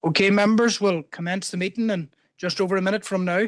Okay, members, we'll commence the meeting in just over a minute from now.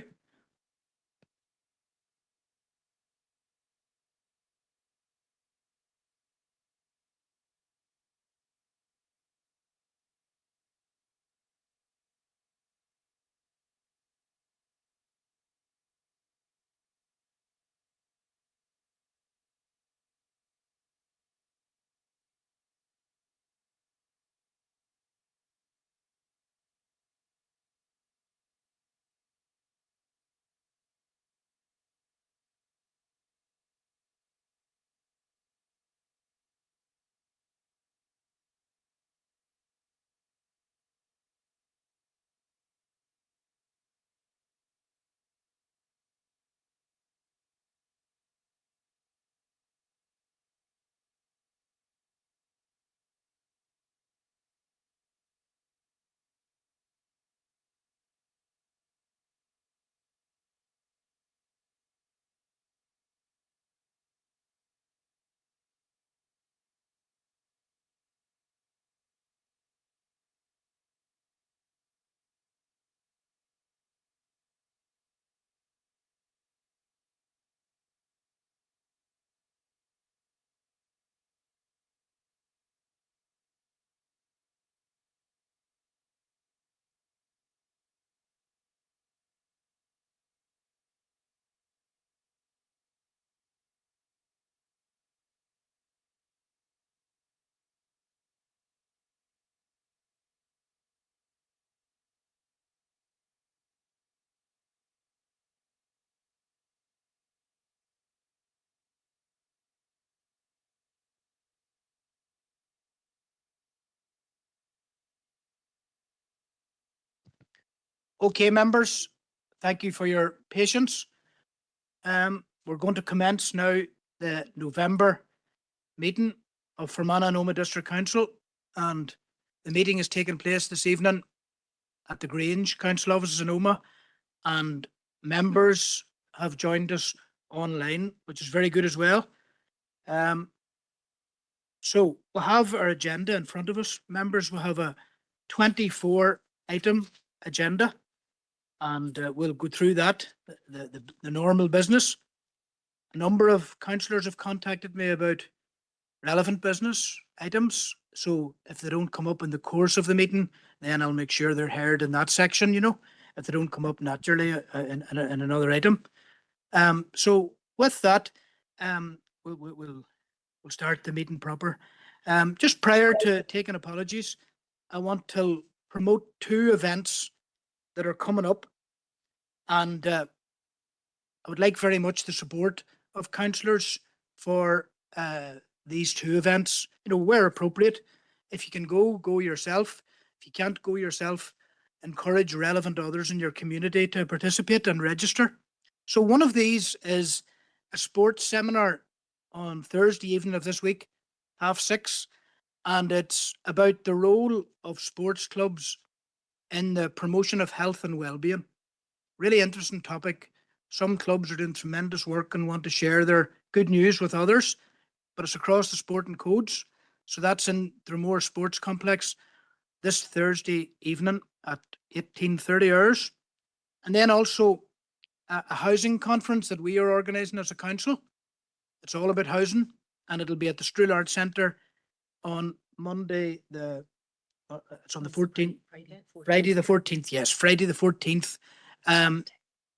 Okay, members, thank you for your patience. We're going to commence now the November meeting of Fermanagh and Omagh District Council, and the meeting is taking place this evening at the Grange Council offices in Omagh, and members have joined us online, which is very good as well. So we'll have our agenda in front of us. Members will have a 24-item agenda, and we'll go through that, the normal business. A number of councillors have contacted me about relevant business items. So if they don't come up in the course of the meeting, then I'll make sure they're heard in that section, if they don't come up naturally in another item. So with that, we'll start the meeting proper. Just prior to taking apologies, I want to promote two events that are coming up, and I would like very much the support of councillors for these two events, where appropriate. If you can go yourself. If you can't go yourself, encourage relevant others in your community to participate and register. So one of these is a sports seminar on Thursday evening of this week, 6:30, and it's about the role of sports clubs in the promotion of health and well-being. Really interesting topic. Some clubs are doing tremendous work and want to share their good news with others, but it's across the sporting codes. So that's in Dromore Sports Complex this Thursday evening at 18:30 hours. And then also a housing conference that we are organising as a council. It's all about housing, and it'll be at the Strull Arts Centre on Monday, it's on the 14th. Friday the 14th, yes, Friday the 14th,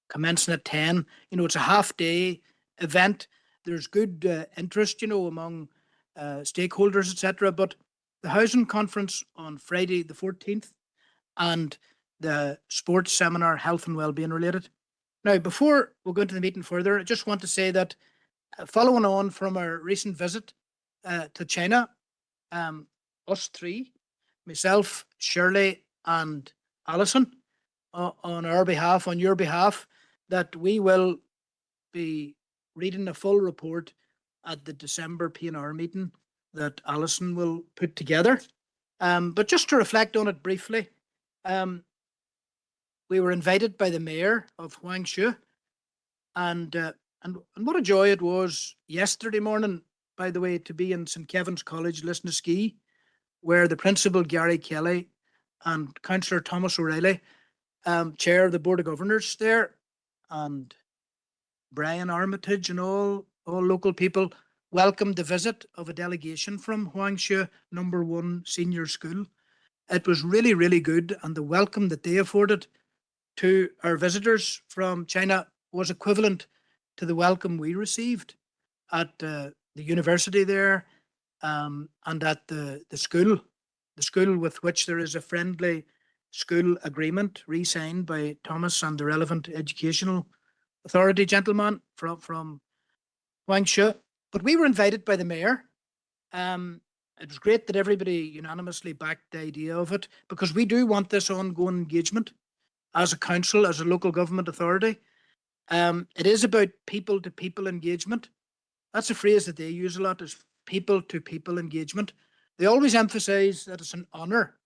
commencing at 10. It's a half-day event. There's good interest, among stakeholders, etc. But the housing conference on Friday the 14th and the sports seminar, health and well-being related. Now, before we go into the meeting further, I just want to say that following on from our recent visit to China, us three, myself, Shirley and Alison, on our behalf, on your behalf, that we will be reading a full report at the December P&R meeting that Alison will put together. But just to reflect on it briefly, we were invited by the mayor of Huangshu, and what a joy it was yesterday morning, by the way, to be in St. Kevin's College, Lisnaskea, where the principal, Gary Kelly, and Councillor Thomas O'Reilly, Chair of the Board of Governors there, and Brian Armitage and all local people welcomed the visit of a delegation from Huangshe #1 Senior School. It was really, really good, and the welcome that they afforded to our visitors from China was equivalent to the welcome we received at the university there, and at the school with which there is a friendly school agreement re-signed by Thomas and the relevant educational authority gentleman from Huangshe. But we were invited by the mayor. It was great that everybody unanimously backed the idea of it, because we do want this ongoing engagement as a council, as a local government authority. It is about people to people engagement. That's a phrase that they use a lot, is people to people engagement. They always emphasize that it's an honor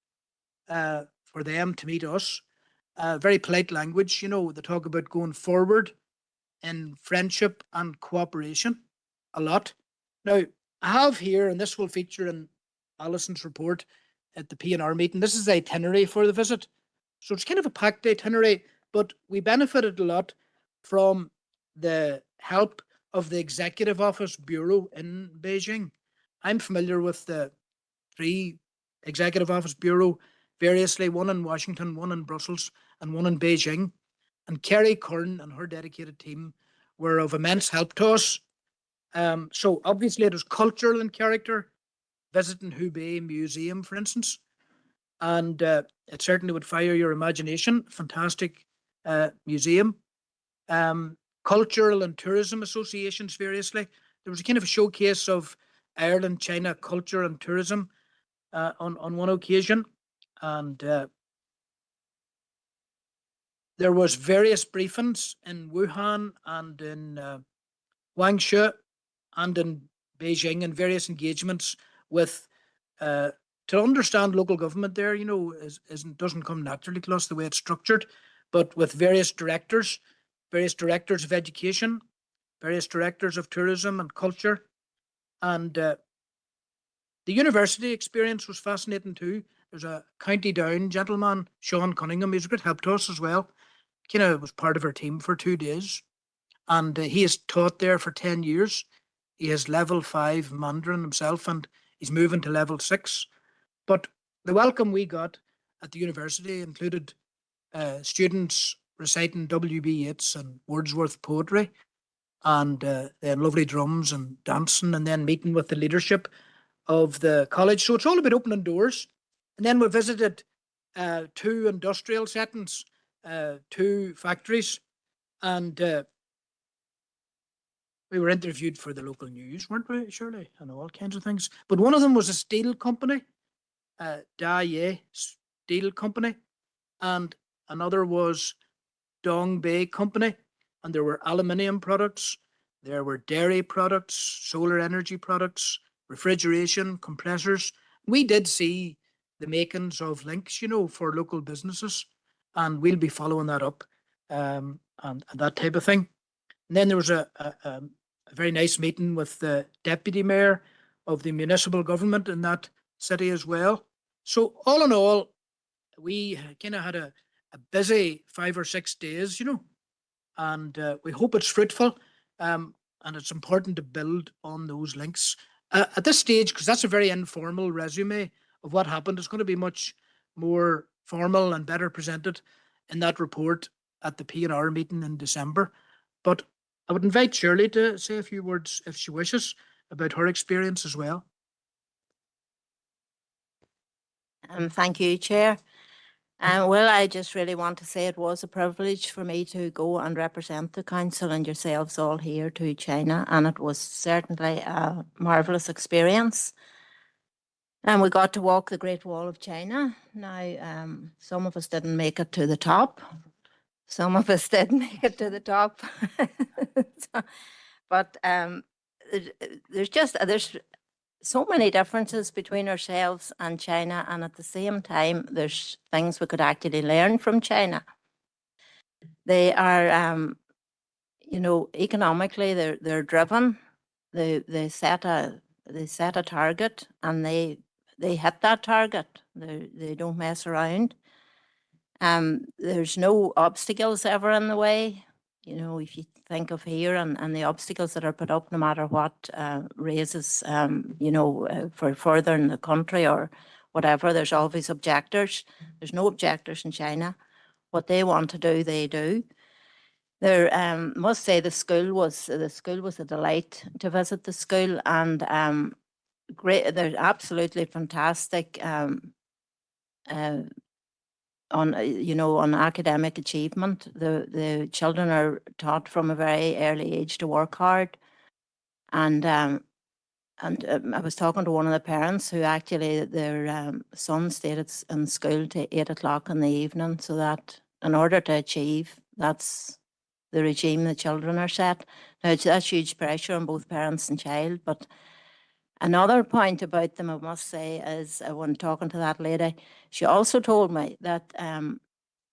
for them to meet us. Very polite language, they talk about going forward in friendship and cooperation a lot. Now, I have here, and this will feature in Alison's report at the P&R meeting, this is the itinerary for the visit. So it's kind of a packed itinerary, but we benefited a lot from the help of the Executive Office Bureau in Beijing. I'm familiar with the 3 Executive Office Bureau variously, one in Washington, one in Brussels, and one in Beijing. And Kerry Kern and her dedicated team were of immense help to us. So obviously it was cultural in character, visiting Hubei Museum, for instance, and it certainly would fire your imagination. Fantastic museum. Cultural and tourism associations variously. There was a kind of a showcase of Ireland, China culture and tourism on one occasion, and there was various briefings in Wuhan and in Guangzhou and in Beijing, and various engagements with to understand local government there, doesn't come naturally to us the way it's structured, but with various directors of education, various directors of tourism and culture. And the university experience was fascinating too. There's a County Down gentleman, Sean Cunningham, he's a great help to us as well. Was part of our team for 2 days. And he has taught there for 10 years. He has level 5 Mandarin himself, and he's moving to level 6. But the welcome we got at the university included students reciting W.B. Yeats and Wordsworth poetry, and then lovely drums and dancing, and then meeting with the leadership of the college. So it's all about opening doors. And then we visited 2 industrial settings, 2 factories, and we were interviewed for the local news, weren't we, Shirley? And all kinds of things. But one of them was a steel company, Daye Steel Company, and another was Dongbei Company, and there were aluminium products, there were dairy products, solar energy products, refrigeration, compressors. We did see the makings of links, for local businesses, and we'll be following that up, and that type of thing. And then there was a very nice meeting with the deputy mayor of the municipal government in that city as well. So all in all, we kind of had a busy 5 or 6 days, and we hope it's fruitful. And it's important to build on those links. At this stage, because that's a very informal resume of what happened, it's going to be much more formal and better presented in that report at the P&R meeting in December. But I would invite Shirley to say a few words, if she wishes, about her experience as well. Thank you, Chair. Well, I just really want to say it was a privilege for me to go and represent the council and yourselves all here to China, and it was certainly a marvellous experience. And we got to walk the Great Wall of China. Now, some of us didn't make it to the top. Some of us did make it to the top. But there's so many differences between ourselves and China, and at the same time, there's things we could actually learn from China. They are, economically, they're driven. They set a target, and they they hit that target. They don't mess around. There's no obstacles ever in the way. You know, if you think of here and the obstacles that are put up, no matter what raises, you know, for furthering the country or whatever, there's always objectors. There's no objectors in China. What they want to do, they do. There, must say the school was a delight to visit the school, and great. They're absolutely fantastic. On you know, on academic achievement, the children are taught from a very early age to work hard, and I was talking to one of the parents who actually their son stayed in school to 8 o'clock in the evening, so that in order to achieve, that's the regime the children are set. Now, that's huge pressure on both parents and child, but another point about them, I must say, is when talking to that lady, she also told me that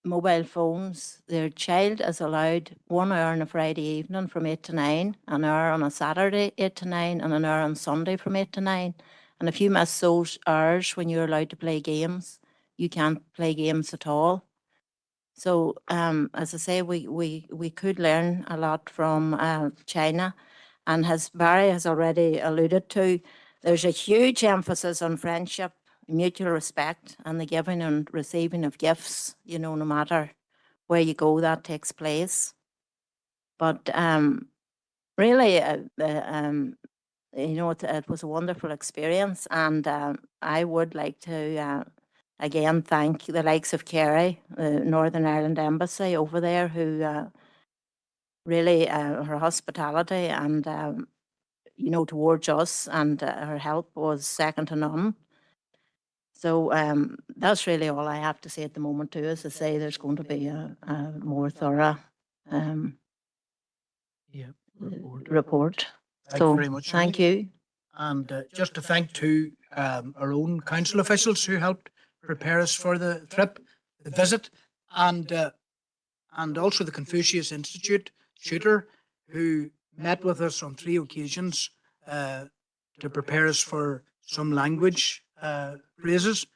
mobile phones, their child is allowed 1 hour on a Friday evening from 8 to 9, an hour on a Saturday 8 to 9, and an hour on Sunday from 8 to 9. And if you miss those hours when you're allowed to play games, you can't play games at all. So, as I say, we could learn a lot from China, and as Barry has already alluded to, there's a huge emphasis on friendship, mutual respect, and the giving and receiving of gifts. You know, no matter where you go, that takes place. But really, you know, it was a wonderful experience, and I would like to again thank the likes of Kerry, the Northern Ireland Embassy over there, who really her hospitality and you know, towards us, and her help was second to none. So that's really all I have to say at the moment too. As I say, there's going to be a more thorough report. Thank So you very much. thank Shirley. you. And just to thank to our own council officials who helped prepare us for the trip, the visit, and also the Confucius Institute tutor who met with us on 3 occasions to prepare us for some language phrases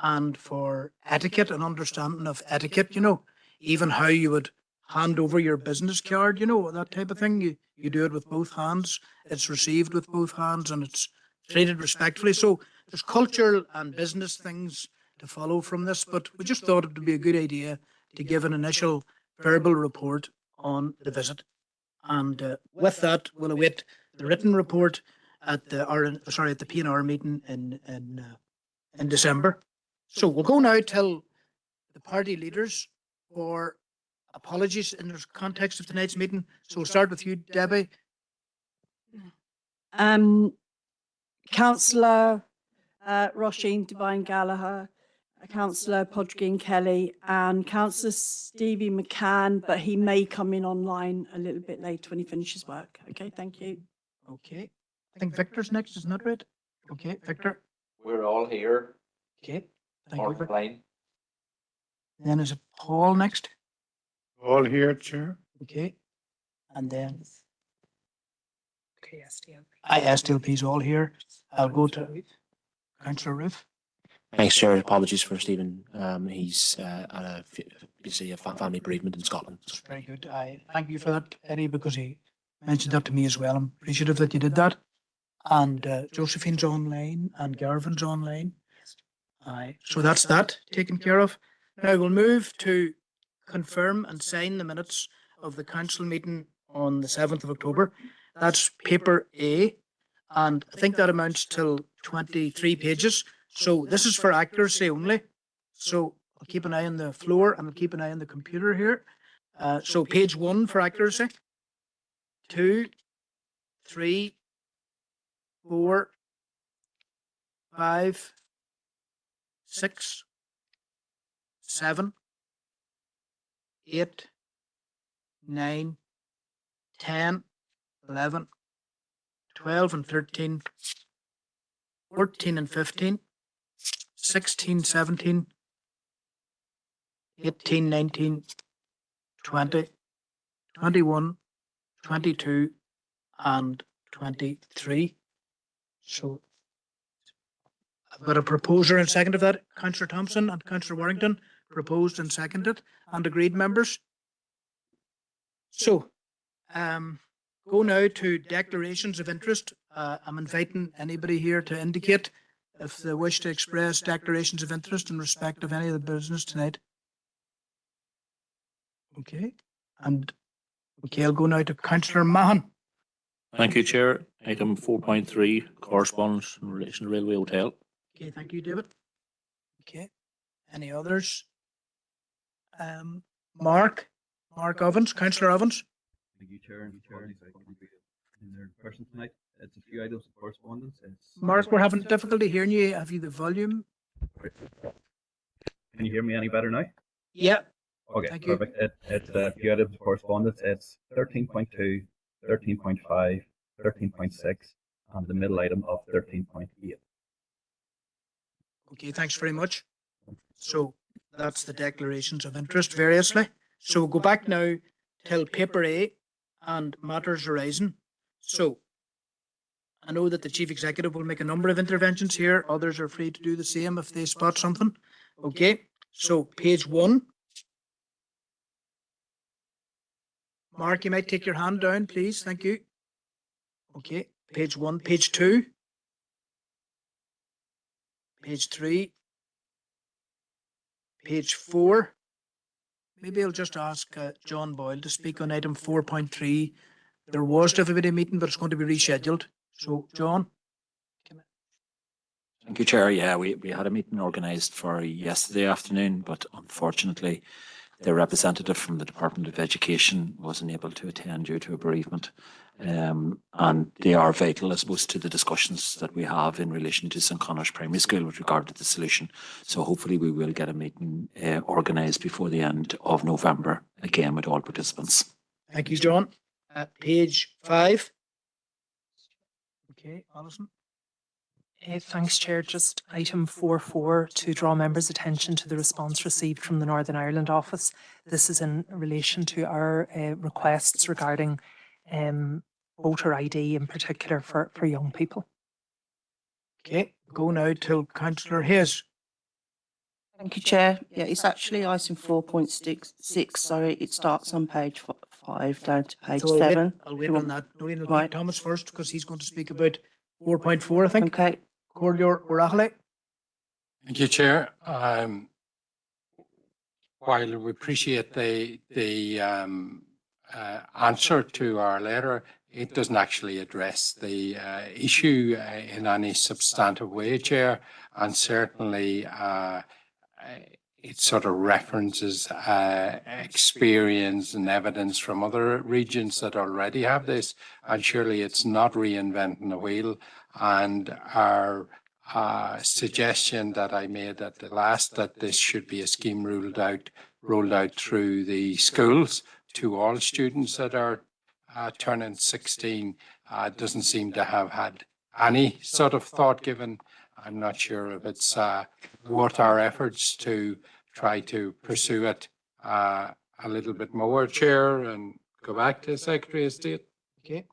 and for etiquette and understanding of etiquette, you know, even how you would hand over your business card, you know, that type of thing. You do it with both hands, it's received with both hands, and it's treated respectfully. So there's cultural and business things to follow from this, but we just thought it would be a good idea to give an initial verbal report on the visit. And with that, we'll await the written report at the P&R meeting in December. So we'll go now till the party leaders for apologies in the context of tonight's meeting. So we'll start with you, Debbie. Councillor Roisin Devine Gallagher, Councillor Podgin Kelly, and Councillor Stevie McCann, but he may come in online a little bit later when he finishes work. Okay, thank you. Okay. I think Victor's next, isn't that right? Okay, Victor. We're all here. Okay. Thank you. Victor. Online. Then is it Paul next? All here, Chair. Okay. And then Okay, SDL. SDLP's all here. I'll go to Councillor Roof. Thanks, Chair. Apologies for Stephen. He's at basically a family bereavement in Scotland. Very good. I thank you for that, Eddie, because he mentioned that to me as well. I'm appreciative that you did that. And Josephine's online and Garvin's online. Aye. So that's that taken care of. Now we'll move to confirm and sign the minutes of the council meeting on the 7th of October. That's paper A, and I think that amounts to 23 pages. So this is for accuracy only. So I'll keep an eye on the floor and I'll keep an eye on the computer here. So page 1 for accuracy. 2, 3, 4, 5, 6, 7, 8, 9, 10, 11, 12 and 13, 14 and 15, 16, 17, 18, 19, 20, 21, 22 and 23. So I've got a proposer and second of that, Councillor Thompson and Councillor Warrington, proposed and seconded and agreed, members. So, go now to declarations of interest. I'm inviting anybody here to indicate if they wish to express declarations of interest in respect of any of the business tonight. Okay, I'll go now to Councillor Mahan. Thank you, Chair. Item 4.3, correspondence in relation to Railway Hotel. Okay, thank you, David. Okay, any others? Mark Ovens, Councillor Ovens. Thank you, Chair. And Chair, in their person tonight, it's a few items of correspondence. Mark, we're having difficulty hearing you. Have you the volume? Can you hear me any better now? Yeah. Okay, Thank you. perfect. It's a few items of correspondence. It's 13.2, 13.5, 13.6, and the middle item of 13.8. Okay, thanks very much. So that's the declarations of interest variously. So we'll go back now till paper A and matters arising. So I know that the Chief Executive will make a number of interventions here. Others are free to do the same if they spot something. Okay, so page 1. Mark, you might take your hand down, please. Thank you. Okay, page 1, page 2, page 3, page 4. Maybe I'll just ask John Boyle to speak on item 4.3. There was to have been a meeting, but it's going to be rescheduled. So, John. Thank you, Chair. Yeah, we had a meeting organised for yesterday afternoon, but unfortunately, the representative from the Department of Education wasn't able to attend due to a bereavement. And they are vital, I suppose, to the discussions that we have in relation to St Connor's Primary School with regard to the solution. So hopefully we will get a meeting organised before the end of November, again with all participants. Thank you, John. Page 5. Okay, Alison. Thanks, Chair. Just item 4.4 to draw members' attention to the response received from the Northern Ireland office. This is in relation to our requests regarding voter ID in particular for young people. Okay, go now to Councillor Hayes. Thank you, Chair. Yeah, it's actually item 4.6. Sorry, it starts on page 5 down to page So 7. I'll wait on that. No, I'll Right. take Thomas first because he's going to speak about 4.4, I think. Okay. Cordior O'Rahilly. Thank you, Chair. While we appreciate the answer to our letter, it doesn't actually address the issue in any substantive way, Chair, and certainly it sort of references experience and evidence from other regions that already have this, and surely it's not reinventing the wheel. And our suggestion that I made at the last, that this should be a scheme rolled out through the schools to all students that are turning 16, doesn't seem to have had any sort of thought given. I'm not sure if it's worth our efforts to try to pursue it a little bit more, Chair, and go back to Secretary of State. Okay.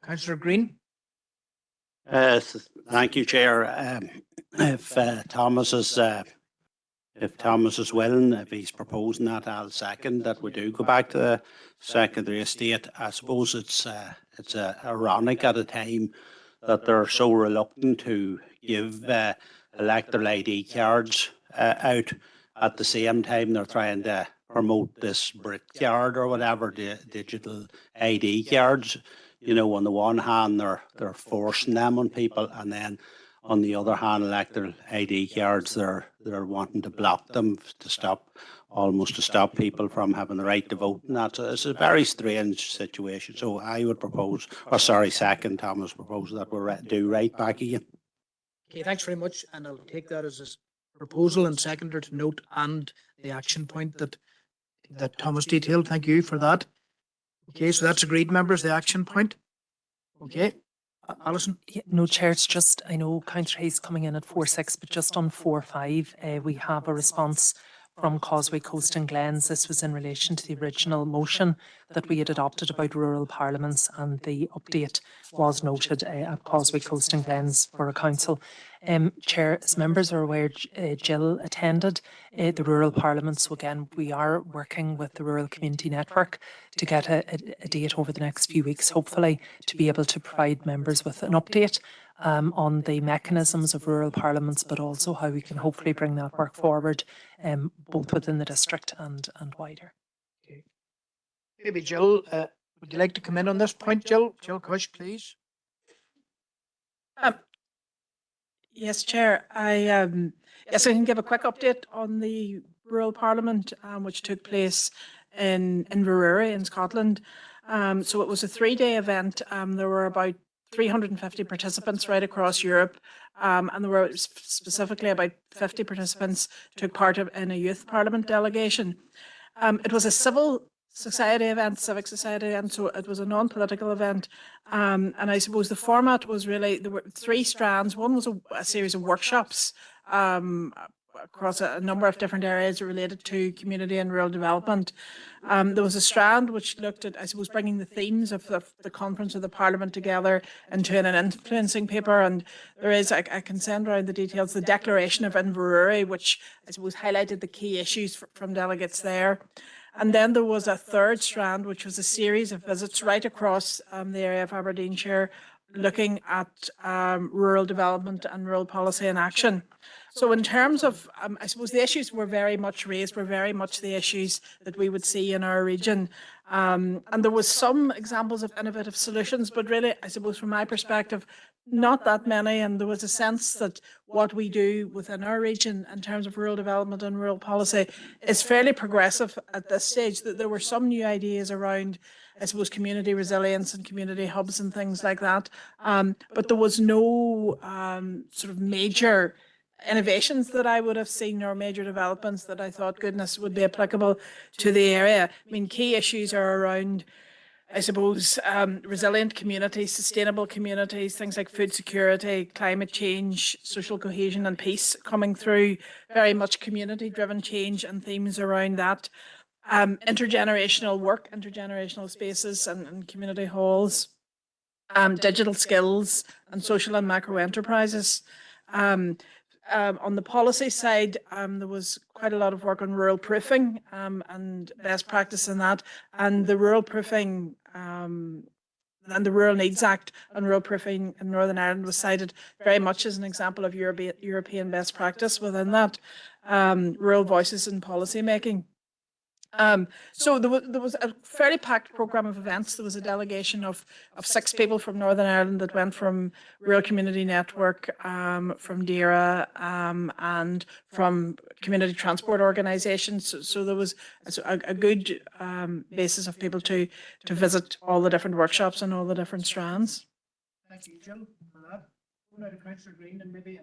Councillor Green. Thank you, Chair. If Thomas is willing, if he's proposing that, I'll second that we do go back to the Secretary of State. I suppose it's ironic at a time that they're so reluctant to give electoral ID cards out. At the same time, they're trying to promote this Brit card or whatever, the digital ID cards. You know, on the one hand, they're forcing them on people, and then on the other hand, electoral ID cards, they're wanting to block them to stop people from having the right to vote. And it's a very strange situation. So I would second Thomas' proposal that we do right back again. Okay, thanks very much. And I'll take that as a proposal and seconder to note and the action point that Thomas detailed. Thank you for that. Okay, so that's agreed, members, the action point. Okay, Alison. Yeah, no, Chair, it's just, I know Councillor Hayes coming in at 4.6, but just on 4.5, we have a response from Causeway Coast and Glens. This was in relation to the original motion that we had adopted about rural parliaments, and the update was noted at Causeway, Coast and Glens Borough Council. Chair, as members are aware, Jill attended the rural parliaments. So again, we are working with the Rural Community Network to get a date over the next few weeks, hopefully, to be able to provide members with an update on the mechanisms of rural parliaments, but also how we can hopefully bring that work forward, both within the district and wider. Maybe Jill, would you like to come in on this point, Jill? Jill Cush, please. Yes, Chair. I can give a quick update on the rural parliament, which took place in Inverurie in Scotland. So it was a 3-day event. There were about 350 participants right across Europe, and there were specifically about 50 participants took part in a youth parliament delegation. It was a civil society event, civic society event, so it was a non-political event. And I suppose the format was really, there were 3 strands. One was a series of workshops across a number of different areas related to community and rural development. There was a strand which looked at, I suppose, bringing the themes of the conference of the Parliament together into an influencing paper. And there is, I can send around the details, the Declaration of Inverurie, which I suppose highlighted the key issues from delegates there. And then there was a third strand, which was a series of visits right across the area of Aberdeenshire, looking at rural development and rural policy in action. So in terms of, I suppose the issues were very much raised, were very much the issues that we would see in our region. And there was some examples of innovative solutions, but really, I suppose from my perspective, not that many. And there was a sense that what we do within our region in terms of rural development and rural policy is fairly progressive at this stage. That there were some new ideas around, I suppose, community resilience and community hubs and things like that. But there was no sort of major innovations that I would have seen, or major developments that I thought, goodness, would be applicable to the area. I mean, key issues are around, I suppose, resilient communities, sustainable communities, things like food security, climate change, social cohesion and peace coming through, very much community-driven change and themes around that. Intergenerational work, intergenerational spaces and community halls, digital skills and social and macro enterprises. On the policy side, there was quite a lot of work on rural proofing and best practice in that, and the rural proofing and the Rural Needs Act and rural proofing in Northern Ireland was cited very much as an example of European best practice within that, rural voices in policy making. So there was a fairly packed programme of events. There was a delegation of 6 people from Northern Ireland that went from Rural Community Network, from DAERA, and from community transport organisations. So there was a good basis of people to visit all the different workshops and all the different strands. Thank you, Jill, for that. Go now to Councillor Green and maybe.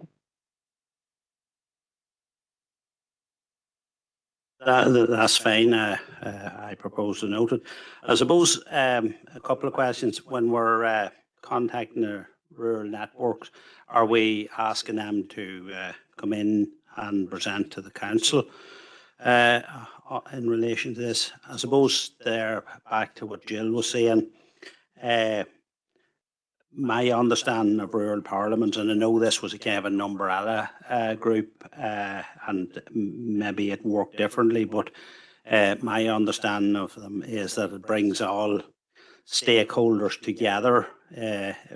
That's fine. I propose to note it. I suppose a couple of questions. When we're contacting the rural networks, are we asking them to come in and present to the council in relation to this? I suppose they're back to what Jill was saying. My understanding of rural parliaments, and I know this was a kind of an umbrella group, and maybe it worked differently, but my understanding of them is that it brings all stakeholders together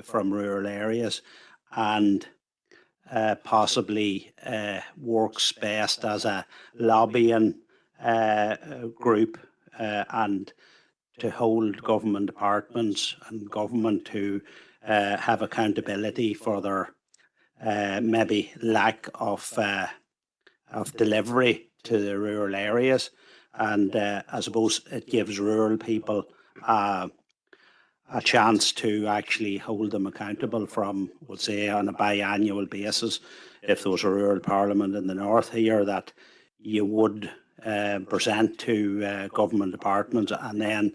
from rural areas, and possibly works best as a lobbying group, and to hold government departments and government to have accountability for their maybe lack of delivery to the rural areas. And I suppose it gives rural people a chance to actually hold them accountable from, we'll say, on a biannual basis. If there was a rural parliament in the north here, that you would present to government departments and then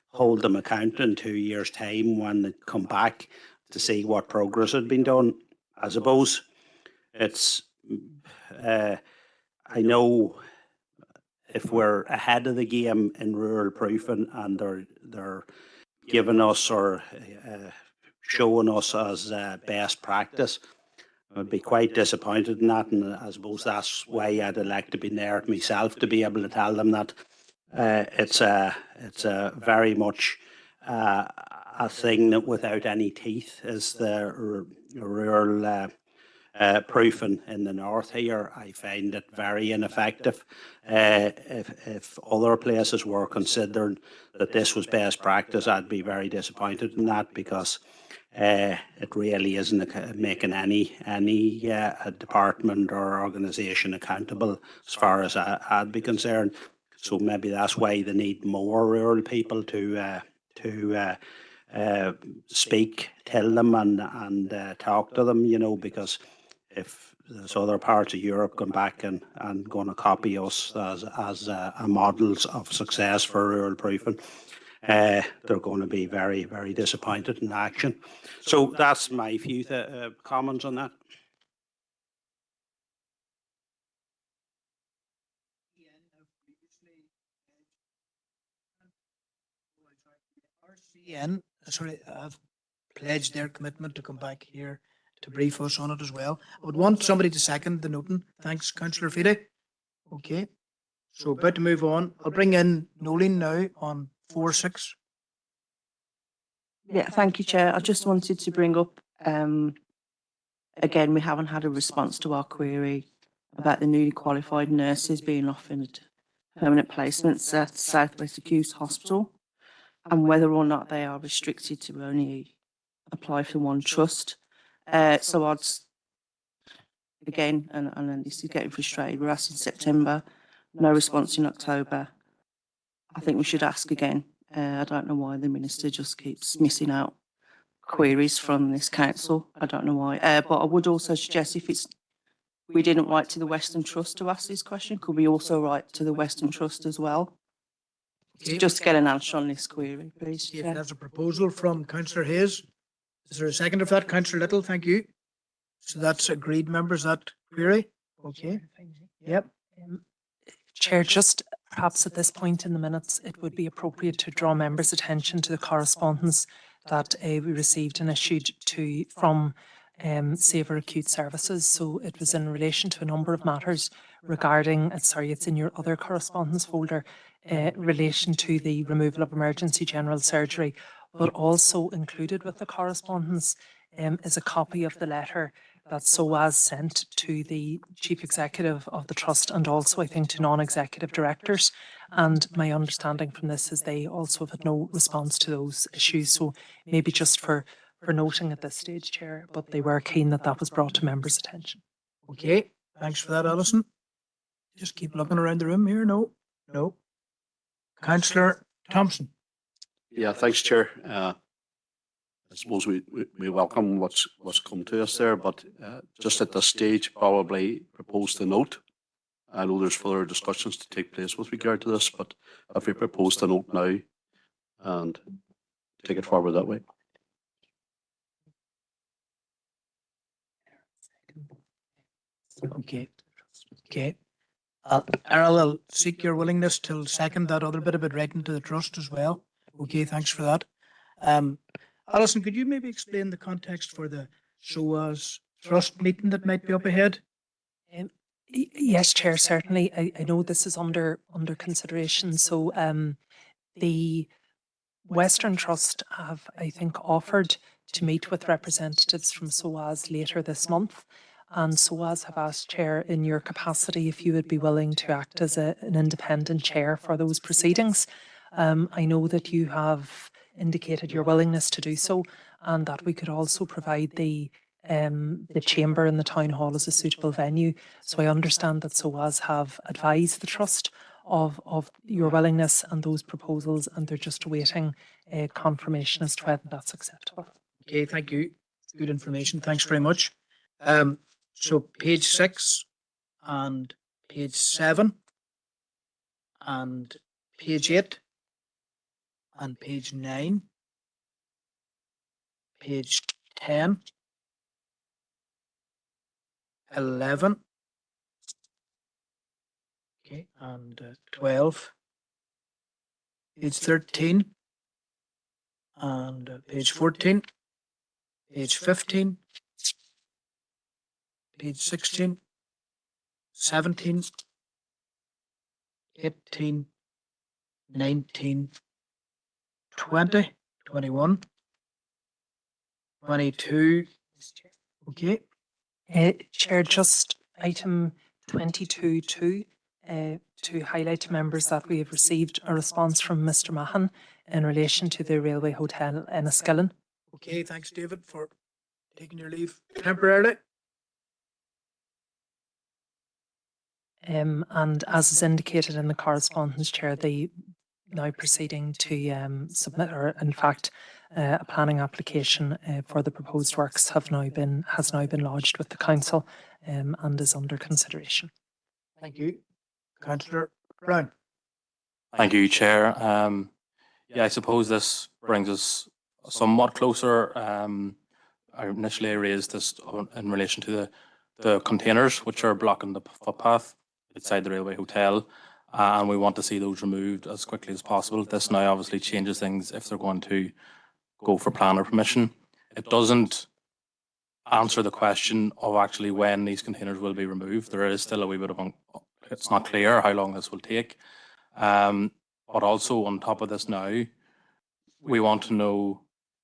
hold them accountable in 2 years' time when they come back to see what progress had been done. I suppose it's, I know if we're ahead of the game in rural proofing and they're giving us or showing us as best practice, I'd be quite disappointed in that, and I suppose that's why I'd like to be there myself to be able to tell them that it's a very much a thing that without any teeth is the rural proofing in the north here. I find it very ineffective. If other places were considering that this was best practice, I'd be very disappointed in that, because it really isn't making any department or organisation accountable as far as I'd be concerned. So maybe that's why they need more rural people to speak, tell them, and talk to them. You know, because if there's other parts of Europe going back and going to copy us as models of success for rural proofing, they're going to be very, very disappointed in action. So that's my few comments on that. RCN, sorry, have pledged their commitment to come back here to brief us on it as well. I would want somebody to second the noting. Thanks, Councillor Fide. Okay, so about to move on. I'll bring in Nolene now on 4.6. Yeah, thank you, Chair. I just wanted to bring up, again, we haven't had a response to our query about the newly qualified nurses being offered permanent placements at South West Acute Hospital, and whether or not they are restricted to only apply for one trust. So I'd, again, and this is getting frustrated, we're asked in September, no response in October. I think we should ask again. I don't know why the Minister just keeps missing out queries from this council. I don't know why. But I would also suggest, if we didn't write to the Western Trust to ask this question, could we also write to the Western Trust as well? Okay. Just to get an answer on this query, please. If Chair. there's a proposal from Councillor Hayes. Is there a second of that? Councillor Little, thank you. So that's agreed, members, that query? Okay. Yep. Chair, just perhaps at this point in the minutes, it would be appropriate to draw members' attention to the correspondence that we received and issued from Savour Acute Services. So it was in relation to a number of matters regarding, sorry, it's in your other correspondence folder, relation to the removal of emergency general surgery, but also included with the correspondence is a copy of the letter that SOAS sent to the Chief Executive of the Trust, and also I think to non-executive directors. And my understanding from this is they also have had no response to those issues. So maybe just for noting at this stage, Chair, but they were keen that that was brought to members' attention. Okay, thanks for that, Alison. Just keep looking around the room here. No. Councillor Thompson. Yeah, thanks, Chair. I suppose we welcome what's come to us there, but just at this stage, probably propose the note. I know there's further discussions to take place with regard to this, but if we propose the note now and take it forward that way. Okay. Errol, I'll seek your willingness to second that other bit about writing to the trust as well. Okay, thanks for that. Alison, could you maybe explain the context for the SOAS trust meeting that might be up ahead? Yes, Chair, certainly. I know this is under consideration. So the Western Trust have, I think, offered to meet with representatives from SOAS later this month. And SOAS have asked, Chair, in your capacity, if you would be willing to act as an independent chair for those proceedings. I know that you have indicated your willingness to do so, and that we could also provide the chamber and the town hall as a suitable venue. So I understand that SOAS have advised the trust of your willingness and those proposals, and they're just awaiting confirmation as to whether that's acceptable. Okay, thank you. Good information. Thanks very much. So page 6 and page 7 and page 8 and page 9, page 10, 11, Okay, and 12. Page 13. And page 14. Page 15. Page 16. 17. 18. 19. 20. 21. 22. Okay. Chair, just item 22.2, to highlight to members that we have received a response from Mr. Mahan in relation to the Railway Hotel in Enniskillen. Okay, thanks, David, for taking your leave temporarily. And as is indicated in the correspondence, Chair, they now proceeding to submit, or in fact, a planning application for the proposed works has now been lodged with the council and is under consideration. Thank you. Councillor Brown. Thank you, Chair. Yeah, I suppose this brings us somewhat closer. I initially raised this in relation to the containers which are blocking the footpath outside the Railway Hotel, and we want to see those removed as quickly as possible. This now obviously changes things if they're going to go for planner permission. It doesn't answer the question of actually when these containers will be removed. There is still a wee bit of, it's not clear how long this will take. But also on top of this now, we want to know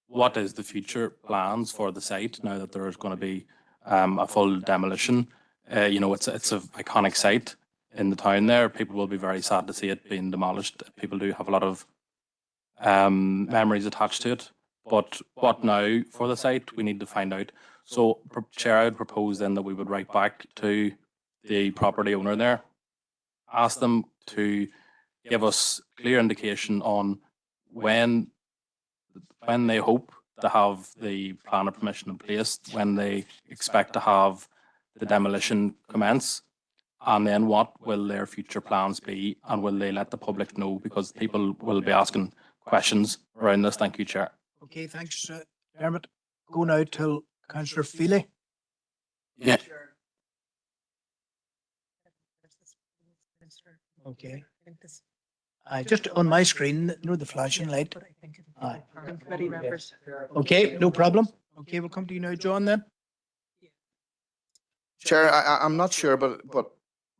what is the future plans for the site now that there is going to be a full demolition. You know, it's an iconic site in the town there. People will be very sad to see it being demolished. People do have a lot of memories attached to it. But what now for the site, we need to find out. So, Chair, I would propose then that we would write back to the property owner there, ask them to give us clear indication on when they hope to have the planner permission in place, when they expect to have the demolition commence, and then what will their future plans be, and will they let the public know, because people will be asking questions around this. Thank you, Chair. Okay, thanks, Dermot. Go now to Councillor Feely. Yeah. Okay. Just on my screen, you know, the flashing light. Aye. Okay, no problem. Okay, we'll come to you now, John, then. Chair, I'm not sure, but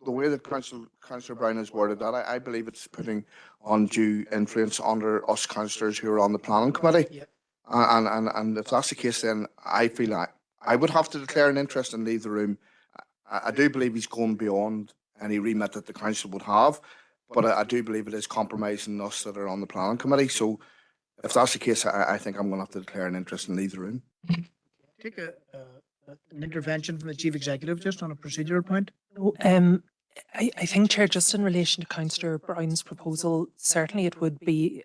the way that Councillor Brown has worded that, I believe it's putting undue influence under us councillors who are on the planning committee. Yep. And if that's the case, then I feel like I would have to declare an interest and leave the room. I do believe he's going beyond any remit that the council would have, but I do believe it is compromising us that are on the planning committee. So if that's the case, I think I'm going to have to declare an interest and leave the room. Take an intervention from the Chief Executive just on a procedural point. I think, Chair, just in relation to Councillor Brown's proposal, certainly it would be,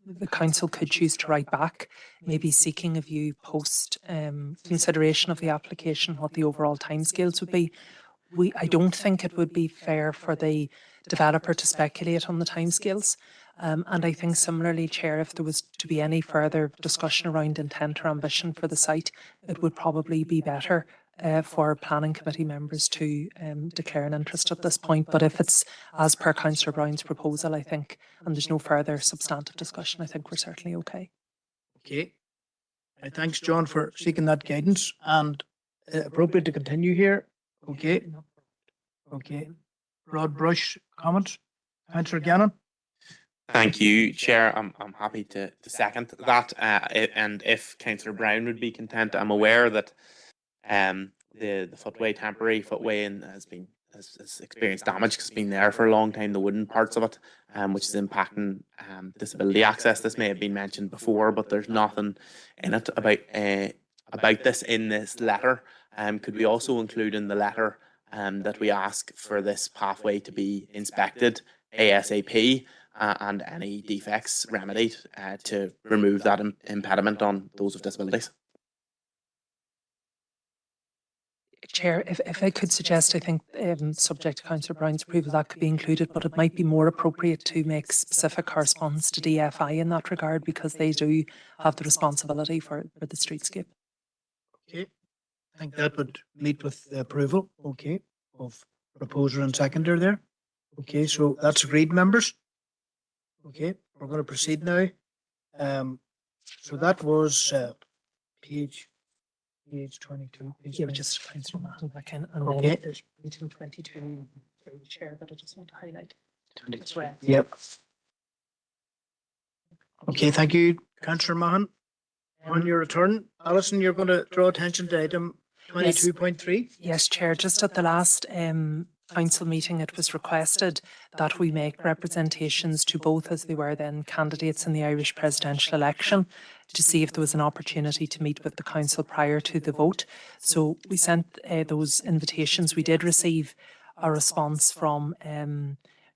the council could choose to write back, maybe seeking a view post consideration of the application, what the overall timescales would be. I don't think it would be fair for the developer to speculate on the timescales. And I think similarly, Chair, if there was to be any further discussion around intent or ambition for the site, it would probably be better for planning committee members to declare an interest at this point. But if it's as per Councillor Brown's proposal, I think, and there's no further substantive discussion, I think we're certainly okay. Okay. Thanks, John, for seeking that guidance, and appropriate to continue here. Okay. Okay. Broad brush comments. Councillor Gannon. Thank you, Chair. I'm happy to second that. And if Councillor Brown would be content, I'm aware that the footway, temporary footway, has experienced damage because it's been there for a long time, the wooden parts of it, which is impacting disability access. This may have been mentioned before, but there's nothing in it about this in this letter. Could we also include in the letter that we ask for this pathway to be inspected ASAP and any defects remedied to remove that impediment on those with disabilities? Chair, if I could suggest, I think subject to Councillor Brown's approval, that could be included, but it might be more appropriate to make specific correspondence to DFI in that regard, because they do have the responsibility for the streetscape. Okay. I think that would meet with the approval, okay, of proposer and seconder there. Okay, so that's agreed, members. Okay, we're going to proceed now. So that was page 22. Yeah, just Councillor Mahon back in, and Okay. then there's meeting 22 through the chair that I just want to highlight. As well. Yep. Okay, thank you, Councillor Mahon. On your return, Alison, you're going to draw attention to item 22.3. Yes, Chair, just at the last council meeting, it was requested that we make representations to both, as they were then, candidates in the Irish presidential election to see if there was an opportunity to meet with the council prior to the vote. So we sent those invitations. We did receive a response from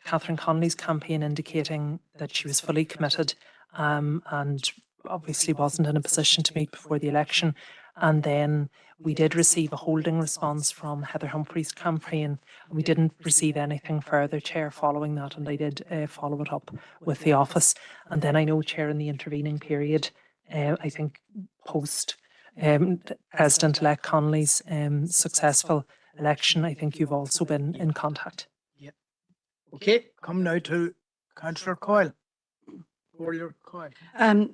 Catherine Connolly's campaign indicating that she was fully committed and obviously wasn't in a position to meet before the election. And then we did receive a holding response from Heather Humphrey's campaign. We didn't receive anything further, Chair, following that, and I did follow it up with the office. And then I know, Chair, in the intervening period, I think post President-elect Connolly's successful election, I think you've also been in contact. Yep. Okay, come now to Councillor Coyle.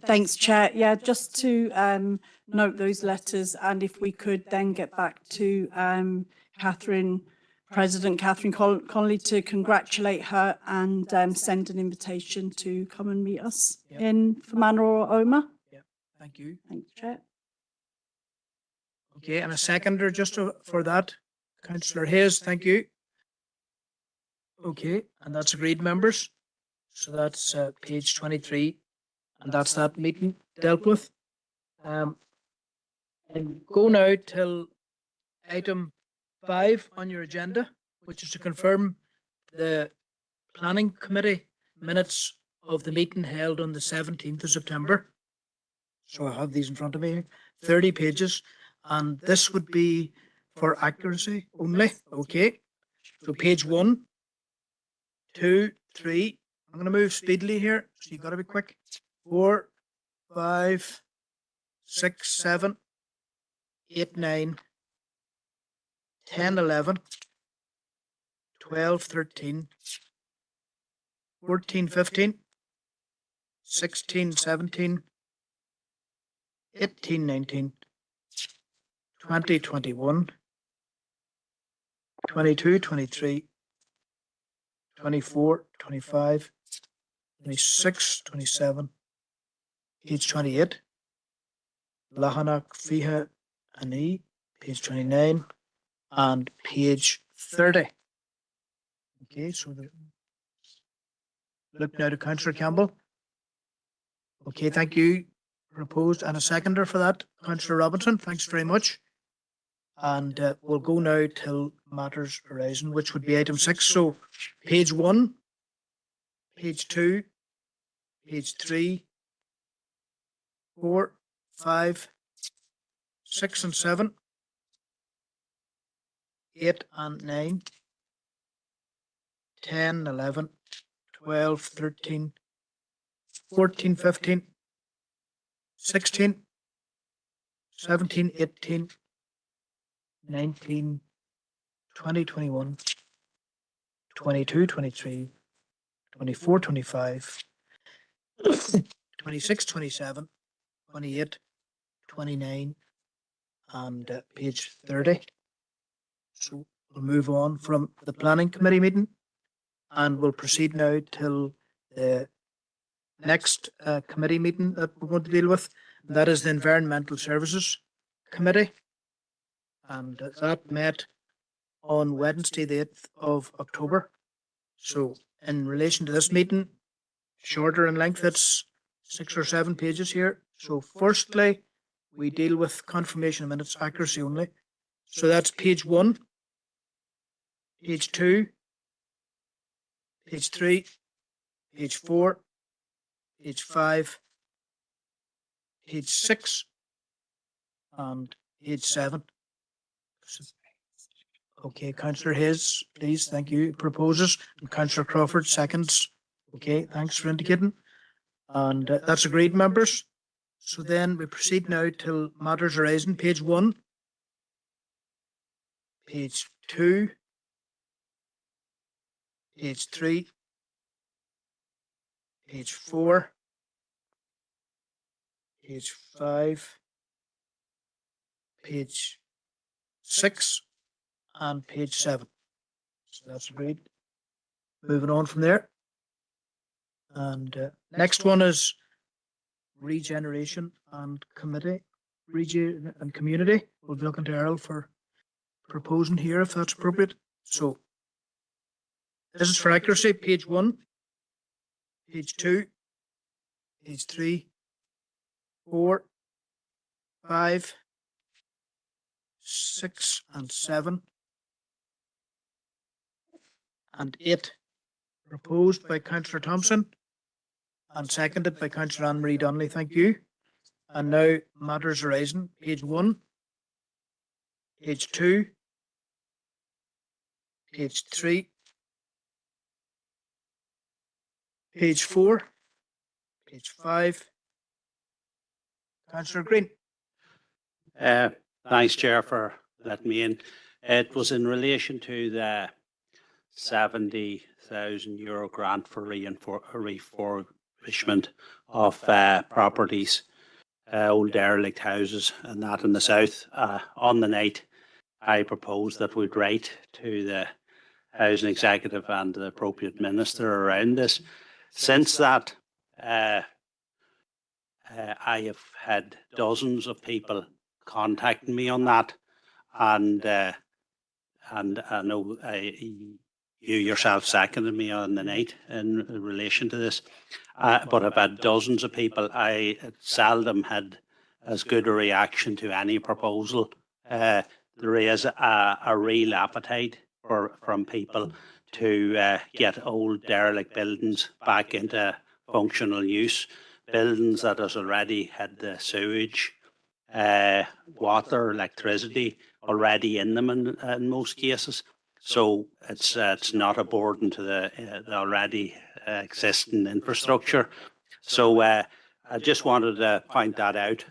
Thanks, Chair. Yeah, just to note those letters, and if we could then get back to President Catherine Connolly to congratulate her and send an invitation to come and meet us in Fermanagh or Omagh. Thank you. Thanks, Chair. Okay, and a seconder just for that, Councillor Hayes, thank you. Okay, and that's agreed, members. So that's page 23, and that's that meeting dealt with. And go now till item 5 on your agenda, which is to confirm the Planning Committee minutes of the meeting held on the 17th of September. So I have these in front of me, 30 pages, and this would be for accuracy only. Okay, so page 1, 2, 3. I'm going to move speedily here, so you've got to be quick. 4, 5, 6, 7, 8, 9, 10, 11, 12, 13, 14, 15, 16, 17, 18, 19, 20, 21, 22, 23, 24, 25, 26, 27, page 28, Lahanach Fiha Ani, page 29, and page 30. Okay, so look now to Councillor Campbell. Okay, thank you. Proposed and a seconder for that, Councillor Robinson. Thanks very much. And we'll go now till matters arising, which would be item 6. So page 1, page 2, page 3, 4, 5, 6 and 7, 8 and 9, 10, 11, 12, 13, 14, 15, 16, 17, 18, 19, 20, 21, 22, 23, 24, 25, 26, 27, 28, 29, and page 30. So we'll move on from the Planning Committee meeting and we'll proceed now till the next committee meeting that we're going to deal with. That is the Environmental Services Committee. And that met on Wednesday, the 8th of October. So in relation to this meeting, shorter in length, it's 6 or 7 pages here. So firstly, we deal with confirmation of minutes accuracy only. So that's page 1, page 2, page 3, page 4, page 5, page 6, and page 7. Okay, Councillor Hayes, please, thank you, proposes, and Councillor Crawford seconds. Okay, thanks for indicating. And that's agreed, members. So then we proceed now till matters arising, page 1, page 2, page 3, page 4, page 5, page 6, and page 7. So that's agreed. Moving on from there. And next one is regeneration and committee, region and community. We'll be looking to Errol for proposing here if that's appropriate. So this is for accuracy, page 1, page 2, page 3, 4, 5, 6, and 7, and 8. Proposed by Councillor Thompson and seconded by Councillor Anne Marie Donnelly. Thank you. And now matters arising, page 1, page 2, page 3, page 4, page 5. Councillor Green. Thanks, Chair, for letting me in. It was in relation to the €70,000 grant for refurbishment of properties, old derelict houses and that in the south. On the night, I proposed that we'd write to the Housing Executive and the appropriate minister around this. Since that, I have had dozens of people contacting me on that, and I know you yourself seconded me on the night in relation to this, but I've had dozens of people. I seldom had as good a reaction to any proposal. There is a real appetite from people to get old derelict buildings back into functional use, buildings that has already had the sewage, water, electricity already in them in most cases. So it's not a burden to the already existing infrastructure. So I just wanted to point that out,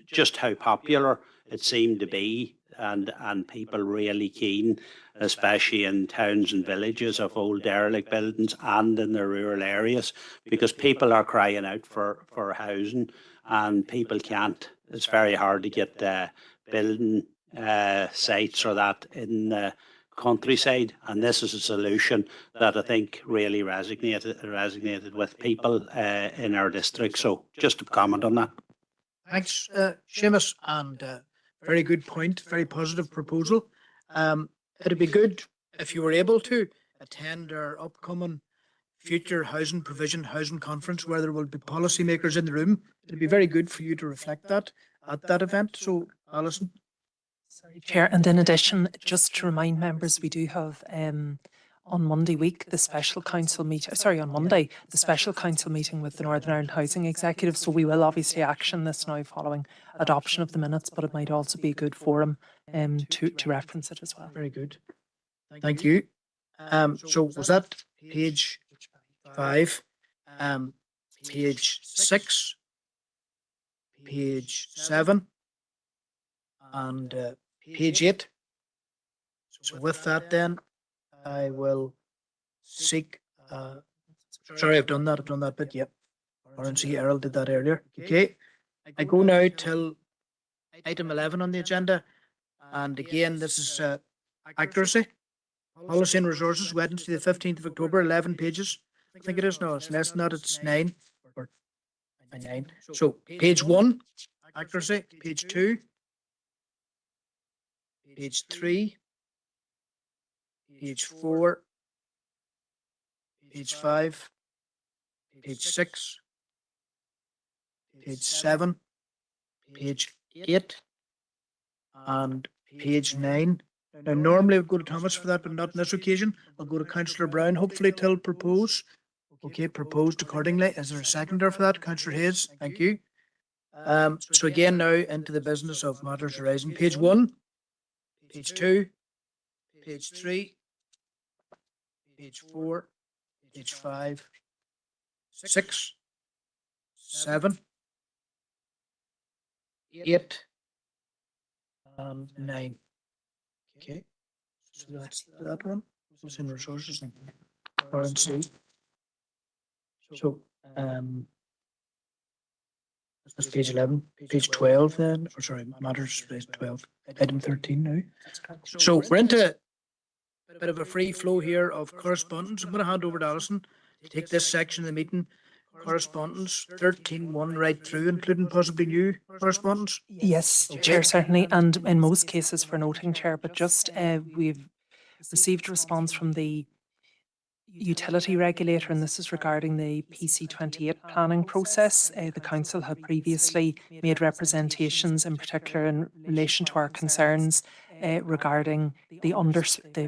just how popular it seemed to be, and people really keen, especially in towns and villages, of old derelict buildings and in the rural areas, because people are crying out for housing, and people can't. It's very hard to get building sites or that in the countryside, and this is a solution that I think really resonated with people in our district. So just a comment on that. Thanks, Seamus, and very good point, very positive proposal. It'd be good if you were able to attend our upcoming future housing provision housing conference, where there will be policymakers in the room. It'd be very good for you to reflect that at that event. So, Alison. Sorry, Chair. And in addition, just to remind members, we do have on Monday week the special council meeting. Sorry, on Monday the special council meeting with the Northern Ireland Housing Executive. So we will obviously action this now following adoption of the minutes, but it might also be a good forum to reference it as well. Very good. Thank you. So was that page 5, page 6, page 7, and page 8? So with that then, I will seek, sorry, I've done that bit, yep. RNC Errol did that earlier. Okay, I go now till item 11 on the agenda, and again, this is accuracy. Policy and Resources, Wednesday the 15th of October, 11 pages. I think it is. No, it's less than that, it's 9. Or 9. So page 1, accuracy, page 2, page 3, page 4, page 5, page 6, page 7, page 8, and page 9. Now, normally I would go to Thomas for that, but not on this occasion. I'll go to Councillor Brown, hopefully till propose. Okay, proposed accordingly. Is there a seconder for that? Councillor Hayes, thank you. So again, now into the business of matters arising. Page 1, page 2, page 3, page 4, page 5, 6, 7, 8, and 9. Okay, so that's that one. It's in resources and R&C. So, that's page 11, page 12 then, or sorry, matters, page 12, item 13 now. So we're into a bit of a free flow here of correspondence. I'm going to hand over to Alison to take this section of the meeting. Correspondence 13.1 right through, including possibly new correspondence. Yes, Okay. Chair, certainly, and in most cases for noting, Chair, but just we've received a response from the utility regulator, and this is regarding the PC28 planning process. The council had previously made representations, in particular in relation to our concerns regarding the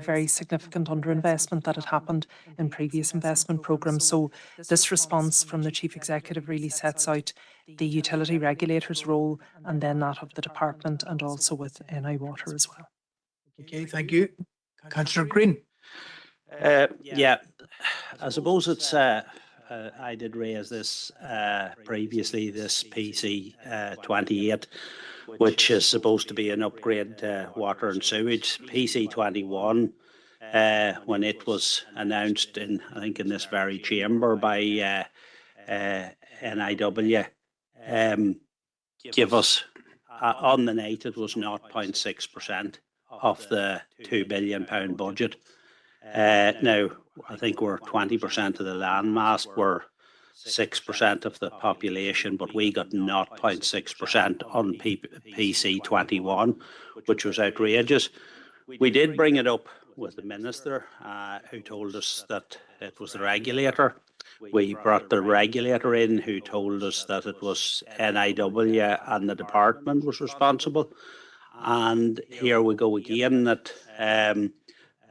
very significant underinvestment that had happened in previous investment programmes. So this response from the Chief Executive really sets out the utility regulator's role and then that of the department and also with NI Water as well. Okay, thank you. Councillor Green. Yeah, I suppose it's, I did raise this previously, this PC 28, which is supposed to be an upgrade to water and sewage. PC 21, when it was announced in, I think in this very chamber by NIW, give us, on the night it was 0.6% of the £2 billion budget. Now, I think we're 20% of the landmass, we're 6% of the population, but we got 0.6% on PC 21, which was outrageous. We did bring it up with the minister, who told us that it was the regulator. We brought the regulator in, who told us that it was NIW and the department was responsible. And here we go again, that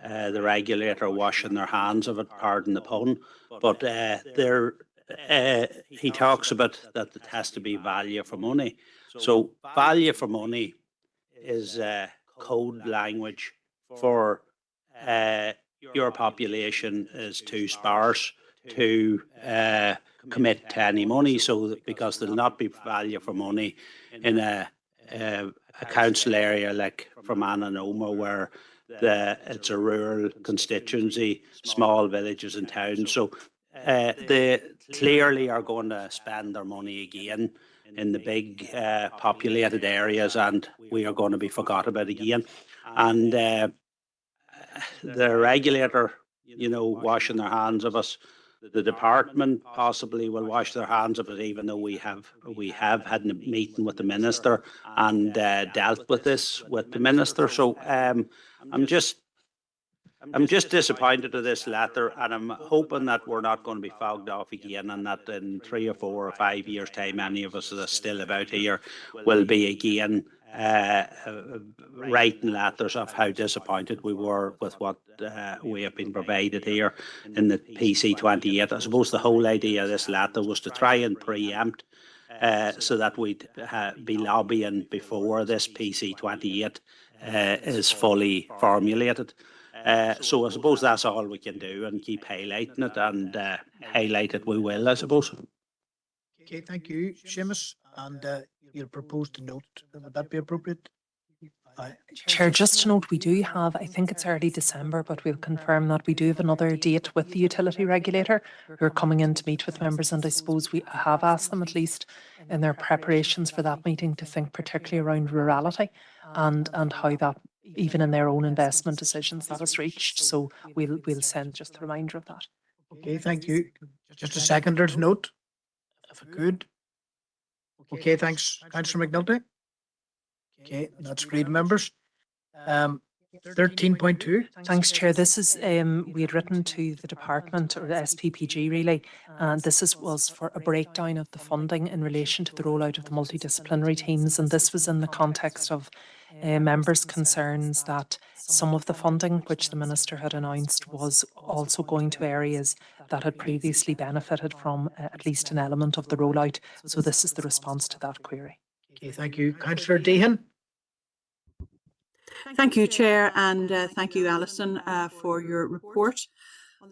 the regulator washing their hands of it, pardon the pun, but he talks about that it has to be value for money. So value for money is code language for your population is too sparse to commit to any money. So because there'll not be value for money in a council area like Fermanagh and Omagh, where it's a rural constituency, small villages and towns. So they clearly are going to spend their money again in the big populated areas, and we are going to be forgot about again. And the regulator, you know, washing their hands of us. The department possibly will wash their hands of it, even though we have had a meeting with the minister and dealt with this with the minister. So I'm just disappointed with this letter, and I'm hoping that we're not going to be fogged off again, and that in 3 or 4 or 5 years' time, any of us that are still about here will be again writing letters of how disappointed we were with what we have been provided here in the PC 28. I suppose the whole idea of this letter was to try and preempt so that we'd be lobbying before this PC 28 is fully formulated. So I suppose that's all we can do, and keep highlighting it, and highlight it we will, I suppose. Okay, thank you, Seamus. And you'll propose to note, would that be appropriate? Chair, just to note, we do have, I think it's early December, but we'll confirm that we do have another date with the utility regulator who are coming in to meet with members, and I suppose we have asked them at least in their preparations for that meeting to think particularly around rurality and how that, even in their own investment decisions, that is reached. So we'll send just a reminder of that. Okay, thank you. Just a seconder to note, if I could. Okay, thanks, Councillor McNulty. Okay, that's great, members. 13.2. Thanks, Chair. This is, we had written to the department, or the SPPG really, and this was for a breakdown of the funding in relation to the rollout of the multidisciplinary teams, and this was in the context of members' concerns that some of the funding which the Minister had announced was also going to areas that had previously benefited from at least an element of the rollout. So this is the response to that query. Okay, thank you. Councillor Deehan. Thank you, Chair, and thank you, Alison, for your report.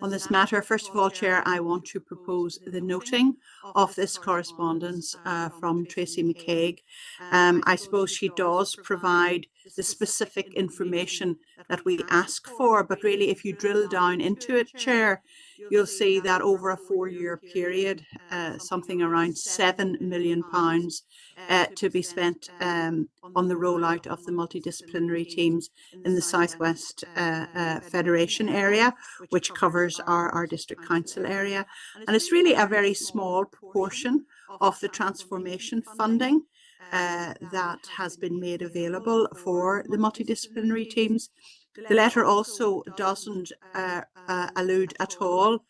on this matter. First of all, Chair, I want to propose the noting of this correspondence from Tracy McCaig. I suppose she does provide the specific information that we ask for, but really if you drill down into it, Chair, you'll see that over a 4-year period, something around £7 million to be spent on the rollout of the multidisciplinary teams in the Southwest Federation area, which covers our district council area. And it's really a very small proportion of the transformation funding that has been made available for the multidisciplinary teams. The letter also doesn't allude at all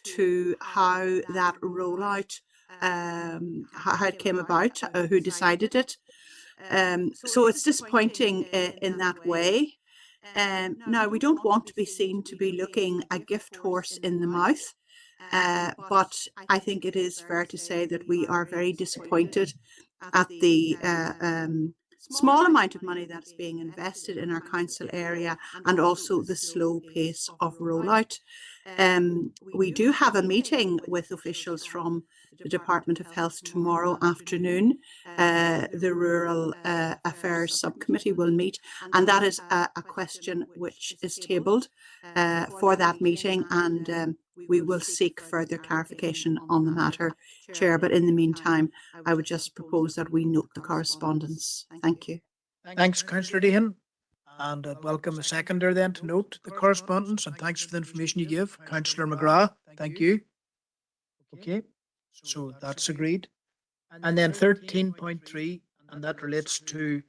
to how that rollout, how it came about, who decided it. So it's disappointing in that way. Now, we don't want to be seen to be looking a gift horse in the mouth, but I think it is fair to say that we are very disappointed at the small amount of money that's being invested in our council area and also the slow pace of rollout. We do have a meeting with officials from the Department of Health tomorrow afternoon. The Rural Affairs Subcommittee will meet, and that is a question which is tabled for that meeting, and we will seek further clarification on the matter, Chair. But in the meantime, I would just propose that we note the correspondence. Thank you. Thanks, Councillor Deehan. And I'd welcome a seconder then to note the correspondence, and thanks for the information you give. Councillor McGrath, thank you. Okay, so that's agreed. And then 13.3, and that relates to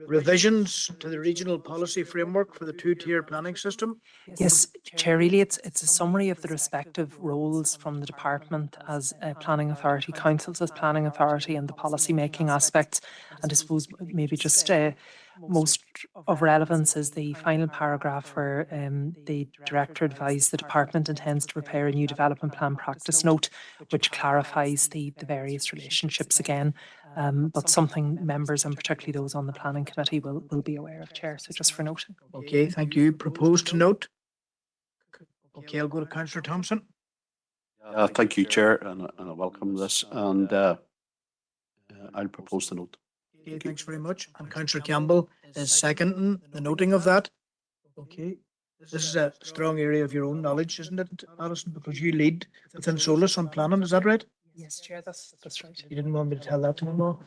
revisions to the regional policy framework for the two-tier planning system. Yes, Chair, really it's a summary of the respective roles from the department as planning authority, councils as planning authority, and the policy making aspects. And I suppose maybe just most of relevance is the final paragraph where the director advised the department intends to prepare a new development plan practice note which clarifies the various relationships again. But something members, and particularly those on the planning committee, will be aware of, Chair. So just for noting. Okay, thank you. Proposed to note. Okay, I'll go to Councillor Thompson. Thank you, Chair, and I welcome this, and I'll propose the note. Okay, thanks very much. And Councillor Campbell is seconding the noting of that. Okay, this is a strong area of your own knowledge, isn't it, Alison? Because you lead within Solus on planning, is that right? Yes, Chair, that's right. You didn't want me to tell that to him all?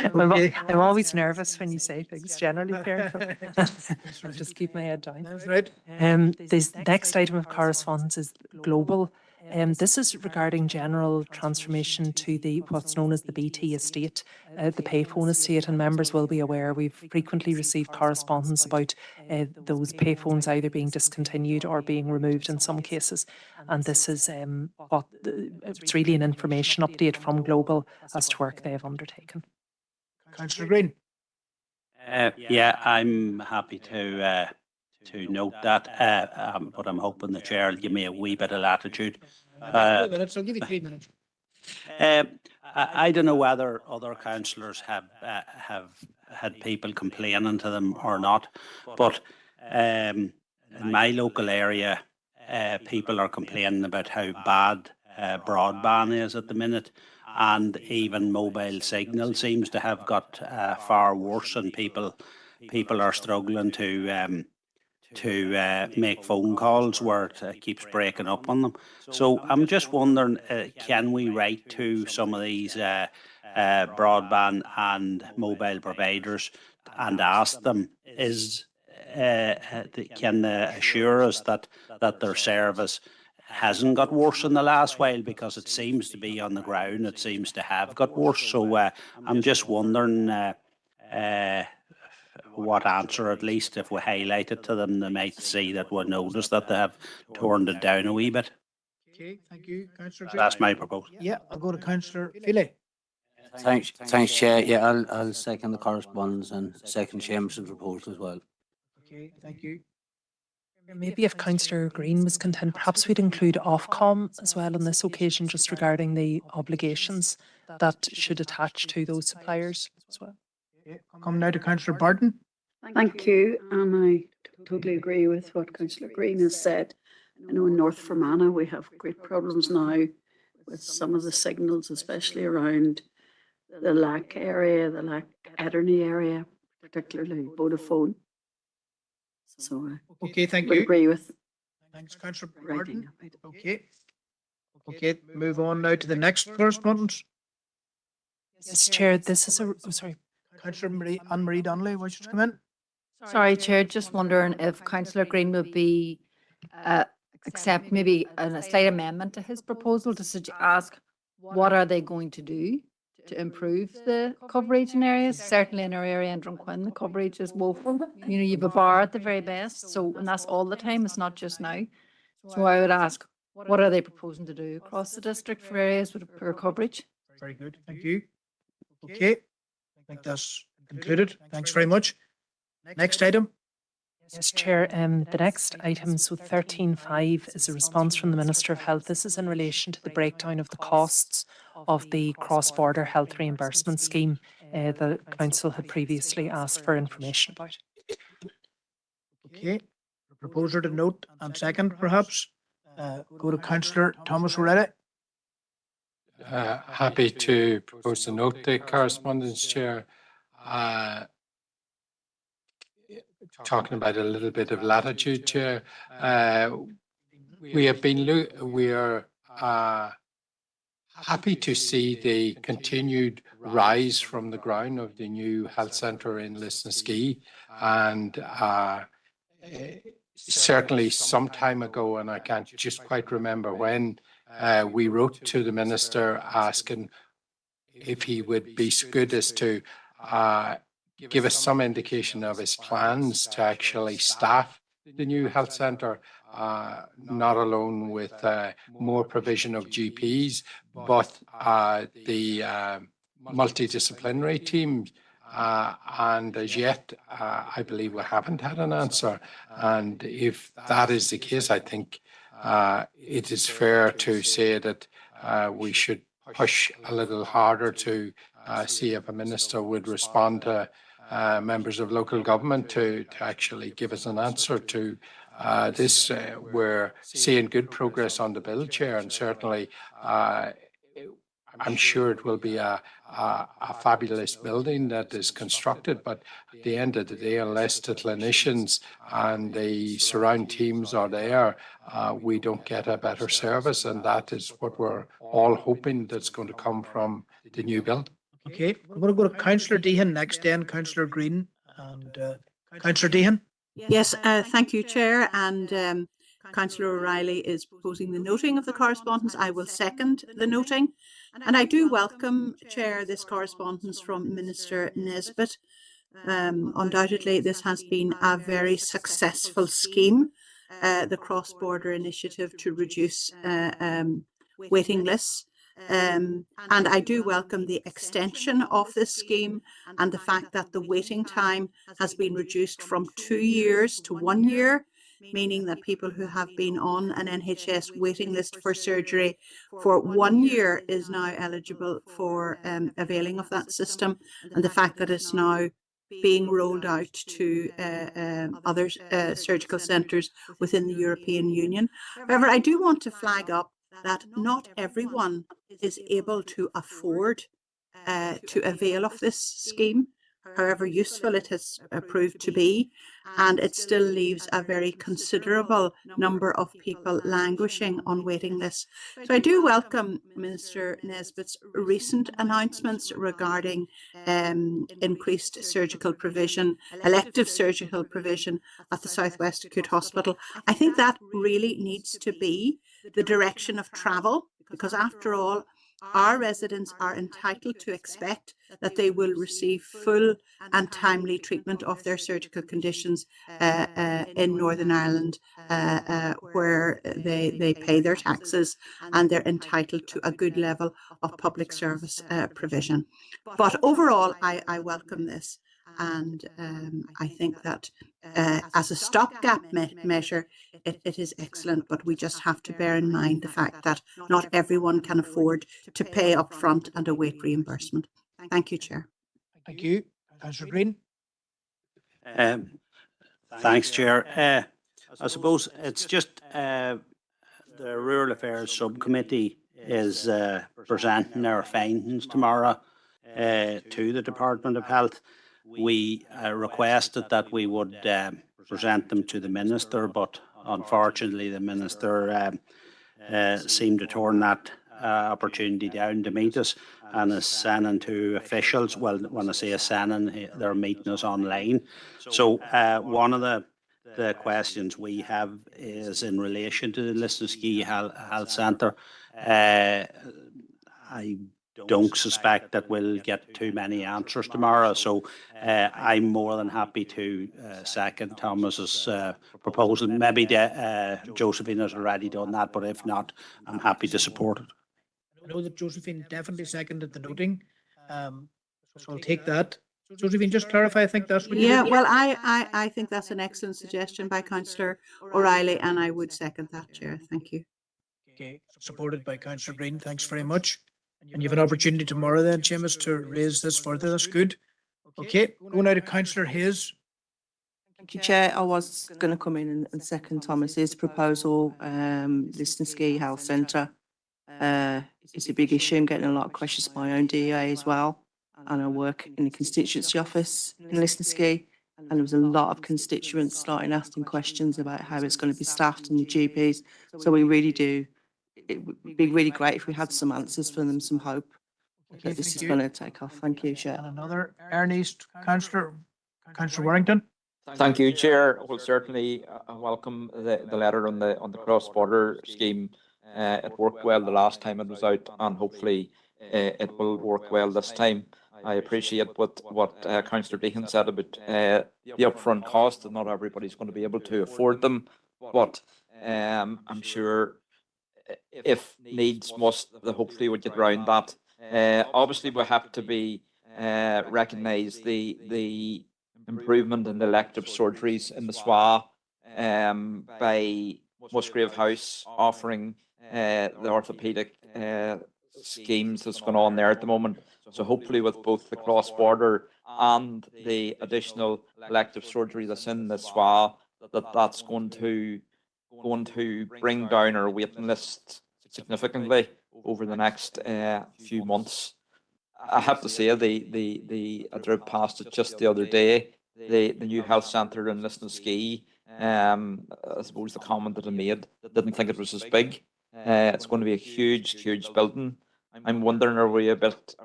Okay. I'm always nervous when you say things, generally, Chair. I'll just keep my head down. That's right. The next item of correspondence is global. This is regarding general transformation to what's known as the BT estate, the payphone estate, and members will be aware we've frequently received correspondence about those payphones either being discontinued or being removed in some cases. And this is it's really an information update from Global as to work they have undertaken. Councillor Green. Yeah, I'm happy to note that, but I'm hoping the chair will give me a wee bit of latitude. 3 minutes, I'll give you 3 minutes. I don't know whether other councillors have had people complaining to them or not, but in my local area, people are complaining about how bad broadband is at the minute, and even mobile signal seems to have got far worse, and people are struggling to make phone calls where it keeps breaking up on them. So I'm just wondering, can we write to some of these broadband and mobile providers and ask them, can they assure us that their service hasn't got worse in the last while, because it seems to be on the ground, it seems to have got worse. So I'm just wondering what answer, at least if we highlight it to them, they might see that we notice that they have turned it down a wee bit. Okay, thank you, Councillor. That's my proposal. Yeah, I'll go to Councillor Feely. Thanks, Chair. Yeah, I'll second the correspondence and second Seamuson's proposal as well. Okay, thank you. Maybe if Councillor Green was content, perhaps we'd include Ofcom as well on this occasion, just regarding the obligations that should attach to those suppliers as well. Okay, come now to Councillor Barton. Thank you, and I totally agree with what Councillor Green has said. I know in North Fermanagh we have great problems now with some of the signals, especially around the Lack area, the Lack Ederney area, particularly Vodafone. So I Okay, thank would you. agree with Thanks, Councillor writing. Martin. Okay. Okay, move on now to the next correspondence. Yes, Chair, this is a, oh, sorry. Councillor Anne-Marie Donnelly wishes to come in. Sorry, Chair, just wondering if Councillor Green would be, accept maybe a slight amendment to his proposal to ask what are they going to do to improve the coverage in areas? Certainly in our area in Drumquin, the coverage is woeful. You know, you've a bar at the very best, so, and that's all the time, it's not just now. So I would ask, what are they proposing to do across the district for areas with poor coverage? Very good, thank you. Okay, I think that's concluded. Thanks very much. Next item. Yes, Chair, the next item, so 13.5, is a response from the Minister of Health. This is in relation to the breakdown of the costs of the cross-border health reimbursement scheme the Council had previously asked for information about. Okay, proposer to note and second perhaps. Go to Councillor Thomas O'Reilly. Happy to propose a note to correspondence, Chair. Talking about a little bit of latitude, Chair. We are happy to see the continued rise from the ground of the new health centre in Lisnaskea, and certainly some time ago, and I can't just quite remember when, we wrote to the Minister asking if he would be so good as to give us some indication of his plans to actually staff the new health centre, not alone with more provision of GPs, but the multidisciplinary team. And as yet, I believe we haven't had an answer. And if that is the case, I think it is fair to say that we should push a little harder to see if a minister would respond to members of local government to actually give us an answer to this. We're seeing good progress on the bill, Chair, and certainly I'm sure it will be a fabulous building that is constructed, but at the end of the day, unless the clinicians and the surround teams are there, we don't get a better service, and that is what we're all hoping that's going to come from the new bill. Okay, we're going to go to Councillor Deehan next, then Councillor Green and Councillor Deehan. Yes, thank you, Chair. And Councillor O'Reilly is proposing the noting of the correspondence. I will second the noting. And I do welcome, Chair, this correspondence from Minister Nesbitt. Undoubtedly, this has been a very successful scheme, the cross-border initiative to reduce waiting lists. And I do welcome the extension of this scheme and the fact that the waiting time has been reduced from 2 years to 1 year, meaning that people who have been on an NHS waiting list for surgery for 1 year is now eligible for availing of that system, and the fact that it's now being rolled out to other surgical centres within the European Union. However, I do want to flag up that not everyone is able to afford to avail of this scheme, however useful it has proved to be, and it still leaves a very considerable number of people languishing on waiting lists. So I do welcome Minister Nesbitt's recent announcements regarding increased surgical provision, elective surgical provision at the South West Acute Hospital. I think that really needs to be the direction of travel, because after all, our residents are entitled to expect that they will receive full and timely treatment of their surgical conditions in Northern Ireland, where they pay their taxes and they're entitled to a good level of public service provision. But overall, I welcome this. And I think that as a stopgap measure, it is excellent, but we just have to bear in mind the fact that not everyone can afford to pay up front and await reimbursement. Thank you, Chair. Thank you. Councillor Green. Thanks, Chair. I suppose it's just the Rural Affairs Subcommittee is presenting our findings tomorrow to the Department of Health. We requested that we would present them to the Minister, but unfortunately the Minister seemed to turn that opportunity down to meet us and is sending to officials. Well, when I say sending, they're meeting us online. So one of the questions we have is in relation to the Lisnaskea Health Centre. I don't suspect that we'll get too many answers tomorrow, so I'm more than happy to second Thomas's proposal. Maybe Josephine has already done that, but if not, I'm happy to support it. I know that Josephine definitely seconded the noting, so I'll take that. Josephine, just clarify, I think that's what you Yeah, did. well, I think that's an excellent suggestion by Councillor O'Reilly, and I would second that, Chair. Thank you. Okay, supported by Councillor Green. Thanks very much. And you have an opportunity tomorrow then, Seamus, to raise this further. That's good. Okay, going out to Councillor Hayes. Thank you, Chair. I was going to come in and second Thomas's proposal. Lisnaskea Health Centre is a big issue. I'm getting a lot of questions from my own DA as well. And I work in the constituency office in Lisnaskea. And there was a lot of constituents starting asking questions about how it's going to be staffed and the GPs. So we really do. It would be really great if we had some answers for them, some hope that this is going to take off. Thank you, Chair. And another East Councillor Warrington. Thank you, Chair. Well, certainly welcome the letter on the cross-border scheme. It worked well the last time it was out, and hopefully it will work well this time. I appreciate what Councillor Deacon said about the upfront cost, and not everybody's going to be able to afford them. But I'm sure if needs must, hopefully we'll get around that. Obviously, we have to be recognise the improvement in the elective surgeries in the SWA by Musgrave House offering the orthopaedic schemes that's going on there at the moment. So hopefully with both the cross-border and the additional elective surgery that's in the SWA, that's going to bring down our waiting list significantly over the next few months. I have to say I drove past it just the other day, the new health centre in Lisnaskea. I suppose the comment that I made, didn't think it was as big. It's going to be a huge building. I'm wondering, are we a bit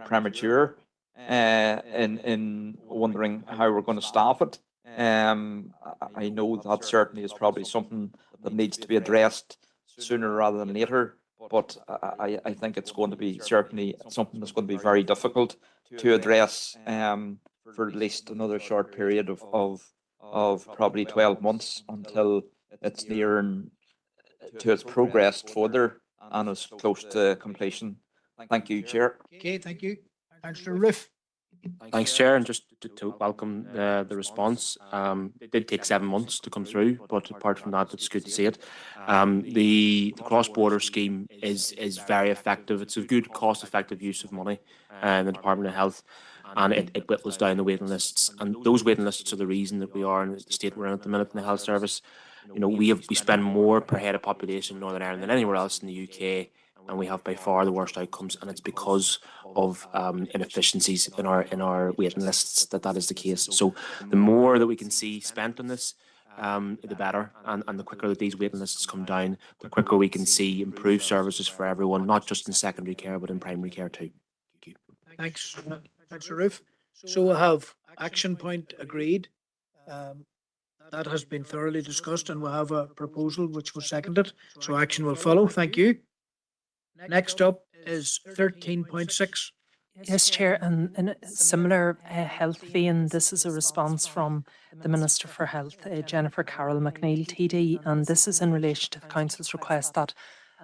premature in wondering how we're going to staff it? I know that certainly is probably something that needs to be addressed sooner rather than later, but I think it's going to be certainly something that's going to be very difficult to address for at least another short period of probably 12 months until it's near to its progressed further and is close to completion. Thank you, Chair. Okay, thank you. Councillor Riff. Thanks, Chair, and just to welcome the response. It did take 7 months to come through, but apart from that, it's good to see it. The cross-border scheme is very effective. It's a good, cost-effective use of money in the Department of Health, and it whittles down the waiting lists. And those waiting lists are the reason that we are in the state we're in at the minute in the health service. You know, we spend more per head of population in Northern Ireland than anywhere else in the UK, and we have by far the worst outcomes, and it's because of inefficiencies in our waiting lists that is the case. So the more that we can see spent on this, the better, and the quicker that these waiting lists come down, the quicker we can see improved services for everyone, not just in secondary care but in primary care too. Thank you. Thanks, Councillor Riff. So we'll have action point agreed. That has been thoroughly discussed, and we'll have a proposal which was seconded. So action will follow. Thank you. Next up is 13.6. Yes, Chair, and in a similar health vein, this is a response from the Minister for Health, Jennifer Carroll McNeil, TD, and this is in relation to the Council's request that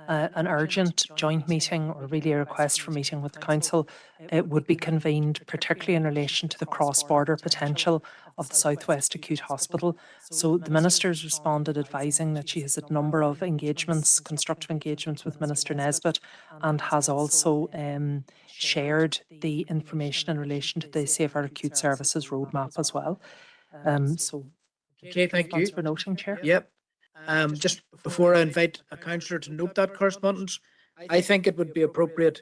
an urgent joint meeting, or really a request for meeting with the Council, would be convened, particularly in relation to the cross-border potential of the South West Acute Hospital. So the Minister's responded advising that she has a number of engagements, constructive engagements with Minister Nesbitt, and has also shared the information in relation to the Safer Acute Services roadmap as well. So okay, thank you for noting, Chair. Yep. Just before I invite a councillor to note that correspondence, I think it would be appropriate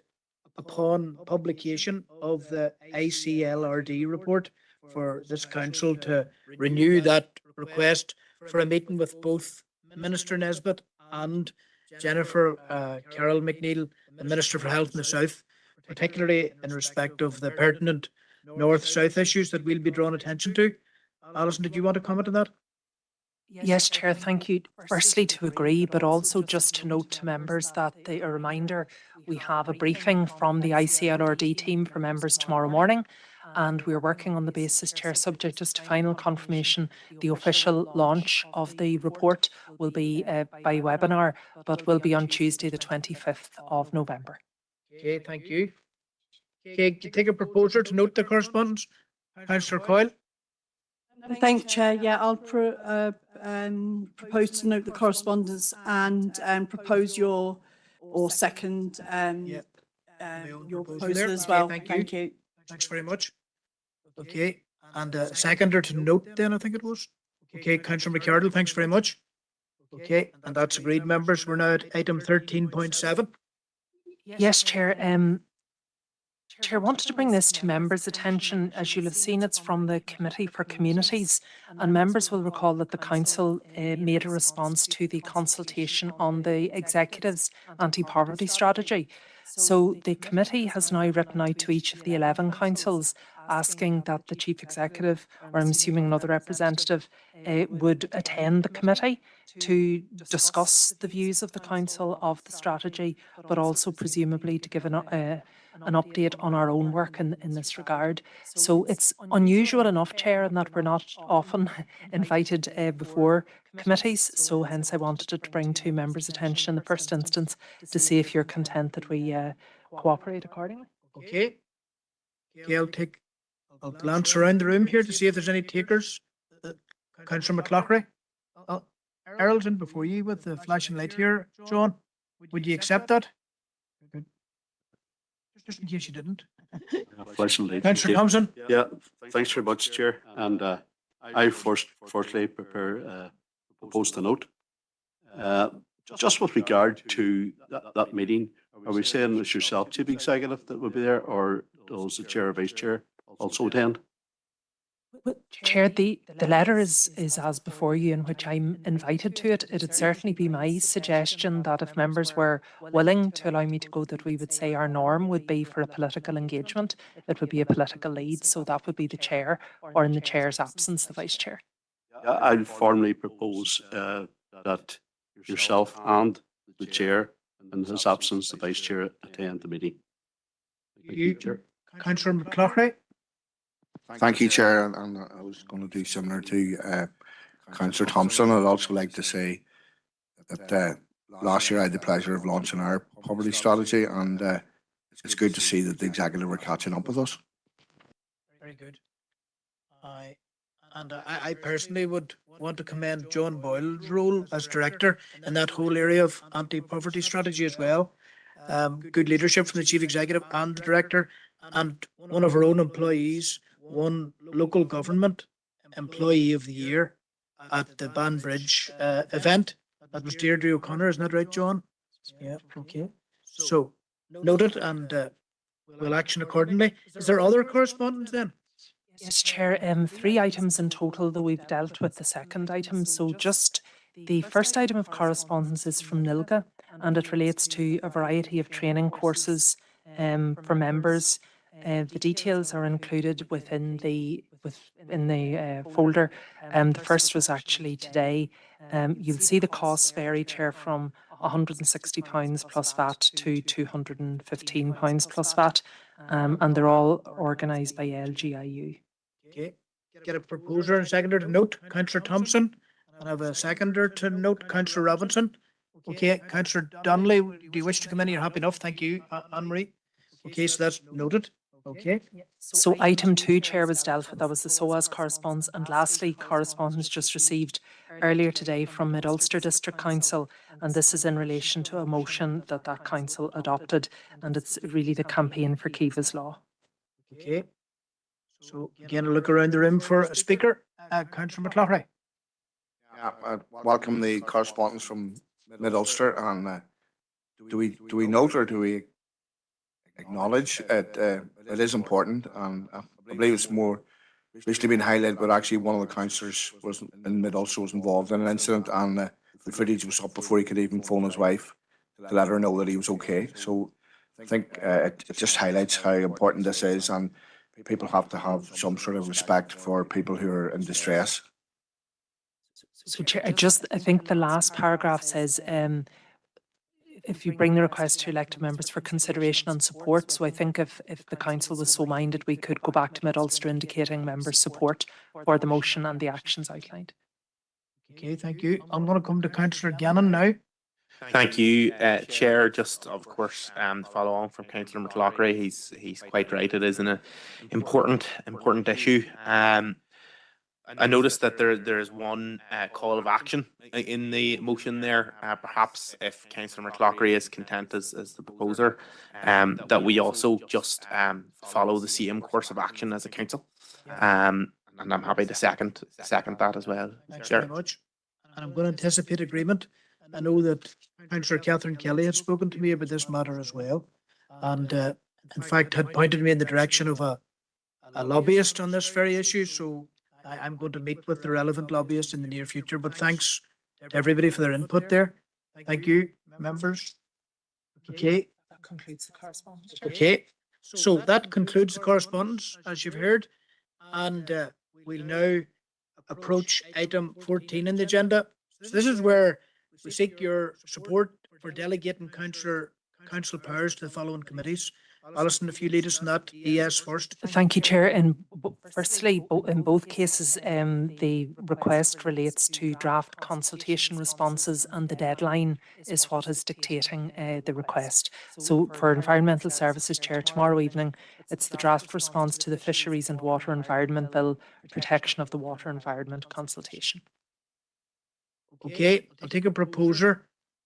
upon publication of the ICLRD report for this council to renew that request for a meeting with both Minister Nesbitt and Jennifer Carroll McNeil, the Minister for Health in the South, particularly in respect of the pertinent north-south issues that we'll be drawing attention to. Alison, did you want to comment on that? Yes, Chair, thank you. Firstly, to agree, but also just to note to members that a reminder, we have a briefing from the ICLRD team for members tomorrow morning, and we're working on the basis, Chair, subject just to final confirmation. The official launch of the report will be by webinar, but will be on Tuesday, the 25th of November. Okay, thank you. Okay, take a proposer to note the correspondence. Councillor Coyle. Thank you, Chair. Yeah, I'll propose to note the correspondence and propose your or second your proposal as well. Thank you. Thanks very much. Okay, and seconder to note then, I think it was. Okay, Councillor McArdle, thanks very much. Okay, and that's agreed, members. We're now at item 13.7. Yes, Chair. Chair, wanted to bring this to members' attention. As you'll have seen, it's from the Committee for Communities, and members will recall that the Council made a response to the consultation on the Executive's anti-poverty strategy. So the committee has now written out to each of the 11 councils asking that the Chief Executive, or I'm assuming another representative, would attend the committee to discuss the views of the Council of the strategy, but also presumably to give an update on our own work in this regard. So it's unusual enough, Chair, in that we're not often invited before committees. So hence I wanted to bring to members' attention in the first instance to see if you're content that we cooperate accordingly. Okay. Okay, I'll glance around the room here to see if there's any takers. Councillor McLaughlin. Errol's in before you with the flashing light here. John, would you accept that? Good. Just in case you didn't. Councillor Thompson. Yeah, thanks very much, Chair. And I firstly propose the note. Just with regard to that meeting, are we saying it's yourself, Chief Executive, that will be there, or does the Chair or Vice Chair also attend? Chair, the letter is as before you, in which I'm invited to it. It'd certainly be my suggestion that if members were willing to allow me to go, that we would say our norm would be for a political engagement. It would be a political lead, so that would be the Chair, or in the Chair's absence, the Vice Chair. I'd formally propose that yourself and the Chair, in his absence, the Vice Chair, attend the meeting. Thank you, Chair. Councillor McLaughlin. Thank you, Chair. And I was going to do similar to Councillor Thompson. I'd also like to say that last year I had the pleasure of launching our poverty strategy, and it's good to see that the Executive are catching up with us. Very good. I personally would want to commend John Boyle's role as Director in that whole area of anti-poverty strategy as well. Good leadership from the Chief Executive and the Director, and one of our own employees won Local Government Employee of the Year at the Banbridge event. That was Deirdre O'Connor, isn't that right, John? Yeah, okay. So, noted, and we'll action accordingly. Is there other correspondence then? Yes, Chair. 3 items in total, though we've dealt with the second item. So just the first item of correspondence is from NILGA, and it relates to a variety of training courses for members. The details are included within the folder. The first was actually today. You'll see the costs vary, Chair, from £160 plus VAT to £215 plus VAT, and they're all organised by LGIU. Okay, get a proposer and seconder to note, Councillor Thompson, and I have a seconder to note, Councillor Robinson. Okay, Councillor Donnelly, do you wish to come in? You're happy enough, thank you, Anne-Marie. Okay, so that's noted. Okay. So item 2, Chair, was dealt with. That was the SOAS correspondence. And lastly, correspondence just received earlier today from Mid-Ulster District Council, and this is in relation to a motion that council adopted, and it's really the campaign for Kiva's Law. Okay. So again, a look around the room for a speaker. Councillor McLaughlin. I welcome the correspondence from Mid Ulster, and do we note or do we acknowledge it? It is important, and I believe it's more recently been highlighted, but actually one of the councillors was in Mid Ulster was involved in an incident, and the footage was up before he could even phone his wife to let her know that he was okay. So I think it just highlights how important this is, and people have to have some sort of respect for people who are in distress. So Chair, I think the last paragraph says, if you bring the request to elected members for consideration and support. So I think if the council was so minded, we could go back to Mid Ulster indicating members' support for the motion and the actions outlined. Okay, thank you. I'm going to come to Councillor Gannon now. Thank you, Chair. Just of course, to follow on from Councillor McLaughlin, he's quite right. It is an important issue. I noticed that there is one call of action in the motion there. Perhaps if Councillor McLaughlin is content as the proposer, that we also just follow the same course of action as a council. And I'm happy to second that as well. Thanks Chair. very much. And I'm going to anticipate agreement. I know that Councillor Catherine Kelly had spoken to me about this matter as well, and in fact had pointed me in the direction of a lobbyist on this very issue. So I'm going to meet with the relevant lobbyist in the near future. But thanks to everybody for their input there. Thank you, members. Okay. That concludes the correspondence. Okay. So that concludes the correspondence, as you've heard, and we'll now approach item 14 in the agenda. So this is where we seek your support for delegating council powers to the following committees. Alison, if you lead us in that, ES first. Thank you, Chair. Firstly, in both cases, the request relates to draft consultation responses, and the deadline is what is dictating the request. So for Environmental Services, Chair, tomorrow evening, it's the draft response to the Fisheries and Water Environment Bill, Protection of the Water Environment consultation. Okay, I'll take a proposer.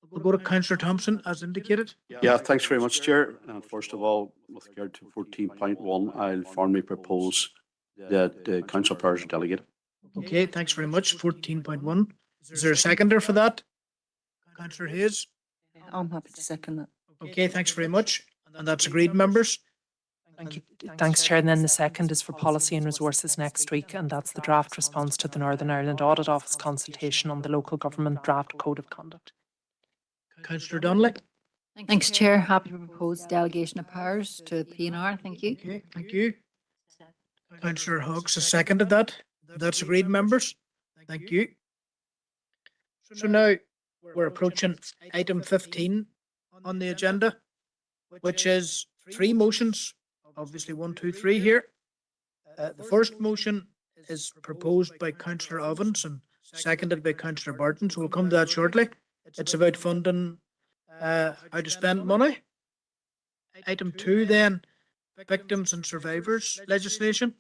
We'll go to Councillor Thompson as indicated. Yeah, thanks very much, Chair. First of all, with regard to 14.1, I'll formally propose that the council powers are delegated. Okay, thanks very much. 14.1. Is there a seconder for that? Councillor Hayes. I'm happy to second that. Okay, thanks very much. And that's agreed, members. Thank you. Thanks, Chair. And then the second is for Policy and Resources next week, and that's the draft response to the Northern Ireland Audit Office consultation on the Local Government Draft Code of Conduct. Councillor Donnelly. Thanks, Chair. Happy to propose delegation of powers to PNR. Thank you. Okay, thank you. Councillor Hawkes has seconded that. That's agreed, members. Thank you. So now we're approaching item 15 on the agenda, which is 3 motions. Obviously 1, 2, 3 here. The first motion is proposed by Councillor Ovens and seconded by Councillor Barton, so we'll come to that shortly. It's about funding how to spend money. Item 2 then, victims and survivors legislation,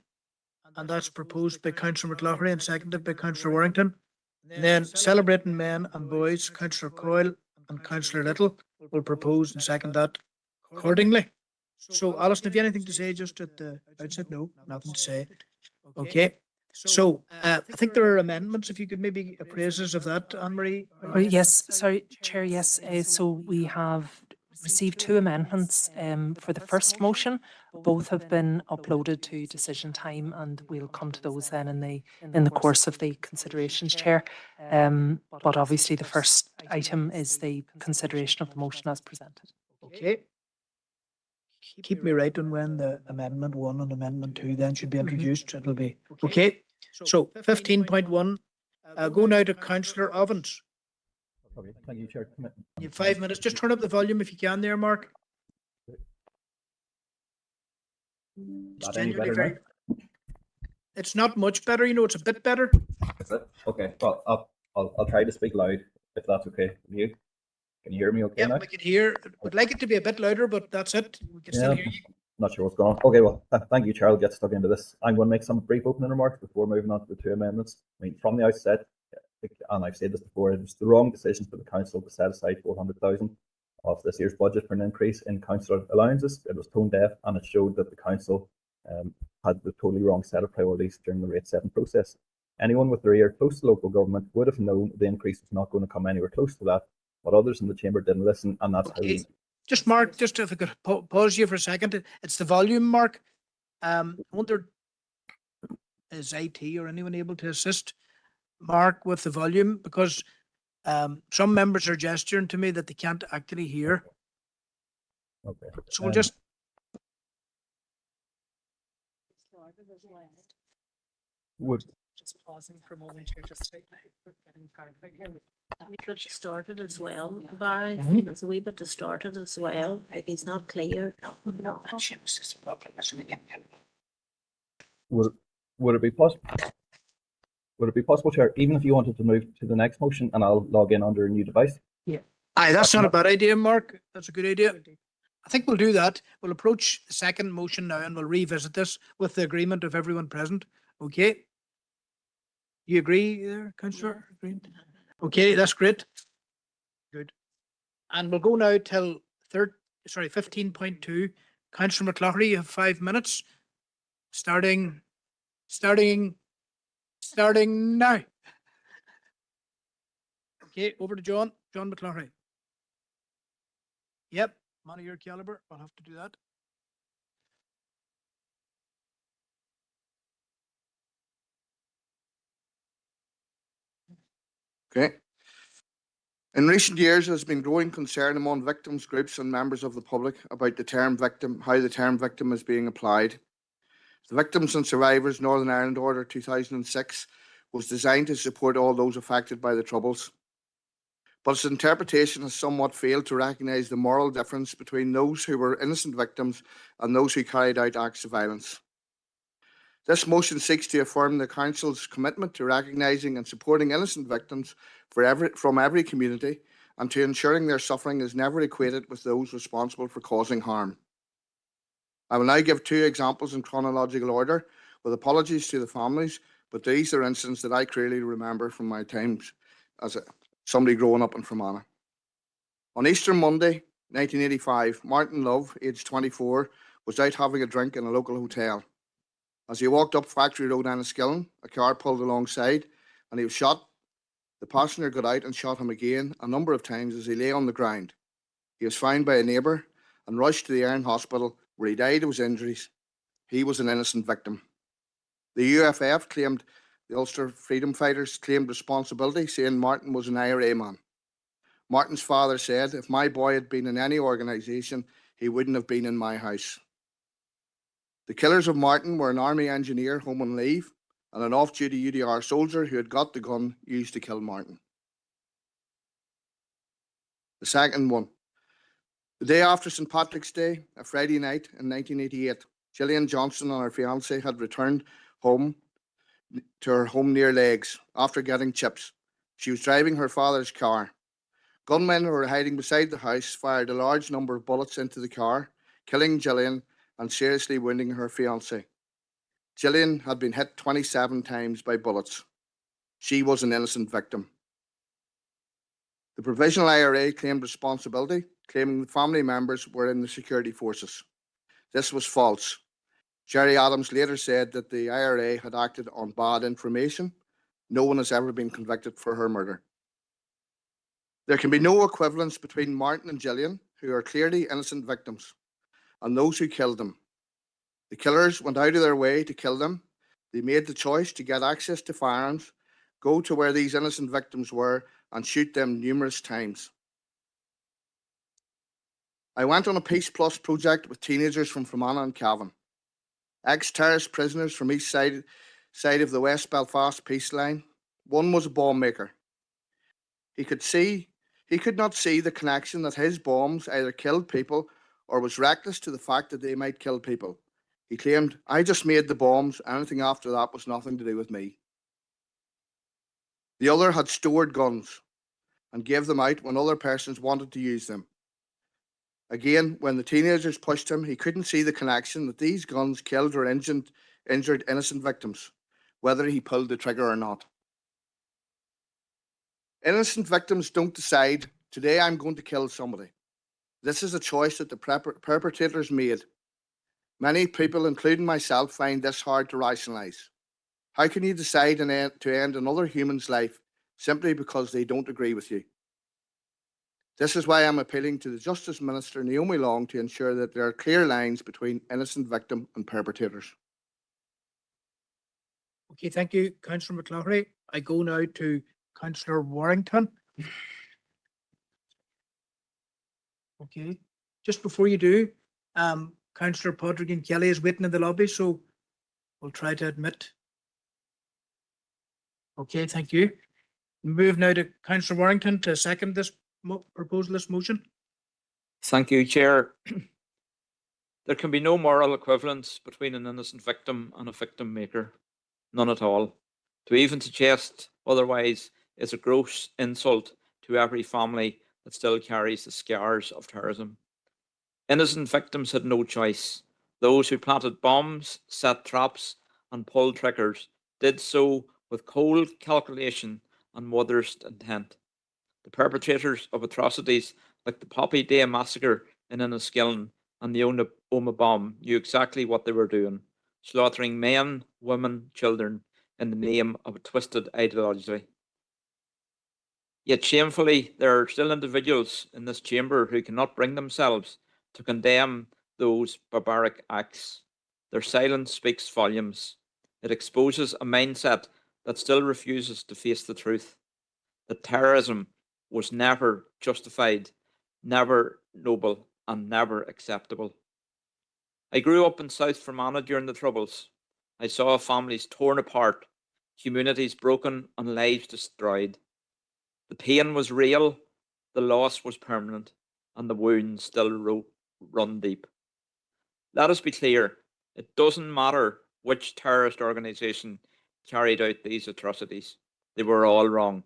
and that's proposed by Councillor McLaughlin and seconded by Councillor Warrington. And then celebrating men and boys, Councillor Coyle and Councillor Little will propose and second that accordingly. So Alison, have you anything to say just at the outset? No, nothing to say. Okay. So I think there are amendments. If you could maybe appraise us of that, Anne-Marie. Yes, sorry, Chair, yes. So we have received 2 amendments for the first motion. Both have been uploaded to decision time, and we'll come to those then in the course of the considerations, Chair. But obviously the first item is the consideration of the motion as presented. Okay. Keep me right on when the Amendment 1 and Amendment 2 then should be introduced. It'll be okay. So 15.1, go now to Councillor Ovens. Okay, thank you, Chair. You have 5 minutes. Just turn up the volume if you can there, Mark. It's That any genuinely better now? It's not much better, it's a bit better. Is it? Okay, well, I'll try to speak loud if that's okay with you. Can you hear me okay Yeah, now? we can hear. Would like it to be a bit louder, but that's it. We can still hear you. Not sure what's going on. Okay, well, thank you, Charles. Get stuck into this. I'm going to make some brief opening remarks before moving on to the 2 amendments. I mean, from the outset, and I've said this before, it was the wrong decision for the council to set aside 400,000 of this year's budget for an increase in councillor allowances. It was tone deaf, and it showed that the council had the totally wrong set of priorities during the rate setting process. Anyone with their ear close to local government would have known the increase was not going to come anywhere close to that, but others in the chamber didn't listen, and that's how Okay. we. Just Mark, just if I could pause you for a second, it's the volume, Mark. I wonder, is IT or anyone able to assist Mark with the volume? Because some members are gesturing to me that they can't actually hear. Okay. So we'll just. Would Just pausing for a moment here, just getting clarification. A wee bit distorted as well, Barry. Mhm. It's a wee bit distorted as well. Like he's not clear. No. would it be possible? Would it be possible, Chair, even if you wanted to move to the next motion, and I'll log in under a new device? Aye, that's not a bad idea, Mark. That's a good idea. I think we'll do that. We'll approach the second motion now and we'll revisit this with the agreement of everyone present. Okay? You agree there, Councillor? Agreed? Okay, that's great. Good. And we'll go now till 15.2. Councillor McCloughery, you have 5 minutes. Starting now. Okay, over to John McCloughery. Yep, man of your caliber, I'll have to do that. Okay. In recent years, there has been growing concern among victims groups and members of the public about the term victim, how the term victim is being applied. The Victims and Survivors Northern Ireland Order 2006 was designed to support all those affected by the Troubles, but its interpretation has somewhat failed to recognise the moral difference between those who were innocent victims and those who carried out acts of violence. This motion seeks to affirm the Council's commitment to recognising and supporting innocent victims from every community and to ensuring their suffering is never equated with those responsible for causing harm. I will now give 2 examples in chronological order, with apologies to the families, but these are incidents that I clearly remember from my times as somebody growing up in Fermanagh. On Easter Monday, 1985, Martin Love, aged 24, was out having a drink in a local hotel. As he walked up Factory Road, Enniskillen, a car pulled alongside and he was shot. The passenger got out and shot him again a number of times as he lay on the ground. He was found by a neighbour and rushed to the Iron Hospital, where he died of his injuries. He was an innocent victim. The UFF claimed, the Ulster Freedom Fighters claimed responsibility, saying Martin was an IRA man. Martin's father said, if my boy had been in any organisation, he wouldn't have been in my house. The killers of Martin were an army engineer home on leave and an off-duty UDR soldier who had got the gun used to kill Martin. The second one. The day after St. Patrick's Day, a Friday night in 1988, Gillian Johnson and her fiance had returned home to her home near Legs after getting chips. She was driving her father's car. Gunmen who were hiding beside the house fired a large number of bullets into the car, killing Gillian and seriously wounding her fiance. Gillian had been hit 27 times by bullets. She was an innocent victim. The Provisional IRA claimed responsibility, claiming the family members were in the security forces. This was false. Jerry Adams later said that the IRA had acted on bad information. No one has ever been convicted for her murder. There can be no equivalence between Martin and Gillian, who are clearly innocent victims, and those who killed them. The killers went out of their way to kill them. They made the choice to get access to firearms, go to where these innocent victims were, and shoot them numerous times. I went on a Peace Plus project with teenagers from Fermanagh and Cavan, ex-terrorist prisoners from each side of the West Belfast peace line. One was a bomb maker. He could not see the connection that his bombs either killed people or was reckless to the fact that they might kill people. He claimed, I just made the bombs, anything after that was nothing to do with me. The other had stored guns and gave them out when other persons wanted to use them. Again, when the teenagers pushed him, he couldn't see the connection that these guns killed or injured innocent victims, whether he pulled the trigger or not. Innocent victims don't decide, today I'm going to kill somebody. This is a choice that the perpetrators made. Many people, including myself, find this hard to rationalise. How can you decide to end another human's life simply because they don't agree with you? This is why I'm appealing to the Justice Minister, Naomi Long, to ensure that there are clear lines between innocent victim and perpetrators. Okay, thank you, Councillor McCloughley. I go now to Councillor Warrington. Okay, just before you do, Councillor Podrigan Kelly is waiting in the lobby, so we'll try to admit. Okay, thank you. Move now to Councillor Warrington to second this proposal, this motion. Thank you, Chair. There can be no moral equivalence between an innocent victim and a victim maker. None at all. To even suggest otherwise is a gross insult to every family that still carries the scars of terrorism. Innocent victims had no choice. Those who planted bombs, set traps, and pulled triggers did so with cold calculation and murderous intent. The perpetrators of atrocities like the Poppy Day massacre in Enniskillen and the Oma bomb knew exactly what they were doing, slaughtering men, women, children in the name of a twisted ideology. Yet shamefully, there are still individuals in this chamber who cannot bring themselves to condemn those barbaric acts. Their silence speaks volumes. It exposes a mindset that still refuses to face the truth, that terrorism was never justified, never noble, and never acceptable. I grew up in South Fermanagh during the Troubles. I saw families torn apart, communities broken, and lives destroyed. The pain was real, the loss was permanent, and the wounds still run deep. Let us be clear, it doesn't matter which terrorist organisation carried out these atrocities. They were all wrong.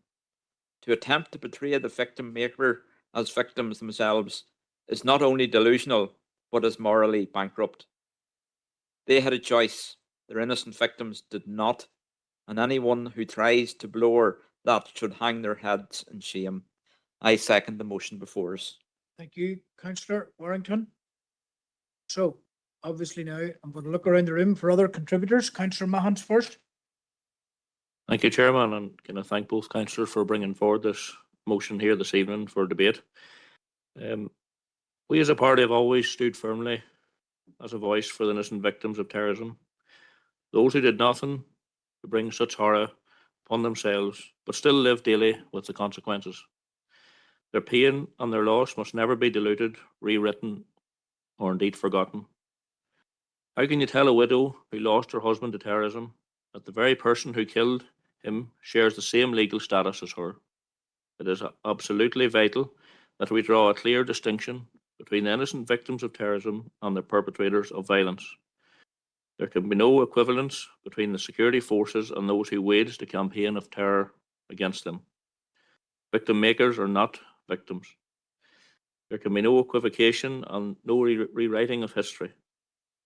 To attempt to portray the victim maker as victims themselves is not only delusional, but is morally bankrupt. They had a choice. Their innocent victims did not. And anyone who tries to blur that should hang their heads in shame. I second the motion before us. Thank you, Councillor Warrington. So, obviously now, I'm going to look around the room for other contributors. Councillor Mahons first. Thank you, Chairman, and can I thank both councillors for bringing forward this motion here this evening for debate. We as a party have always stood firmly as a voice for the innocent victims of terrorism. Those who did nothing to bring such horror upon themselves, but still live daily with the consequences. Their pain and their loss must never be diluted, rewritten, or indeed forgotten. How can you tell a widow who lost her husband to terrorism that the very person who killed him shares the same legal status as her? It is absolutely vital that we draw a clear distinction between the innocent victims of terrorism and the perpetrators of violence. There can be no equivalence between the security forces and those who waged the campaign of terror against them. Victim makers are not victims. There can be no equivocation and no rewriting of history.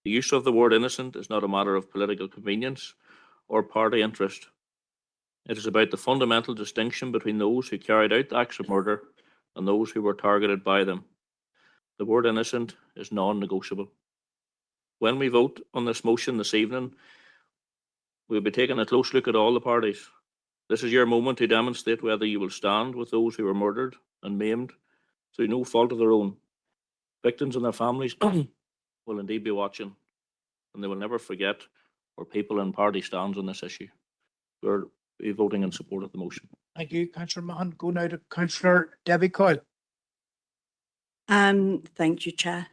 The use of the word innocent is not a matter of political convenience or party interest. It is about the fundamental distinction between those who carried out acts of murder and those who were targeted by them. The word innocent is non-negotiable. When we vote on this motion this evening, we'll be taking a close look at all the parties. This is your moment to demonstrate whether you will stand with those who were murdered and maimed through no fault of their own. Victims and their families will indeed be watching, and they will never forget where people and party stands on this issue. We're voting in support of the motion. Thank you, Councillor Mahon. Go now to Councillor Debbie Coyle. Thank you, Chair.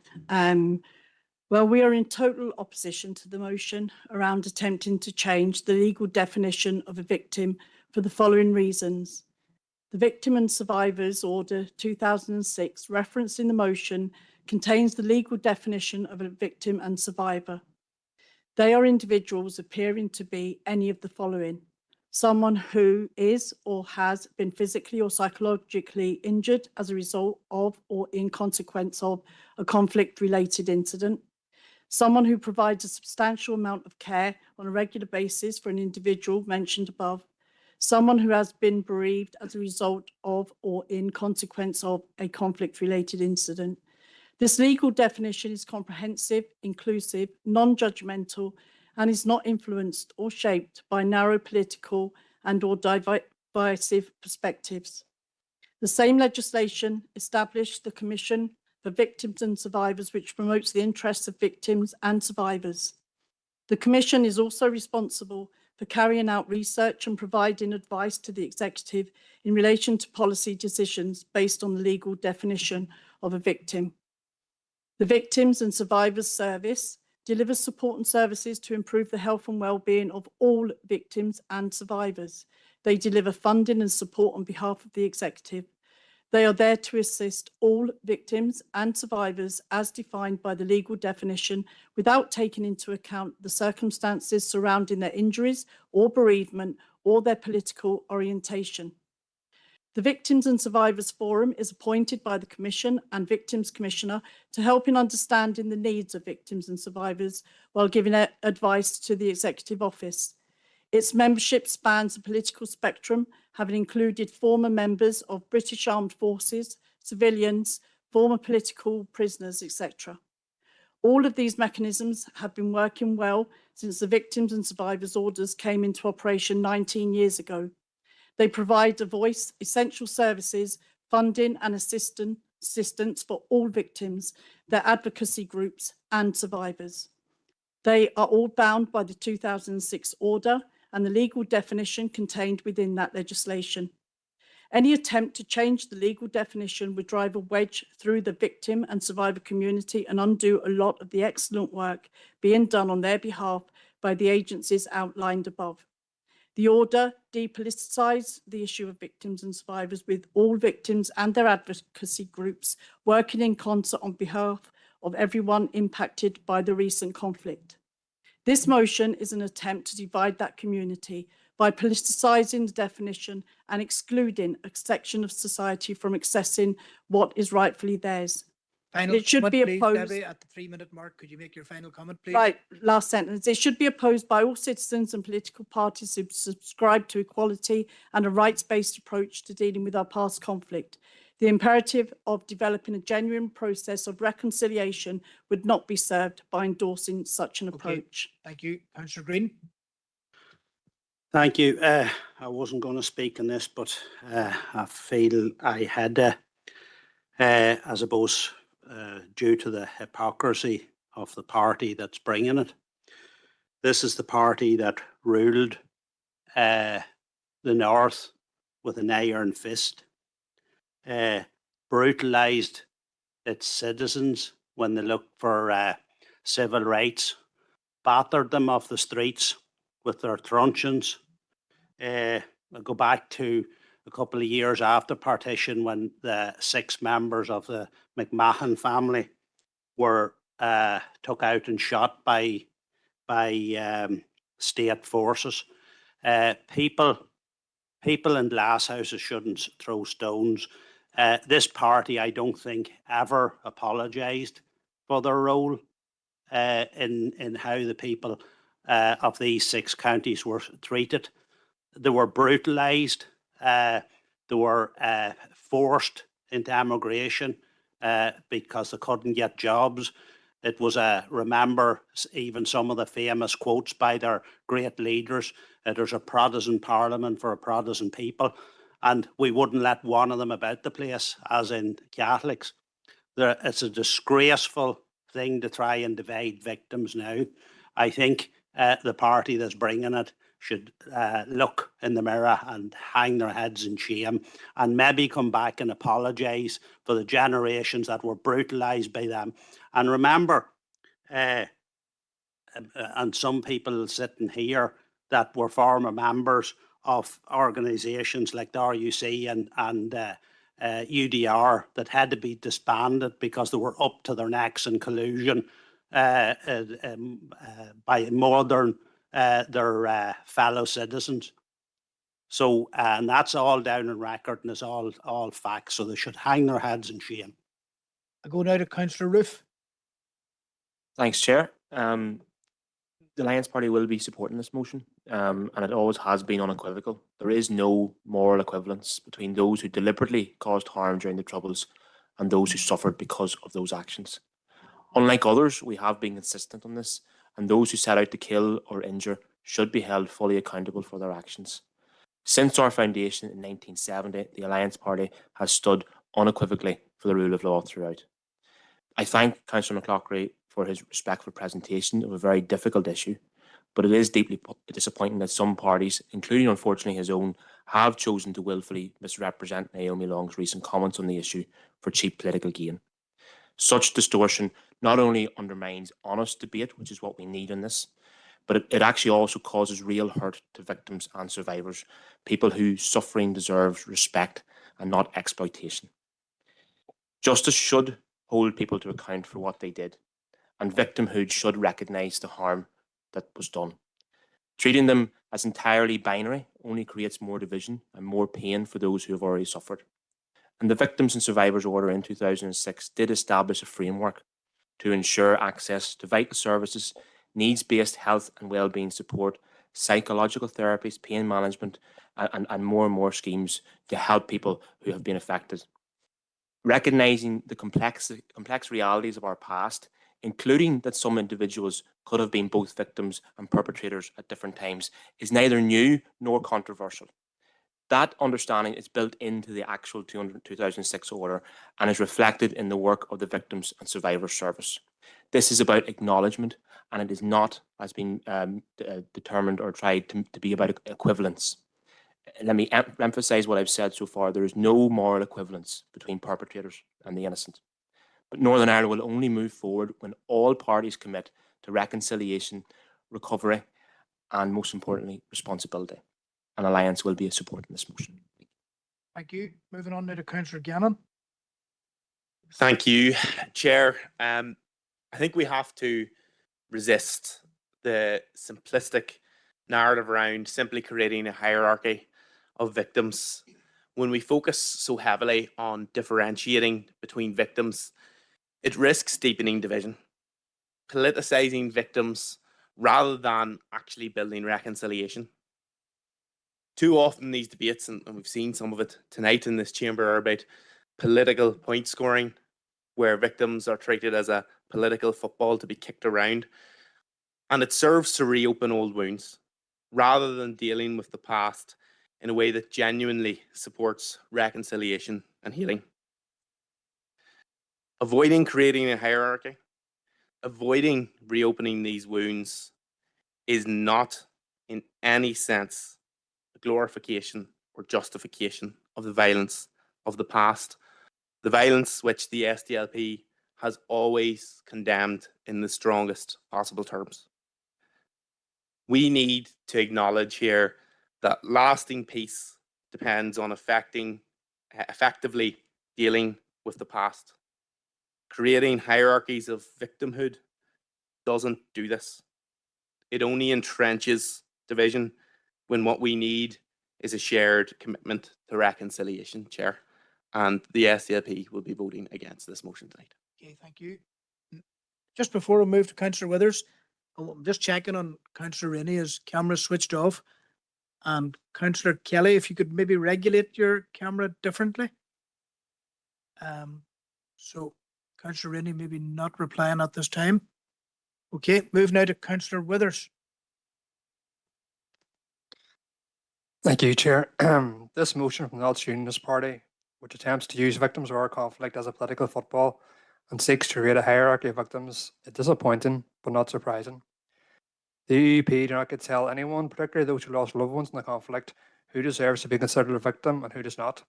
Well, we are in total opposition to the motion around attempting to change the legal definition of a victim for the following reasons. The Victim and Survivors Order 2006 referenced in the motion contains the legal definition of a victim and survivor. They are individuals appearing to be any of the following: someone who is or has been physically or psychologically injured as a result of or in consequence of a conflict-related incident, someone who provides a substantial amount of care on a regular basis for an individual mentioned above, someone who has been bereaved as a result of or in consequence of a conflict-related incident. This legal definition is comprehensive, inclusive, non-judgmental, and is not influenced or shaped by narrow political and or divisive perspectives. The same legislation established the Commission for Victims and Survivors, which promotes the interests of victims and survivors. The Commission is also responsible for carrying out research and providing advice to the Executive in relation to policy decisions based on the legal definition of a victim. The Victims and Survivors Service delivers support and services to improve the health and well-being of all victims and survivors. They deliver funding and support on behalf of the Executive. They are there to assist all victims and survivors as defined by the legal definition without taking into account the circumstances surrounding their injuries or bereavement or their political orientation. The Victims and Survivors Forum is appointed by the Commission and Victims Commissioner to help in understanding the needs of victims and survivors while giving advice to the Executive Office. Its membership spans the political spectrum, having included former members of British Armed Forces, civilians, former political prisoners, etc. All of these mechanisms have been working well since the Victims and Survivors Orders came into operation 19 years ago. They provide a voice, essential services, funding and assistance for all victims, their advocacy groups and survivors. They are all bound by the 2006 order and the legal definition contained within that legislation. Any attempt to change the legal definition would drive a wedge through the victim and survivor community and undo a lot of the excellent work being done on their behalf by the agencies outlined above. The order depoliticised the issue of victims and survivors, with all victims and their advocacy groups working in concert on behalf of everyone impacted by the recent conflict. This motion is an attempt to divide that community by politicising the definition and excluding a section of society from accessing what is rightfully theirs. Final It should comment, be please, opposed. Debbie, at the 3-minute mark. Could you make your final comment, please? Right, last sentence. It should be opposed by all citizens and political parties who subscribe to equality and a rights-based approach to dealing with our past conflict. The imperative of developing a genuine process of reconciliation would not be served by endorsing such an approach. Thank you. Councillor Green. Thank you. I wasn't going to speak on this, but I feel I had to, I suppose, due to the hypocrisy of the party that's bringing it. This is the party that ruled the North with an iron fist, brutalised its citizens when they looked for civil rights, battered them off the streets with their truncheons. I go back to a couple of years after partition when the 6 members of the McMahon family were took out and shot by state forces. People in glass houses shouldn't throw stones. This party, I don't think, ever apologised for their role in how the people of these 6 counties were treated. They were brutalised. They were forced into emigration because they couldn't get jobs. It was remember even some of the famous quotes by their great leaders. There's a Protestant parliament for a Protestant people, and we wouldn't let one of them about the place, as in Catholics. It's a disgraceful thing to try and divide victims now. I think the party that's bringing it should look in the mirror and hang their heads in shame and maybe come back and apologise for the generations that were brutalised by them. And remember, and some people sitting here that were former members of organisations like the RUC and UDR that had to be disbanded because they were up to their necks in collusion by modern their fellow citizens. So, and that's all down on record and it's all facts. So they should hang their heads in shame. I go now to Councillor Roof. Thanks, Chair. The Alliance Party will be supporting this motion, and it always has been unequivocal. There is no moral equivalence between those who deliberately caused harm during the Troubles and those who suffered because of those actions. Unlike others, we have been consistent on this, and those who set out to kill or injure should be held fully accountable for their actions. Since our foundation in 1970, the Alliance Party has stood unequivocally for the rule of law throughout. I thank Councillor McLaughlin for his respectful presentation of a very difficult issue, but it is deeply disappointing that some parties, including unfortunately his own, have chosen to willfully misrepresent Naomi Long's recent comments on the issue for cheap political gain. Such distortion not only undermines honest debate, which is what we need in this, but it actually also causes real hurt to victims and survivors, people whose suffering deserves respect and not exploitation. Justice should hold people to account for what they did, and victimhood should recognise the harm that was done. Treating them as entirely binary only creates more division and more pain for those who have already suffered. And the Victims and Survivors Order in 2006 did establish a framework to ensure access to vital services, needs-based health and wellbeing support, psychological therapies, pain management, and more schemes to help people who have been affected. Recognising the complex realities of our past, including that some individuals could have been both victims and perpetrators at different times, is neither new nor controversial. That understanding is built into the actual 2006 order and is reflected in the work of the Victims and Survivors Service. This is about acknowledgement, and it is not, as been determined or tried to be about equivalence. Let me emphasise what I've said so far. There is no moral equivalence between perpetrators and the innocent. But Northern Ireland will only move forward when all parties commit to reconciliation, recovery, and most importantly, responsibility. An Alliance will be supporting this motion. Thank you. Moving on now to Councillor Gannon. Thank you, Chair. I think we have to resist the simplistic narrative around simply creating a hierarchy of victims. When we focus so heavily on differentiating between victims, it risks deepening division, politicising victims rather than actually building reconciliation. Too often these debates, and we've seen some of it tonight in this chamber, are about political point scoring, where victims are treated as a political football to be kicked around. And it serves to reopen old wounds, rather than dealing with the past in a way that genuinely supports reconciliation and healing. Avoiding creating a hierarchy, avoiding reopening these wounds is not in any sense a glorification or justification of the violence of the past, the violence which the SDLP has always condemned in the strongest possible terms. We need to acknowledge here that lasting peace depends on effectively dealing with the past. Creating hierarchies of victimhood doesn't do this. It only entrenches division when what we need is a shared commitment to reconciliation, Chair. And the SDLP will be voting against this motion tonight. Okay, thank you. Just before we move to Councillor Withers, I'm just checking on Councillor Rennie, his camera switched off. And Councillor Kelly, if you could maybe regulate your camera differently. So Councillor Rennie maybe not replying at this time. Okay, move now to Councillor Withers. Thank you, Chair. This motion from the Ulster Unionist Party, which attempts to use victims of our conflict as a political football and seeks to create a hierarchy of victims, is disappointing but not surprising. The UUP do not get to tell anyone, particularly those who lost loved ones in the conflict, who deserves to be considered a victim and who does not.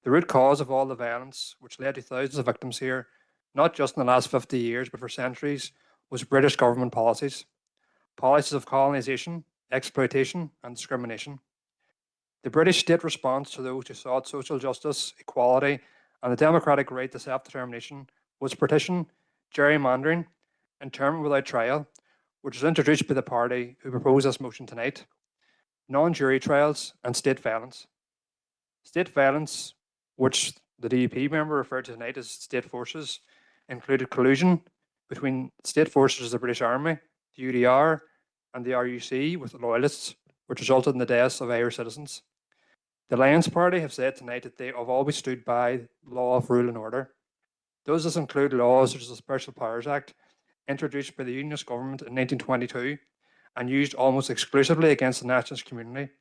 The root cause of all the violence, which led to thousands of victims here, not just in the last 50 years, but for centuries, was British government policies. Policies of colonisation, exploitation and discrimination. The British state response to those who sought social justice, equality and the democratic right to self-determination was partition, gerrymandering, internment without trial, which was introduced by the party who proposed this motion tonight, non-jury trials and state violence. State violence, which the DUP member referred to tonight as state forces, included collusion between state forces of the British Army, the UDR and the RUC with the loyalists, which resulted in the deaths of Irish citizens. The Alliance Party have said tonight that they have always stood by law of rule and order. Those include laws such as the Special Powers Act, introduced by the Unionist government in 1922 and used almost exclusively against the nationalist community,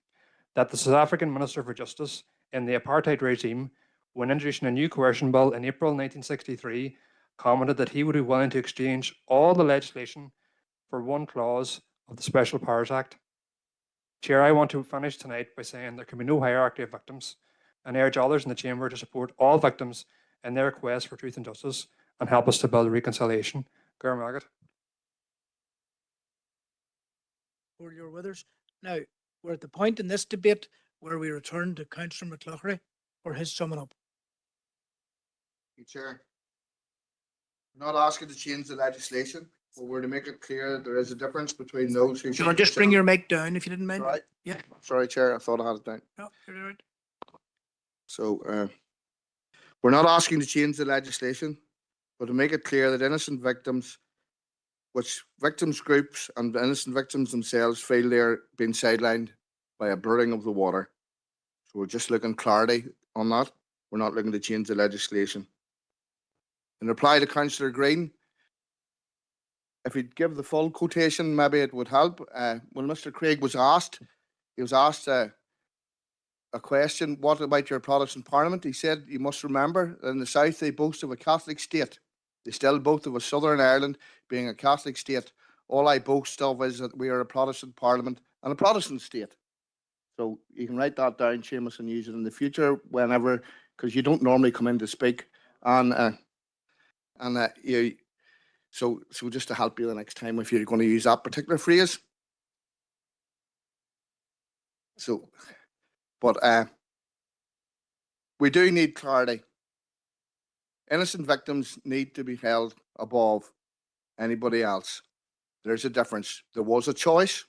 that the South African Minister for Justice in the apartheid regime, when introducing a new coercion bill in April 1963, commented that he would be willing to exchange all the legislation for one clause of the Special Powers Act. Chair, I want to finish tonight by saying there can be no hierarchy of victims, and urge others in the chamber to support all victims in their quest for truth and justice and help us to build reconciliation. Gur Margaret. For your withers. Now, we're at the point in this debate where we return to Councillor McCloughery for his summing up. Chair. We're not asking to change the legislation, but we're to make it clear that there is a difference between those who. Do you want to just bring your mic down if you didn't mind? Right. Yeah. Sorry, Chair, I thought I had it down. No, you're right. So we're not asking to change the legislation, but to make it clear that innocent victims, which victims groups and the innocent victims themselves feel they're being sidelined by a blurring of the water. So we're just looking clarity on that. We're not looking to change the legislation. In reply to Councillor Green, if he'd give the full quotation, maybe it would help. When Mr. Craig was asked, he was asked a question, what about your Protestant Parliament? He said, you must remember that in the South they boast of a Catholic state. They still boast of a Southern Ireland being a Catholic state. All I boast of is that we are a Protestant Parliament and a Protestant state. So you can write that down, Seamus, and use it in the future whenever, because you don't normally come in to speak. So just to help you the next time if you're going to use that particular phrase. So, but we do need clarity. Innocent victims need to be held above anybody else. There's a difference. There was a choice.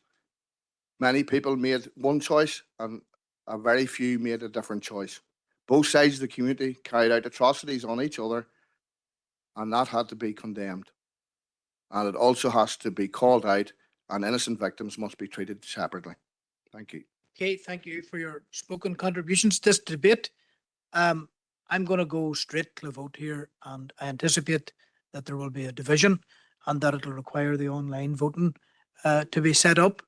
Many people made one choice and a very few made a different choice. Both sides of the community carried out atrocities on each other, and that had to be condemned. And it also has to be called out, and innocent victims must be treated separately. Thank you. Okay, thank you for your spoken contributions to this debate. I'm going to go straight to the vote here, and I anticipate that there will be a division and that it will require the online voting to be set up.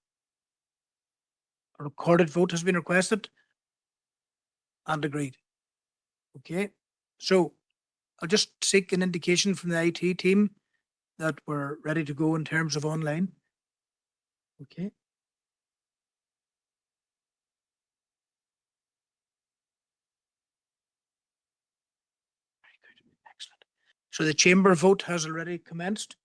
A recorded vote has been requested and agreed. Okay, so I'll just seek an indication from the IT team that we're ready to go in terms of online. Okay. Very good. Excellent. So the chamber vote has already commenced.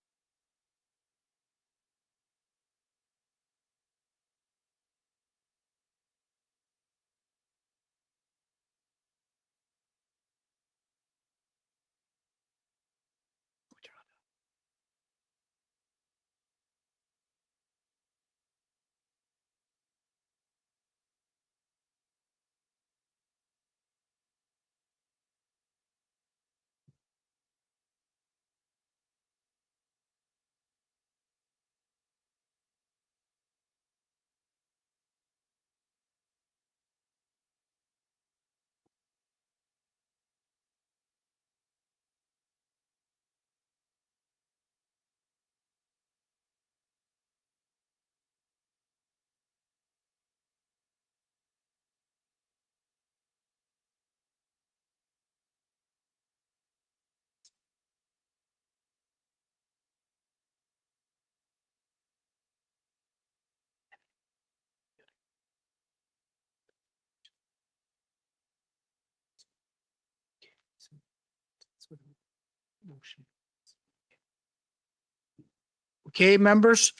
Okay, members,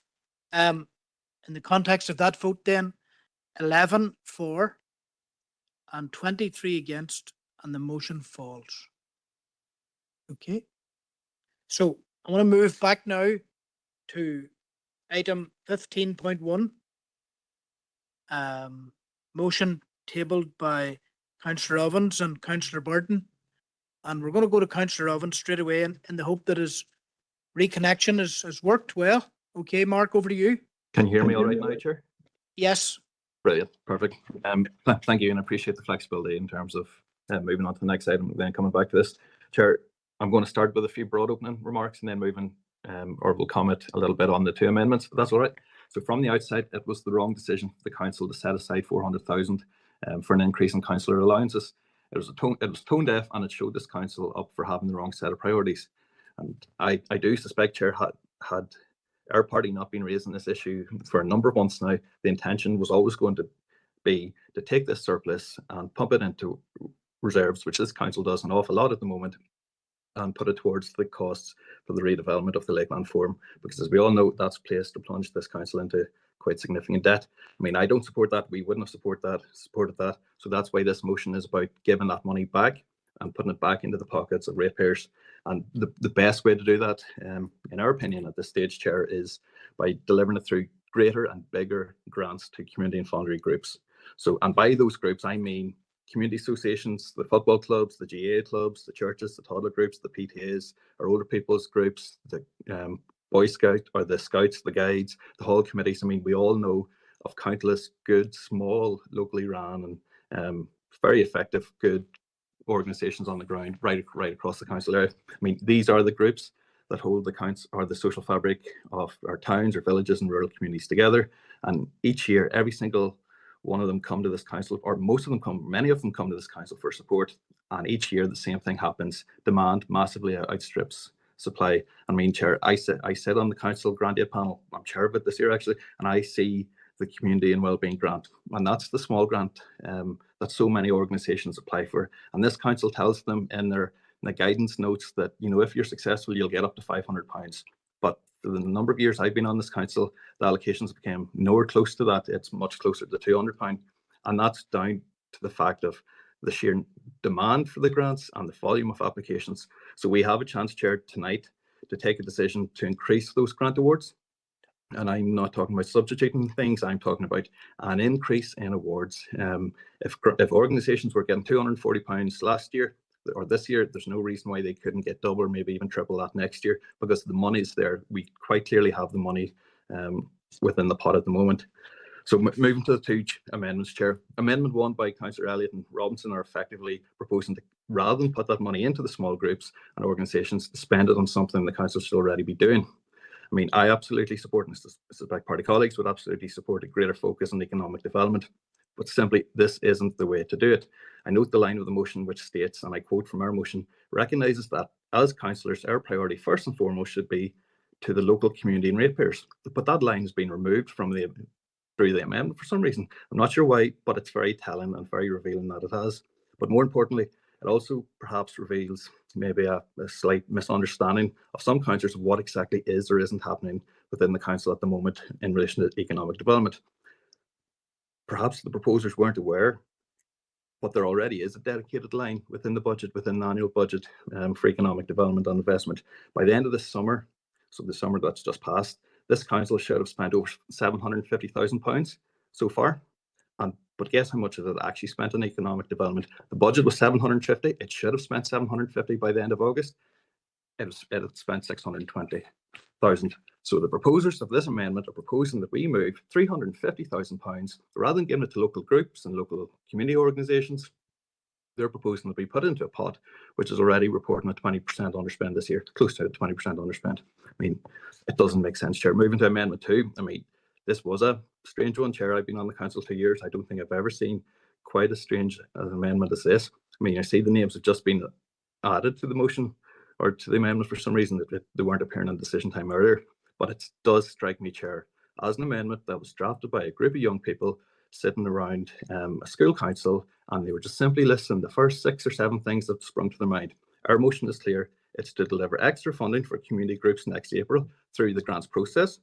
in the context of that vote then, 11 for and 23 against, and the motion falls. Okay. So I want to move back now to item 15.1. Motion tabled by Councillor Ovens and Councillor Burton. And we're going to go to Councillor Ovens straight away in the hope that his reconnection has worked well. Okay, Mark, over to you. Can you hear me all right now, Chair? Yes. Brilliant, perfect. Thank you, and I appreciate the flexibility in terms of moving on to the next item and then coming back to this. Chair, I'm going to start with a few broad opening remarks and then moving or will comment a little bit on the two amendments, but that's all right. So from the outset, it was the wrong decision for the council to set aside 400,000 for an increase in councillor allowances. It was tone deaf, and it showed this council up for having the wrong set of priorities. And I do suspect, Chair, had our party not been raising this issue for a number of months now, the intention was always going to be to take this surplus and pump it into reserves, which this council does an awful lot at the moment, and put it towards the costs for the redevelopment of the Lakeland Forum, because as we all know, that's placed to plunge this council into quite significant debt. I mean, I don't support that. We wouldn't have supported that. So that's why this motion is about giving that money back and putting it back into the pockets of ratepayers. And the best way to do that, in our opinion at this stage, Chair, is by delivering it through greater and bigger grants to community and voluntary groups. So, and by those groups, I mean community associations, the football clubs, the GAA clubs, the churches, the toddler groups, the PTAs, our older people's groups, the Boy Scout or the Scouts, the Guides, the Hall committees. I mean, we all know of countless good, small, locally run and very effective, good organisations on the ground right across the council area. I mean, these are the groups that hold the counts or the social fabric of our towns or villages and rural communities together. And each year, every single one of them come to this council, or most of them come, many of them come to this council for support. And each year the same thing happens. Demand massively outstrips supply. I mean, Chair, I sit on the council grant aid panel. I'm chair of it this year actually, and I see the community and wellbeing grant, and that's the small grant that so many organisations apply for. And this council tells them in the guidance notes that, you know, if you're successful, you'll get up to £500. But for the number of years I've been on this council, the allocations became nowhere close to that. It's much closer to £200, and that's down to the fact of the sheer demand for the grants and the volume of applications. So we have a chance, Chair, tonight to take a decision to increase those grant awards. And I'm not talking about substituting things, I'm talking about an increase in awards. If organisations were getting £240 last year or this year, there's no reason why they couldn't get double or maybe even triple that next year, because the money's there. We quite clearly have the money within the pot at the moment. So moving to the two amendments, Chair. Amendment 1 by Councillor Elliott and Robinson are effectively proposing to, rather than put that money into the small groups and organisations, to spend it on something the council should already be doing. I mean, I absolutely support, and suspect party colleagues would absolutely support a greater focus on economic development, but simply this isn't the way to do it. I note the line of the motion which states, and I quote from our motion, recognises that as councillors, our priority first and foremost should be to the local community and ratepayers. But that line has been removed from through the amendment for some reason. I'm not sure why, but it's very telling and very revealing that it has. But more importantly, it also perhaps reveals maybe a slight misunderstanding of some councillors of what exactly is or isn't happening within the council at the moment in relation to economic development. Perhaps the proposers weren't aware, but there already is a dedicated line within the budget, within the annual budget for economic development and investment. By the end of this summer, so the summer that's just passed, this council should have spent over £750,000 so far. But guess how much of it actually spent on economic development? The budget was 750. It should have spent 750 by the end of August. It had spent 620,000. So the proposers of this amendment are proposing that we move £350,000 rather than giving it to local groups and local community organisations. They're proposing that we put it into a pot which is already reporting a 20% underspend this year, close to a 20% underspend. I mean, it doesn't make sense, Chair. Moving to Amendment 2, I mean, this was a strange one, Chair. I've been on the council 2 years. I don't think I've ever seen quite as strange an amendment as this. I mean, I see the names have just been added to the motion or to the amendment for some reason that they weren't appearing in decision time earlier. But it does strike me, Chair, as an amendment that was drafted by a group of young people sitting around a school council, and they were just simply listing the first 6 or 7 things that sprung to their mind. Our motion is clear. It's to deliver extra funding for community groups next April through the grants process.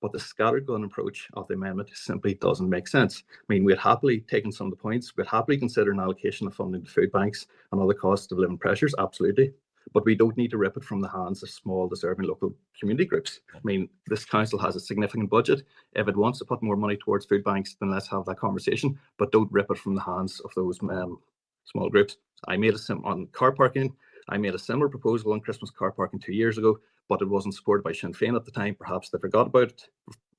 But the scattergun approach of the amendment simply doesn't make sense. I mean, we'd happily taken some of the points. We'd happily consider an allocation of funding to food banks and other costs of living pressures, absolutely. But we don't need to rip it from the hands of small, deserving local community groups. I mean, this council has a significant budget. If it wants to put more money towards food banks, then let's have that conversation. But don't rip it from the hands of those small groups. On car parking, I made a similar proposal on Christmas car parking 2 years ago, but it wasn't supported by Sinn Féin at the time. Perhaps they forgot about it.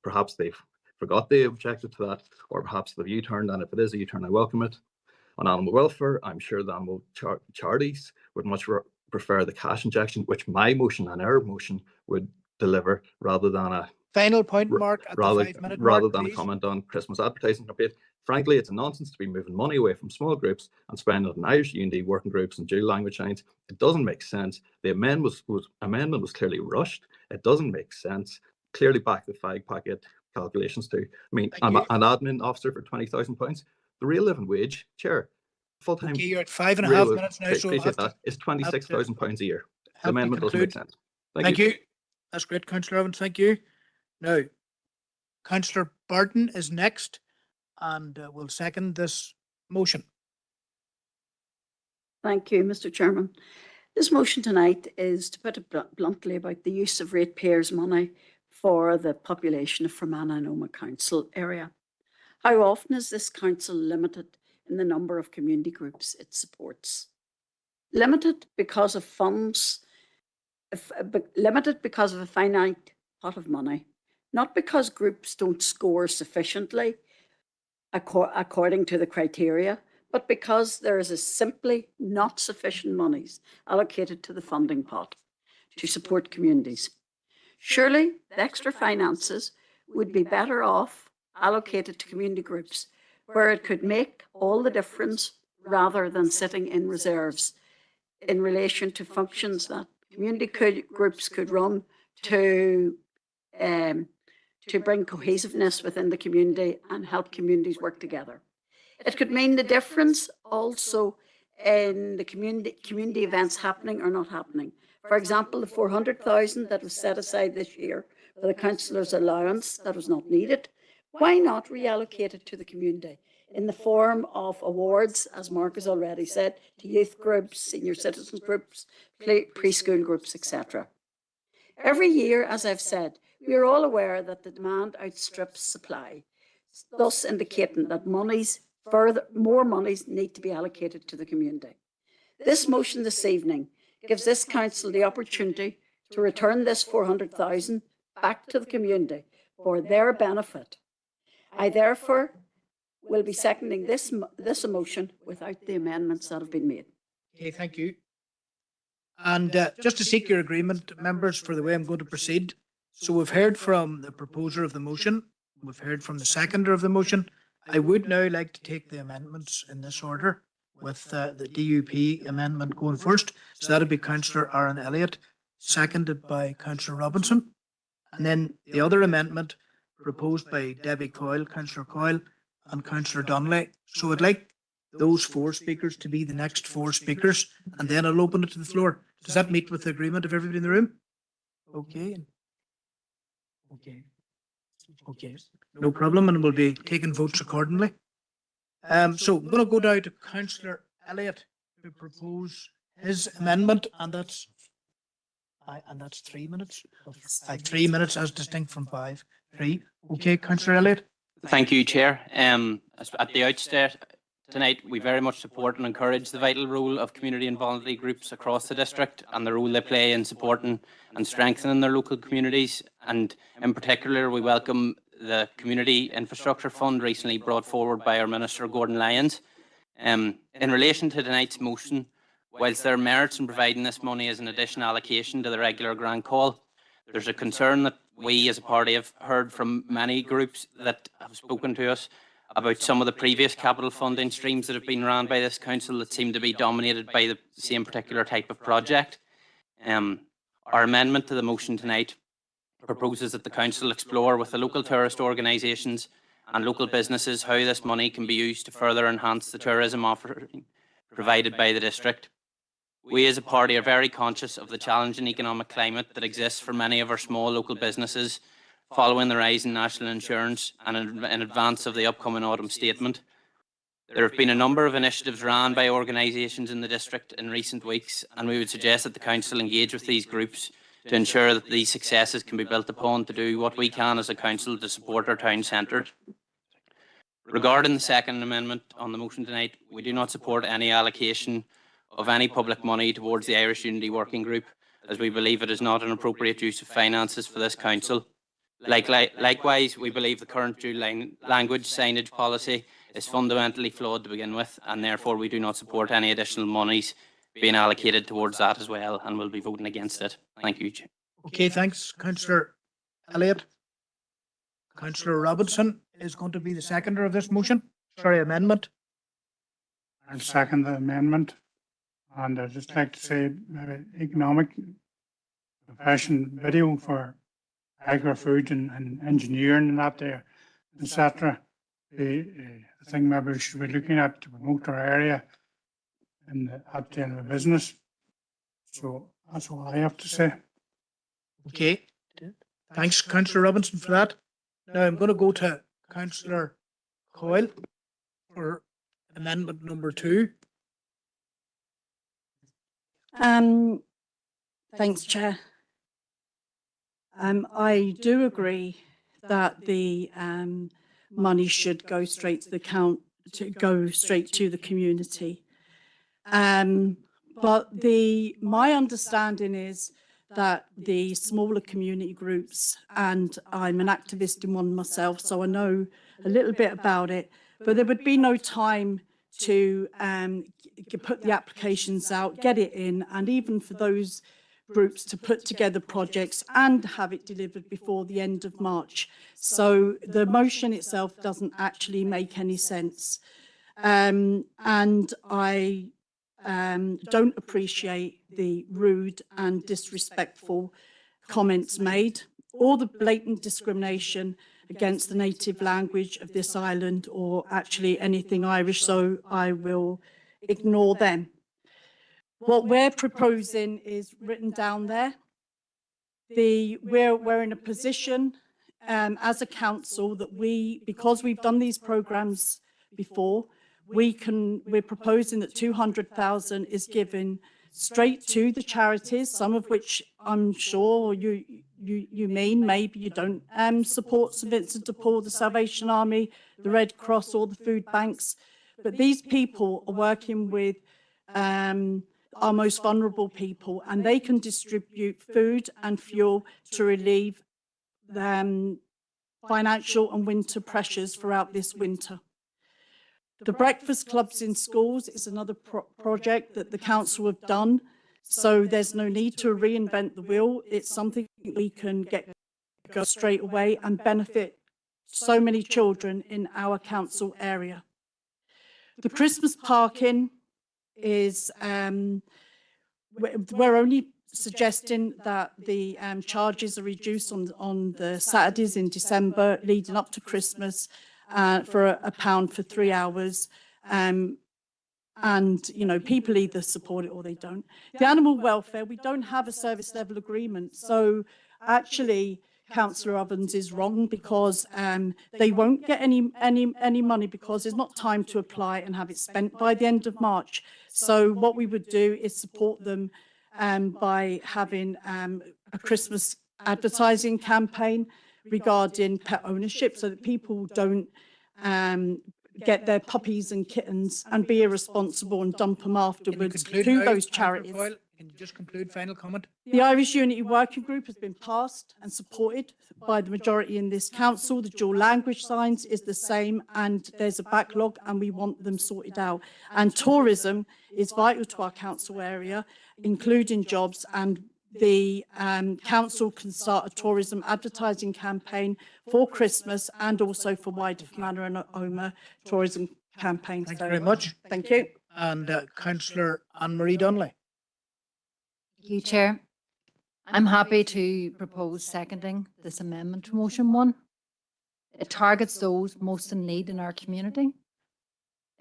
Perhaps they forgot they objected to that, or perhaps they've U-turned, and if it is a U-turn, I welcome it. On animal welfare, I'm sure the animal charities would much prefer the cash injection, which my motion and our motion would deliver rather than a Final point, r- Mark, at the rather 5-minute rather mark, than a please. comment on Christmas advertising campaign. Frankly, it's a nonsense to be moving money away from small groups and spending it on Irish Unity working groups and dual language signs. It doesn't make sense. The amendment was clearly rushed. It doesn't make sense. Clearly back the fag packet calculations too. I mean, Thank an you. admin officer for £20,000. The real living wage, Chair, full-time Okay, you're at 5.5 real minutes now, so I'll have appreciate to that, is £26,000 a year. The help you amendment doesn't make conclude. sense. Thank you. That's great, Councillor Evans. Thank you. Now, Councillor Barton is next and will second this motion. Thank you, Mr. Chairman. This motion tonight is, to put it bluntly, about the use of ratepayers' money for the population of Fermanagh and Omagh Council area. How often is this council limited in the number of community groups it supports? Limited because of funds, limited because of a finite pot of money, not because groups don't score sufficiently according to the criteria, but because there is simply not sufficient monies allocated to the funding pot to support communities. Surely the extra finances would be better off allocated to community groups where it could make all the difference rather than sitting in reserves in relation to functions that community groups could run to bring cohesiveness within the community and help communities work together. It could mean the difference also in the community events happening or not happening. For example, the 400,000 that was set aside this year for the councillors' allowance that was not needed, why not reallocate it to the community in the form of awards, as Mark has already said, to youth groups, senior citizens groups, preschool groups, etc. Every year, as I've said, we are all aware that the demand outstrips supply, thus indicating that more monies need to be allocated to the community. This motion this evening gives this council the opportunity to return this 400,000 back to the community for their benefit. I therefore will be seconding this motion without the amendments that have been made. Okay, thank you. And just to seek your agreement, members, for the way I'm going to proceed. So we've heard from the proposer of the motion. We've heard from the seconder of the motion. I would now like to take the amendments in this order, with the DUP amendment going first. So that'll be Councillor Aaron Elliott, seconded by Councillor Robinson. And then the other amendment proposed by Debbie Coyle, Councillor Coyle, and Councillor Donnelly. So I'd like those four speakers to be the next four speakers, and then I'll open it to the floor. Does that meet with the agreement of everybody in the room? Okay. Okay. Okay. No problem, and we'll be taking votes accordingly. So I'm going to go down to Councillor Elliott to propose his amendment, and that's 3 minutes. 3 minutes as distinct from 5. 3. Okay, Councillor Elliott. Thank you, Chair. At the outset tonight, we very much support and encourage the vital role of community and voluntary groups across the district and the role they play in supporting and strengthening their local communities. And in particular, we welcome the Community Infrastructure Fund recently brought forward by our Minister, Gordon Lyons. In relation to tonight's motion, whilst there are merits in providing this money as an additional allocation to the regular grant call, there's a concern that we as a party have heard from many groups that have spoken to us about some of the previous capital funding streams that have been run by this council that seem to be dominated by the same particular type of project. Our amendment to the motion tonight proposes that the council explore with the local tourist organisations and local businesses how this money can be used to further enhance the tourism offering provided by the district. We as a party are very conscious of the challenging economic climate that exists for many of our small local businesses following the rise in national insurance and in advance of the upcoming autumn statement. There have been a number of initiatives run by organisations in the district in recent weeks, and we would suggest that the council engage with these groups to ensure that these successes can be built upon to do what we can as a council to support our town centre. Regarding the second amendment on the motion tonight, we do not support any allocation of any public money towards the Irish Unity Working Group, as we believe it is not an appropriate use of finances for this council. Likewise, we believe the current dual language signage policy is fundamentally flawed to begin with, and therefore we do not support any additional monies being allocated towards that as well, and will be voting against it. Thank you, Chair. Okay, thanks, councillor Elliott. Councillor Robinson is going to be the seconder of this motion, sorry, amendment. I'll second the amendment. And I'd just like to say maybe economic profession video for agri-food and engineering and that there, etc. I think maybe we should be looking at to promote our area in at the end of the business. So that's all I have to say. Okay, thanks, councillor Robinson, for that. Now I'm going to go to councillor Coyle for amendment number 2. Thanks, Chair. I do agree that the money should go straight to the community. But my understanding is that the smaller community groups, and I'm an activist in one myself, so I know a little bit about it, but there would be no time to put the applications out, get it in, and even for those groups to put together projects and have it delivered before the end of March. So the motion itself doesn't actually make any sense. And I don't appreciate the rude and disrespectful comments made, or the blatant discrimination against the native language of this island, or actually anything Irish, so I will ignore them. What we're proposing is written down there. We're in a position as a council that because we've done these programs before, we're proposing that 200,000 is given straight to the charities, some of which I'm sure you mean, maybe you don't support St Vincent de Paul, the Salvation Army, the Red Cross, or the food banks. But these people are working with our most vulnerable people, and they can distribute food and fuel to relieve financial and winter pressures throughout this winter. The breakfast clubs in schools is another project that the council have done, so there's no need to reinvent the wheel. It's something we can go straight away and benefit so many children in our council area. The Christmas parking is, we're only suggesting that the charges are reduced on the Saturdays in December leading up to Christmas for £1 for 3 hours. And, you know, people either support it or they don't. The animal welfare, we don't have a service level agreement. So actually, Councillor Ovens is wrong, because they won't get any money because there's not time to apply and have it spent by the end of March. So what we would do is support them by having a Christmas advertising campaign regarding pet ownership, so that people don't get their puppies and kittens and be irresponsible and dump them afterwards to those charities. Can you just conclude, final comment? The Irish Unity Working Group has been passed and supported by the majority in this council. The dual language signs is the same, and there's a backlog, and we want them sorted out. And tourism is vital to our council area, including jobs, and the council can start a tourism advertising campaign for Christmas and also for Wydiff Manor and Omagh tourism campaigns. Thank you very much. Thank you. And Councillor Anne-Marie Donnelly. Thank you, Chair. I'm happy to propose seconding this amendment to motion 1. It targets those most in need in our community.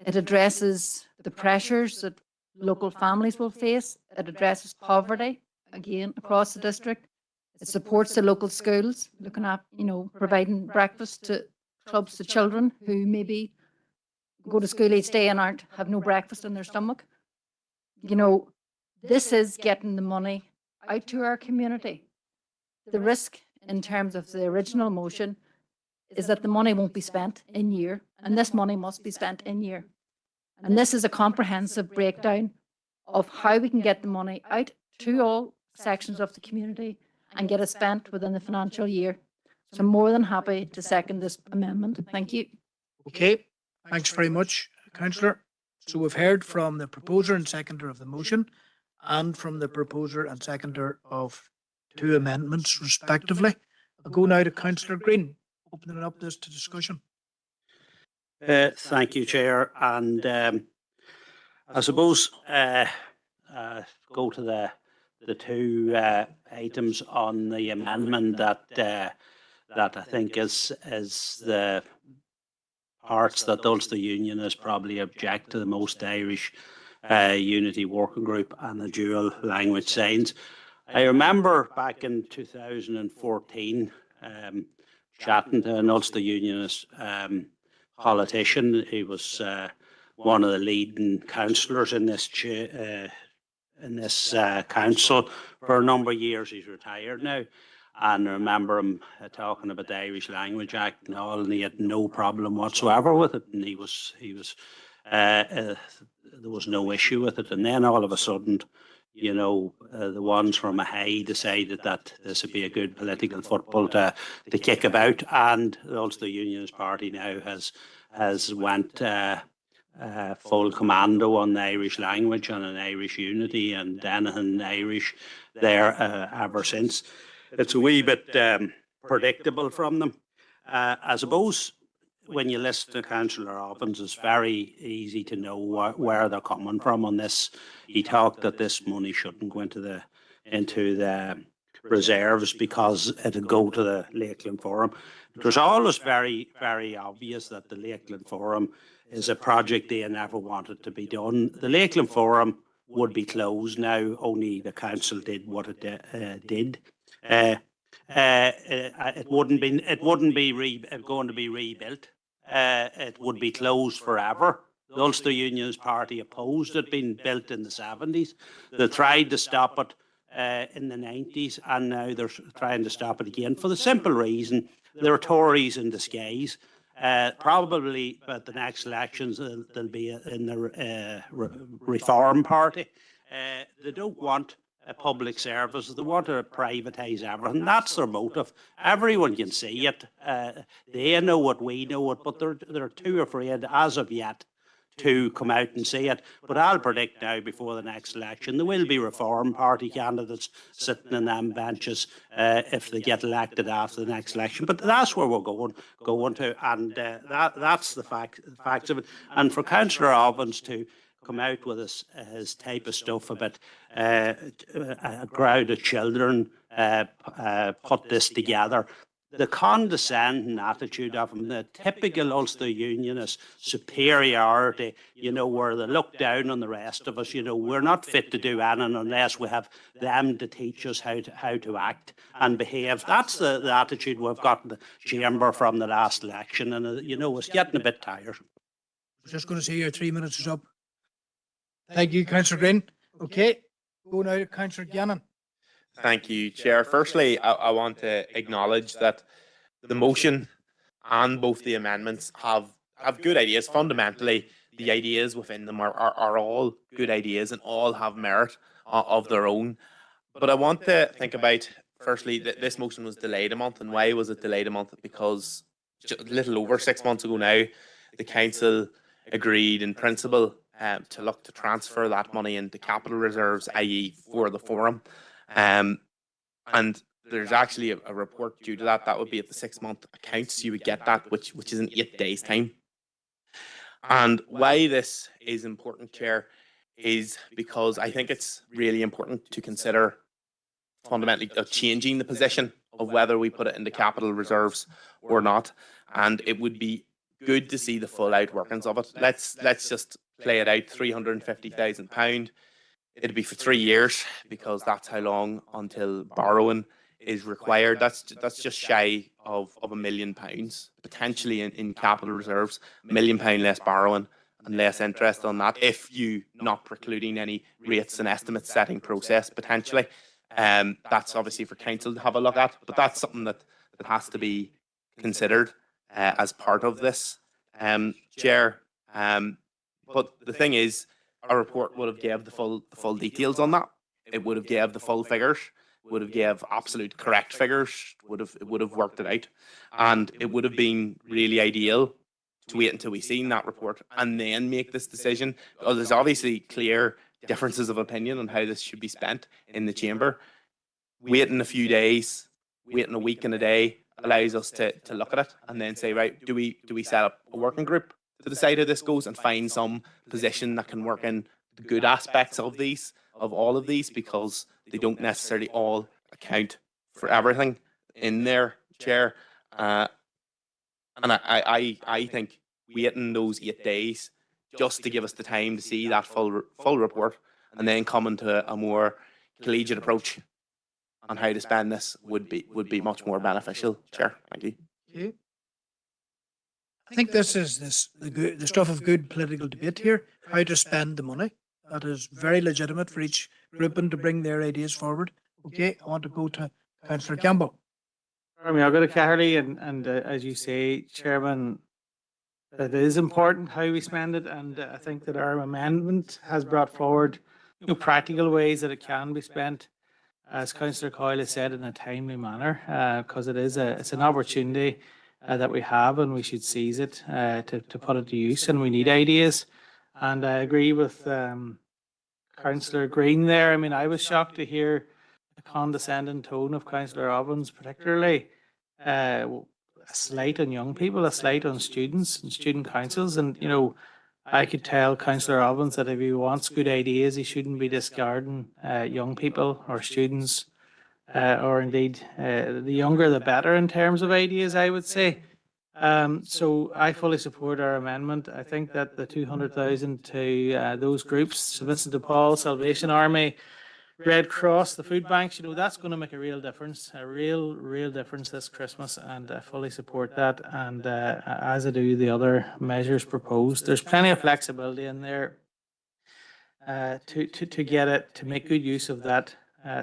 It addresses the pressures that local families will face. It addresses poverty, again, across the district. It supports the local schools, looking at, you know, providing breakfast to clubs to children who maybe go to school each day and have no breakfast in their stomach. You know, this is getting the money out to our community. The risk in terms of the original motion is that the money won't be spent in year, and this money must be spent in year. And this is a comprehensive breakdown of how we can get the money out to all sections of the community and get it spent within the financial year. So I'm more than happy to second this amendment. Thank you. Okay, thanks very much, Councillor. So we've heard from the proposer and seconder of the motion, and from the proposer and seconder of two amendments respectively. I'll go now to Councillor Green, opening up this to discussion. Thank you, Chair. And I suppose go to the two items on the amendment that I think is the parts that Ulster Unionists probably object to the most, Irish Unity Working Group and the dual language signs. I remember back in 2014 chatting to an Ulster Unionist politician. He was one of the leading councillors in this council for a number of years. He's retired now. And I remember him talking about the Irish Language Act and all, and he had no problem whatsoever with it. And there was no issue with it. And then all of a sudden, you know, the ones from Ahey decided that this would be a good political football to kick about. And the Ulster Unionist Party now has went full commando on the Irish language and on Irish unity and anything Irish there ever since. It's a wee bit predictable from them. I suppose when you listen to Councillor Ovens, it's very easy to know where they're coming from on this. He talked that this money shouldn't go into the reserves because it'd go to the Lakeland Forum. It was always very, very obvious that the Lakeland Forum is a project they never wanted to be done. The Lakeland Forum would be closed now, only the council did what it did. It wouldn't be going to be rebuilt. It would be closed forever. The Ulster Unionist Party opposed it being built in the 70s. They tried to stop it in the 90s, and now they're trying to stop it again for the simple reason they're Tories in disguise. Probably at the next elections they'll be in the Reform Party. They don't want a public service. They want to privatise everything. That's their motive. Everyone can see it. They know it, we know it, but they're too afraid as of yet to come out and say it. But I'll predict now before the next election there will be Reform Party candidates sitting in them benches if they get elected after the next election. But that's where we're going to, and that's the facts of it. And for Councillor Ovens to come out with his type of stuff about a crowd of children put this together. The condescending attitude of him, the typical Ulster Unionist superiority, you know, where they look down on the rest of us, you know, we're not fit to do anything unless we have them to teach us how to act and behave. That's the attitude we've got in the chamber from the last election, and, you know, it's getting a bit tired. I was just going to say your 3 minutes is up. Thank you, Councillor Green. Okay, go now to Councillor Gannon. Thank you, Chair. Firstly, I want to acknowledge that the motion and both the amendments have good ideas. Fundamentally, the ideas within them are all good ideas and all have merit of their own. But I want to think about, firstly, that this motion was delayed a month. And why was it delayed a month? Because just a little over 6 months ago now, the council agreed in principle to look to transfer that money into capital reserves, i.e. for the forum. And there's actually a report due to that. That would be at the 6 month accounts. You would get that, which is in 8 days' time. And why this is important, Chair, is because I think it's really important to consider fundamentally changing the position of whether we put it into capital reserves or not. And it would be good to see the full out workings of it. Let's just play it out. £350,000. It'd be for 3 years because that's how long until borrowing is required. That's just shy of £1 million potentially in capital reserves. £1 million less borrowing and less interest on that, if you not precluding any rates and estimate setting process potentially. That's obviously for council to have a look at, but that's something that has to be considered as part of this, Chair. But the thing is, a report would have gave the full details on that. It would have gave the full figures, would have gave absolute correct figures, it would have worked it out, and it would have been really ideal to wait until we seen that report and then make this decision. Because there's obviously clear differences of opinion on how this should be spent in the chamber. waiting a few days, waiting a week and a day allows us to look at it and then say, right, do we set up a working group to decide how this goes and find some position that can work in the good aspects of all of these, because they don't necessarily all account for everything in there, Chair. And I think waiting those 8 days just to give us the time to see that full report and then come into a more collegiate approach on how to spend this would be much more beneficial, Chair. Thank you. Okay. I think this is the stuff of good political debate here, how to spend the money. That is very legitimate for each grouping to bring their ideas forward. Okay, I want to go to Councillor Campbell. I mean, I've got to Carly, and as you say, Chairman, it is important how we spend it, and I think that our amendment has brought forward practical ways that it can be spent, as Councillor Coyle has said, in a timely manner, because it's an opportunity that we have, and we should seize it to put it to use, and we need ideas. And I agree with Councillor Green there. I mean, I was shocked to hear the condescending tone of Councillor Ovens, particularly a slight on young people, a slight on students and student councils. And, I could tell Councillor Ovens that if he wants good ideas, he shouldn't be discarding young people or students, or indeed the younger the better in terms of ideas, I would say. So I fully support our amendment. I think that the 200,000 to those groups, St. Vincent de Paul, Salvation Army, Red Cross, the food banks, that's going to make a real difference, a real difference this Christmas, and I fully support that. And as I do the other measures proposed, there's plenty of flexibility in there to get it, to make good use of that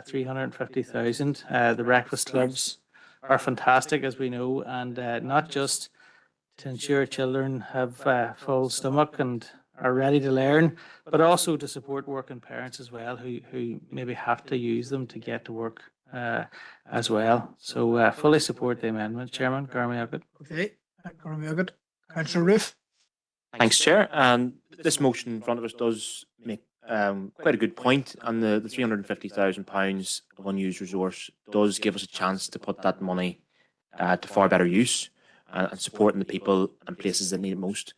350,000. The breakfast clubs are fantastic, as we know, and not just to ensure children have full stomach and are ready to learn, but also to support working parents as well, who maybe have to use them to get to work as well. So fully support the amendment, Chairman. Garmy Okay, Garmy Councillor Riff. Thanks, Chair. And this motion in front of us does make quite a good point, and the £350,000 of unused resource does give us a chance to put that money to far better use and supporting the people and places that need it most.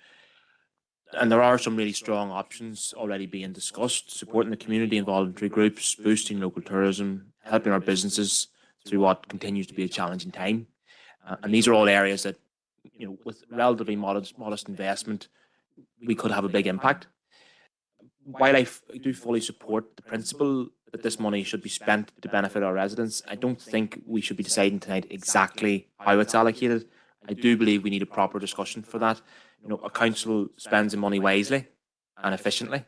And there are some really strong options already being discussed, supporting the community and voluntary groups, boosting local tourism, helping our businesses through what continues to be a challenging time. And these are all areas that, with relatively modest investment, we could have a big impact. While I do fully support the principle that this money should be spent to benefit our residents, I don't think we should be deciding tonight exactly how it's allocated. I do believe we need a proper discussion for that. A council spends the money wisely and efficiently,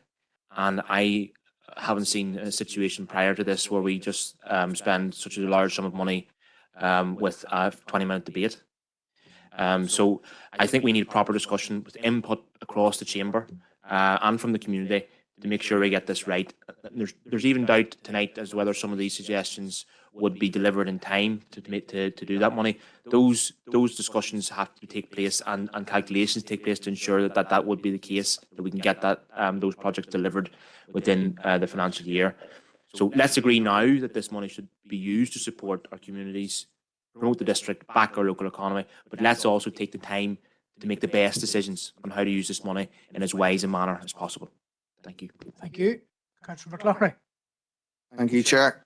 and I haven't seen a situation prior to this where we just spend such a large sum of money with a 20-minute debate. So I think we need a proper discussion with input across the chamber and from the community to make sure we get this right. There's even doubt tonight as to whether some of these suggestions would be delivered in time to do that money. Those discussions have to take place and calculations take place to ensure that would be the case, that we can get that those projects delivered within the financial year. So let's agree now that this money should be used to support our communities, promote the district, back our local economy, but let's also take the time to make the best decisions on how to use this money in as wise a manner as possible. Thank you. Thank you. Councillor McLaughlin. Thank you, Chair.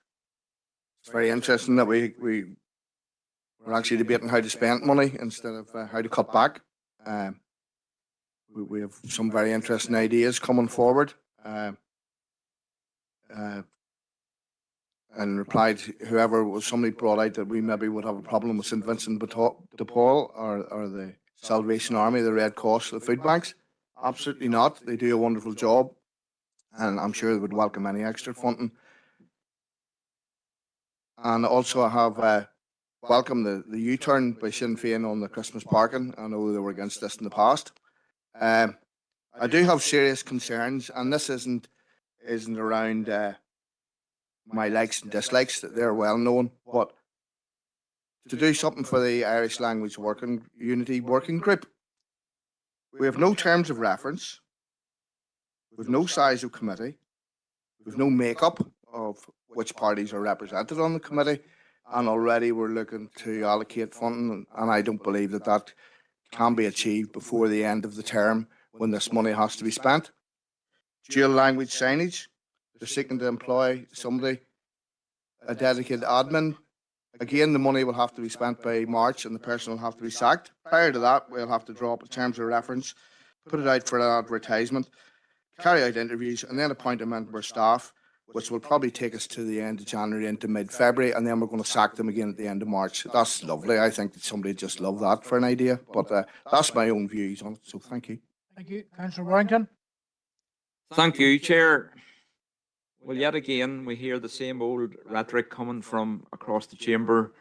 It's very interesting that we're actually debating how to spend money instead of how to cut back. We have some very interesting ideas coming forward. And replied, somebody brought out that we maybe would have a problem with St. Vincent de Paul or the Salvation Army, the Red Cross, the food banks. Absolutely not. They do a wonderful job, and I'm sure they would welcome any extra funding. And also I have welcomed the U-turn by Sinn Féin on the Christmas parking. I know they were against this in the past. I do have serious concerns, and this isn't around my likes and dislikes, that they're well known, but to do something for the Irish Language Unity Working Group, we have no terms of reference, we have no size of committee, we have no makeup of which parties are represented on the committee, and already we're looking to allocate funding, and I don't believe that that can be achieved before the end of the term when this money has to be spent. Dual language signage, they're seeking to employ somebody, a dedicated admin. Again, the money will have to be spent by March and the person will have to be sacked. Prior to that, we'll have to draw up terms of reference, put it out for an advertisement, carry out interviews, and then appoint a member of staff, which will probably take us to the end of January into mid-February, and then we're going to sack them again at the end of March. That's lovely. I think that somebody just love that for an idea, but that's my own views on it, so thank you. Thank you. Councillor Warrington. Thank you, Chair. Well, yet again, we hear the same old rhetoric coming from across the chamber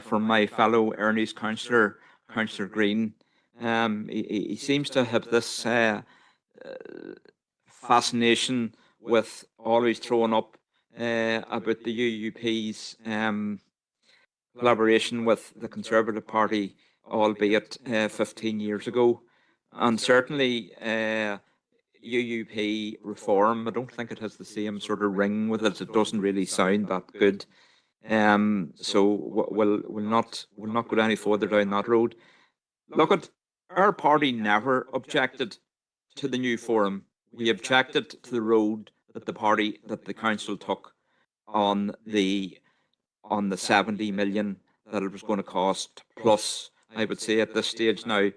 from my fellow Ernie's councillor, Councillor Green. He seems to have this fascination with always throwing up about the UUP's collaboration with the Conservative Party, albeit 15 years ago. And certainly UUP reform, I don't think it has the same sort of ring with it. It doesn't really sound that good. So we'll not go any further down that road. Look, at our party never objected to the new forum. We objected to the road that the council took on the 70 million that it was going to cost. Plus, I would say at this stage now,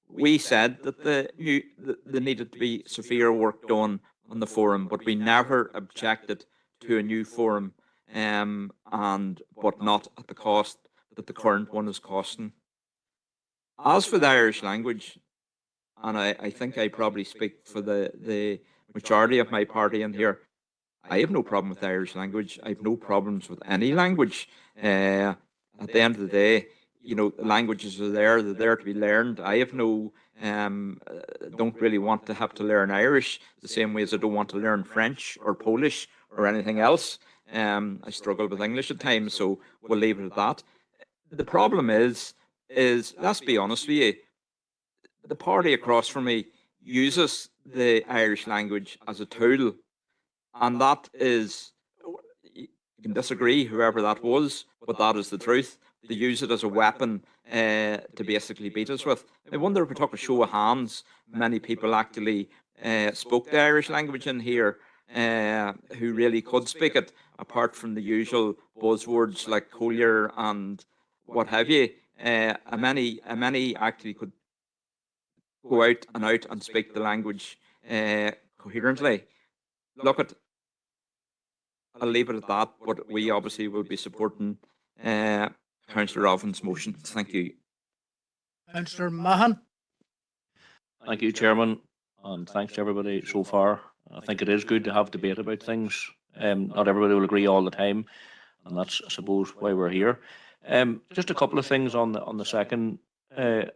we said that there needed to be severe work done on the forum, but we never objected to a new forum, but not at the cost that the current one is costing. As for the Irish language, and I think I probably speak for the majority of my party in here, I have no problem with the Irish language. I have no problems with any language. At the end of the day, you know, the languages are there, they're there to be learned. I have no, don't really want to have to learn Irish the same way as I don't want to learn French or Polish or anything else. I struggle with English at times, so we'll leave it at that. The problem is let's be honest with you, the party across from me uses the Irish language as a tool, and that is, you can disagree, whoever that was, but that is the truth. They use it as a weapon to basically beat us with. I wonder if we took a show of hands, many people actually spoke the Irish language in here who really could speak it, apart from the usual buzzwords like collier and what have you. Many actually could go out and speak the language coherently. Look, I'll leave it at that, but we obviously will be supporting Councillor Ovan's motion. Thank you. Councillor Mahan. Thank you, Chairman, and thanks to everybody so far. I think it is good to have debate about things. Not everybody will agree all the time, and that's, I suppose, why we're here. Just a couple of things on the second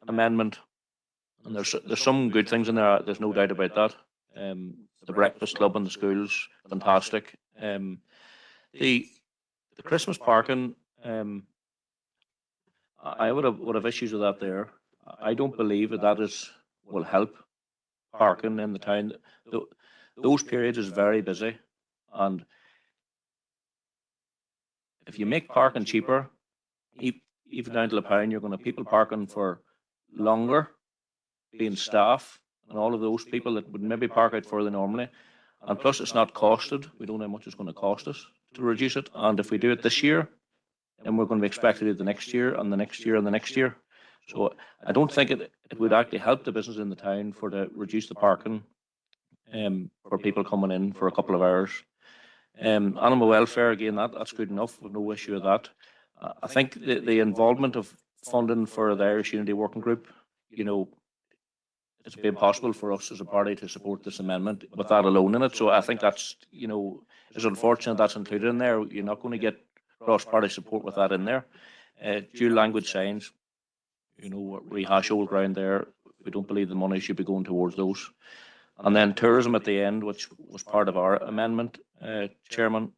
amendment, and there's some good things in there. There's no doubt about that. The breakfast club in the schools, fantastic. The Christmas parking, I would have issues with that there. I don't believe that will help parking in the town. Those periods is very busy, and if you make parking cheaper, even down to the pound, you're going to have people parking for longer, being staff, and all of those people that would maybe park out further normally. And plus, it's not costed. We don't know how much it's going to cost us to reduce it. And if we do it this year, then we're going to be expected to do it the next year and the next year and the next year. So I don't think it would actually help the business in the town to reduce the parking for people coming in for a couple of hours. Animal welfare, again, that's good enough. We've no issue with that. I think the involvement of funding for the Irish Unity Working Group, you know, it's been possible for us as a party to support this amendment with that alone in it. So I think that's, you know, it's unfortunate that's included in there. You're not going to get cross-party support with that in there. Dual language signs, you know, rehash old ground there. We don't believe the money should be going towards those. And then tourism at the end, which was part of our amendment, Chairman.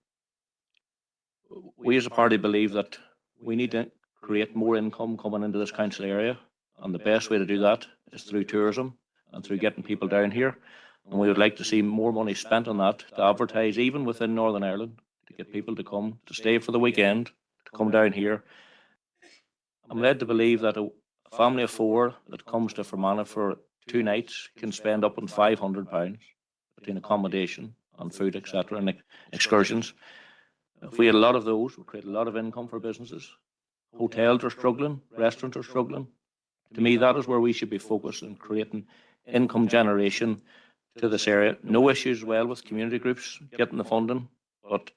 We as a party believe that we need to create more income coming into this council area. And the best way to do that is through tourism and through getting people down here. And we would like to see more money spent on that to advertise, even within Northern Ireland, to get people to come, to stay for the weekend, to come down here. I'm led to believe that a family of four that comes to Fermanagh for 2 nights can spend up on £500 between accommodation and food, etc., and excursions. If we had a lot of those, we create a lot of income for businesses. Hotels are struggling, restaurants are struggling. To me, that is where we should be focused on creating income generation to this area. No issues well with community groups getting the funding, but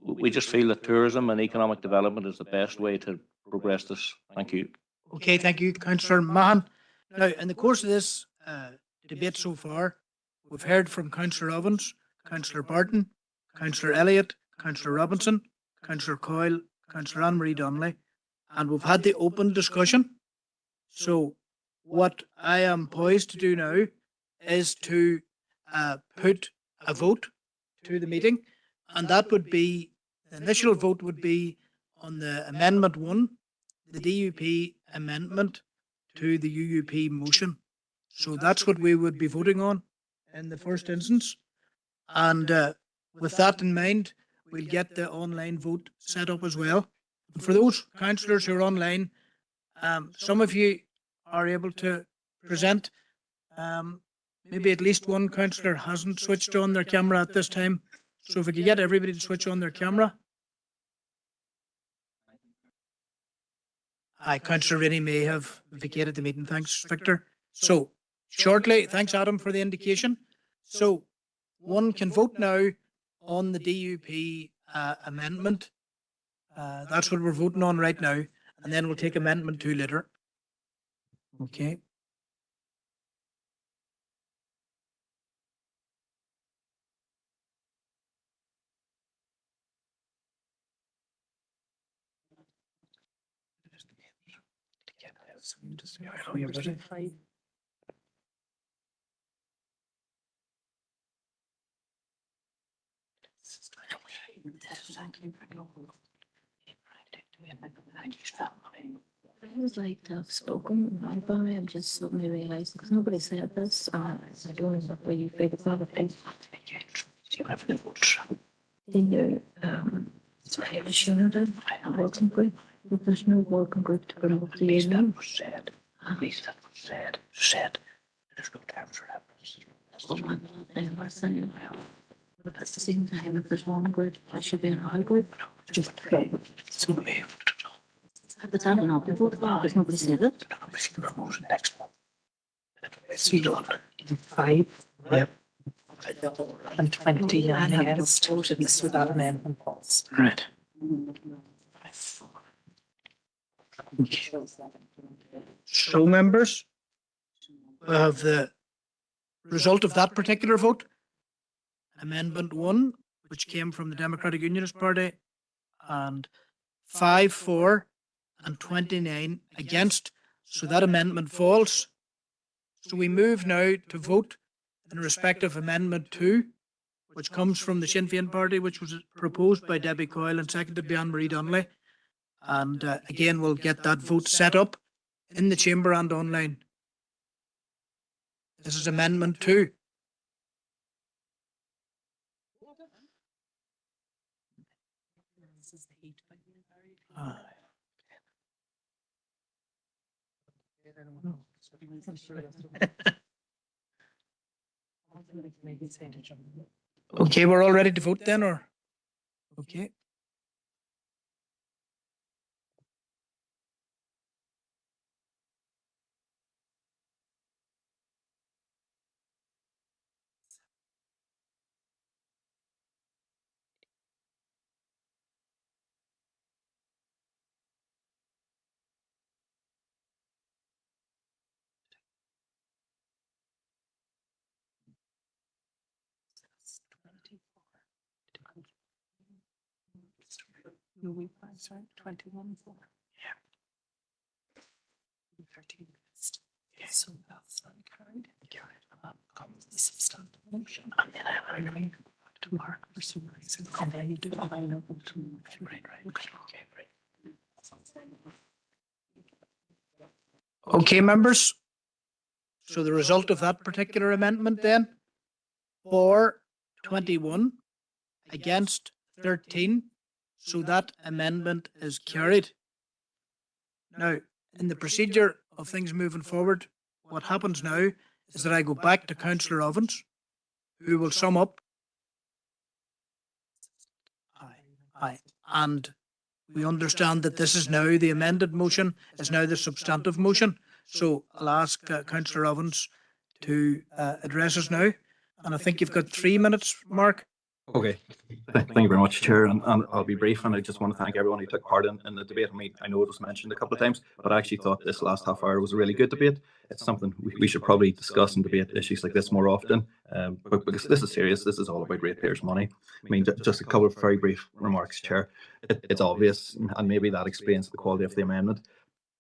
we just feel that tourism and economic development is the best way to progress this. Thank you. Okay, thank you, Councillor Mahan. Now, in the course of this debate so far, we've heard from Councillor Ovens, Councillor Barton, Councillor Elliott, Councillor Robinson, Councillor Coyle, Councillor Anne-Marie Donnelly, and we've had the open discussion. So what I am poised to do now is to put a vote to the meeting, and that would be, the initial vote would be on the Amendment 1, the DUP amendment to the UUP motion. So that's what we would be voting on in the first instance. And with that in mind, we'll get the online vote set up as well. And for those councillors who are online, some of you are able to present. Maybe at least one councillor hasn't switched on their camera at this time. So if we could get everybody to switch on their camera. Councillor Rennie may have vacated the meeting. Thanks, Victor. So shortly, thanks, Adam, for the indication. So one can vote now on the DUP amendment. That's what we're voting on right now. And then we'll take Amendment 2 later. Okay. I was like to have spoken about it. I'm just suddenly realising because nobody said this. I don't know what you feel about it. The Irish Unity working group, professional working group to promote the union. Said. There's no time for that. That's what I'm never saying. But at the same time, if there's one group, I should be in a group. Just at the time, not before the vote, because nobody said it. Next one. In 5. Yep. And 20 against. This without amendment. Right. So, members, we have the result of that particular vote. Amendment 1, which came from the Democratic Unionist Party, and 5 for and 29 against. So that amendment falls. So we move now to vote in respect of Amendment 2, which comes from the Sinn Féin Party, which was proposed by Debbie Coyle and seconded by Anne-Marie Donnelly. And again, we'll get that vote set up in the chamber and online. This is Amendment 2. Okay, we're all ready to vote then, or? Okay. No, we sorry, 21 for. Yeah. 13 against. So that's carried. Comes the substantive motion. And then I remain to mark for some reason. And then you do a final vote. Right. Okay, right. Okay, members. So the result of that particular amendment then, for 21, against 13. So that amendment is carried. Now, in the procedure of things moving forward, what happens now is that I go back to Councillor Ovens, who will sum up. Aye. And we understand that this is now the amended motion, is now the substantive motion. So I'll ask Councillor Ovens to address us now. And I think you've got 3 minutes, Mark. Okay, thank you very much, Chair, and I'll be brief, and I just want to thank everyone who took part in the debate. I mean, I know it was mentioned a couple of times, but I actually thought this last half hour was a really good debate. It's something we should probably discuss and debate issues like this more often, but because this is serious, this is all about ratepayers' money. I mean, just a couple of very brief remarks, Chair. It's obvious, and maybe that explains the quality of the amendment,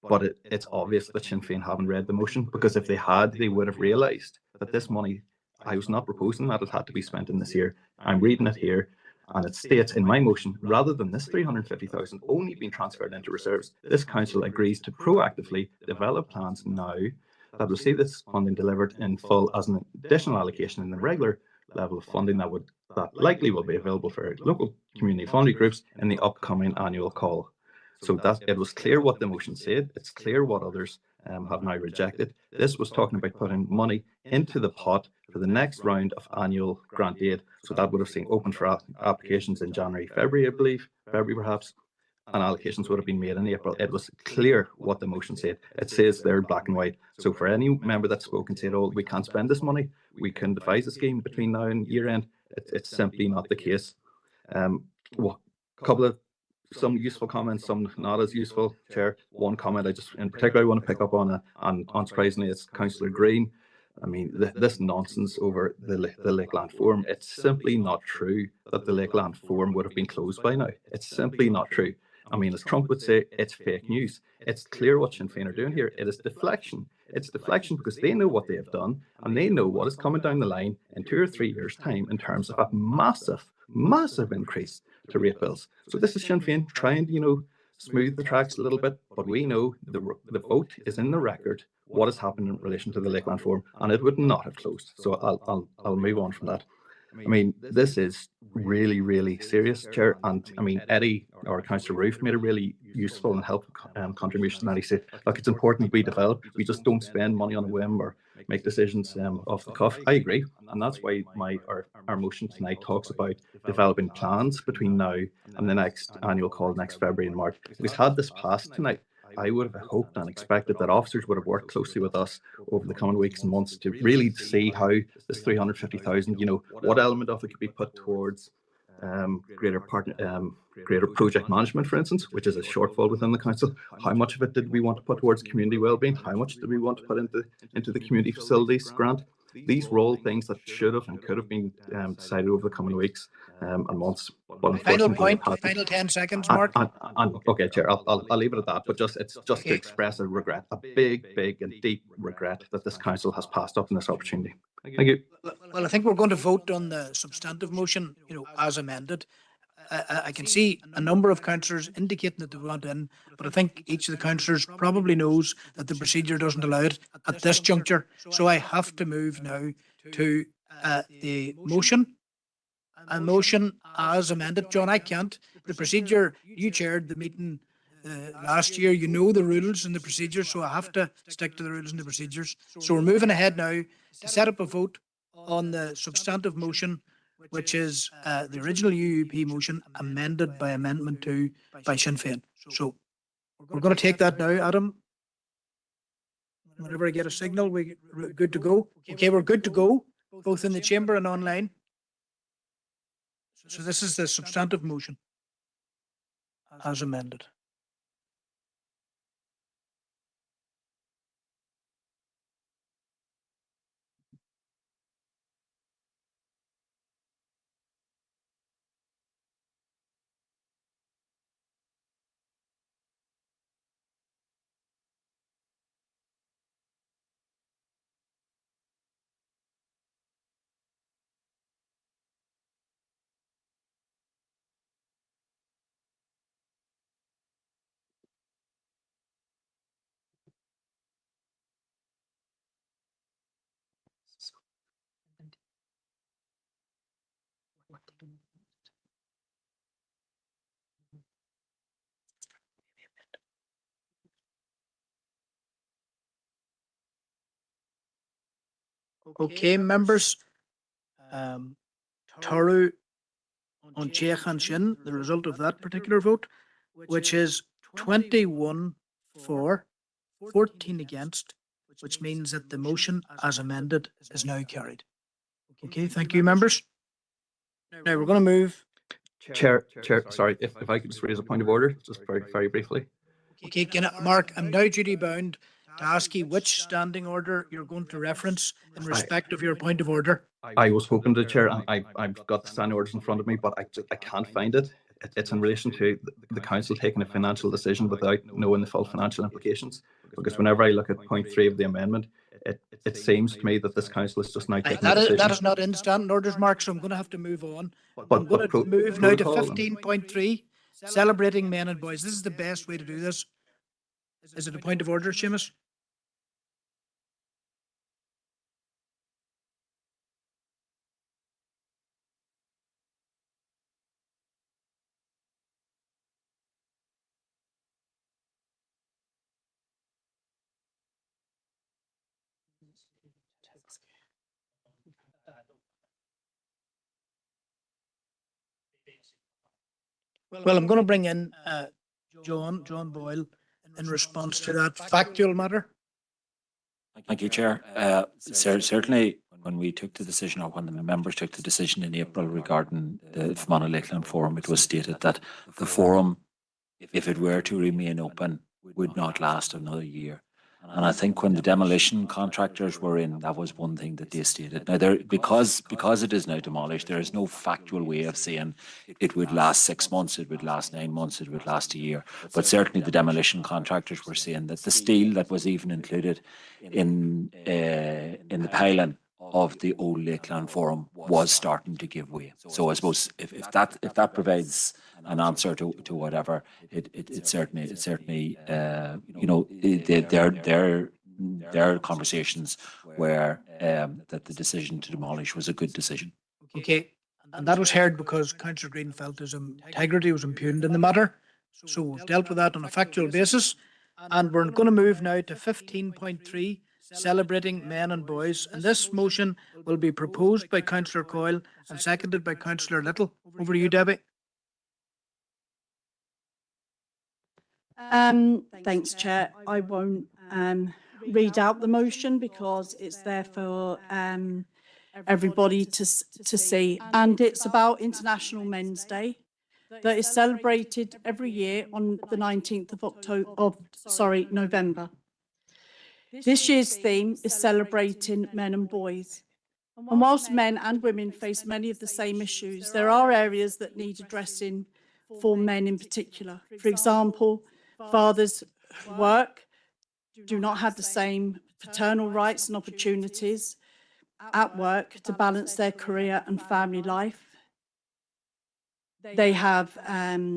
but it's obvious that Sinn Féin haven't read the motion, because if they had, they would have realised that this money, I was not proposing that it had to be spent in this year. I'm reading it here, and it states in my motion, rather than this 350,000 only being transferred into reserves, this council agrees to proactively develop plans now that will see this funding delivered in full as an additional allocation in the regular level of funding that likely will be available for local community funding groups in the upcoming annual call. So that it was clear what the motion said. It's clear what others have now rejected. This was talking about putting money into the pot for the next round of annual grant aid. So that would have seen open for applications in January, February, I believe, February perhaps, and allocations would have been made in April. It was clear what the motion said. It says there black and white. So for any member that spoke and said, oh, we can't spend this money, we can devise a scheme between now and year end, it's simply not the case. Couple of some useful comments, some not as useful, Chair. One comment I just in particular I want to pick up on, and unsurprisingly, it's Councillor Green. I mean, this nonsense over the Lakeland Forum, it's simply not true that the Lakeland Forum would have been closed by now. It's simply not true. I mean, as Trump would say, it's fake news. It's clear what Sinn Féin are doing here. It is deflection. It's deflection because they know what they have done, and they know what is coming down the line in 2 or 3 years' time in terms of a massive, massive increase to rate bills. So this is Sinn Féin trying to, smooth the tracks a little bit, but we know the vote is in the record what has happened in relation to the Lakeland Forum, and it would not have closed. So I'll move on from that. I mean, this is really, really serious, Chair. And I mean, Eddie or Councillor Roof made a really useful and helpful contribution that he said, look, it's important we develop. We just don't spend money on a whim or make decisions off the cuff. I agree. And that's why our motion tonight talks about developing plans between now and the next annual call next February and March. If we had this passed tonight, I would have hoped and expected that officers would have worked closely with us over the coming weeks and months to really see how this 350,000, what element of it could be put towards greater project management, for instance, which is a shortfall within the council. How much of it did we want to put towards community wellbeing? How much did we want to put into the community facilities grant? These were all things that should have and could have been decided over the coming weeks and months. But Final point, final 10 seconds, Mark. Okay, Chair, I'll leave it at that. But it's just to express a regret, a big and deep regret that this council has passed up on this opportunity. Thank you. Well, I think we're going to vote on the substantive motion, as amended. I can see a number of councillors indicating that they want in, but I think each of the councillors probably knows that the procedure doesn't allow it at this juncture. So I have to move now to the motion. A motion as amended. John, I can't. The procedure, you chaired the meeting last year. You know the rules and the procedures, so I have to stick to the rules and the procedures. So we're moving ahead now to set up a vote on the substantive motion, which is the original UUP motion amended by Amendment 2 by Sinn Féin. So we're going to take that now, Adam. Whenever I get a signal, we're good to go. Okay, we're good to go, both in the chamber and online. So this is the substantive motion as amended. Okay, members. Taru on Chehan Shin, the result of that particular vote, which is 21 for, 14 against, which means that the motion as amended is now carried. Okay, thank you, members. Now we're going to move. Chair, sorry, if I could just raise a point of order, just very briefly. Okay, Mark, I'm now duty bound to ask you which standing order you're going to reference in respect of your point of order. I was hoping to, Chair, and I've got the standing orders in front of me, but I can't find it. It's in relation to the council taking a financial decision without knowing the full financial implications. Because whenever I look at point 3 of the amendment, it seems to me that this council is just now taking a decision. That is not in standing orders, Mark, so I'm going to have to move on. But I'm going to move now to protocol and- 15.3, celebrating men and boys. This is the best way to do this. Is it a point of order, Seamus? Well, I'm going to bring in John Boyle in response to that factual matter. Thank you, Chair. Certainly, when we took the decision, or when the members took the decision in April regarding the Fermanagh Lakeland Forum, it was stated that the forum, if it were to remain open, would not last another year. And I think when the demolition contractors were in, that was one thing that they stated. Now, because it is now demolished, there is no factual way of saying it would last 6 months, it would last 9 months, it would last a year. But certainly the demolition contractors were saying that the steel that was even included in the piling of the old Lakeland Forum was starting to give way. So I suppose if that provides an answer to whatever, it certainly their conversations were that the decision to demolish was a good decision. Okay, and that was heard because Councillor Green felt his integrity was impugned in the matter. So we've dealt with that on a factual basis, and we're going to move now to 15.3. Celebrating men and boys, and this motion will be proposed by Councillor Coyle and seconded by Councillor Little. Over to you, Debbie. Thanks, Chair. I won't read out the motion because it's there for everybody to see, and it's about International Men's Day that is celebrated every year on the 19th of November. This year's theme is celebrating men and boys. And whilst men and women face many of the same issues, there are areas that need addressing for men in particular. For example, fathers who work do not have the same paternal rights and opportunities at work to balance their career and family life. They have a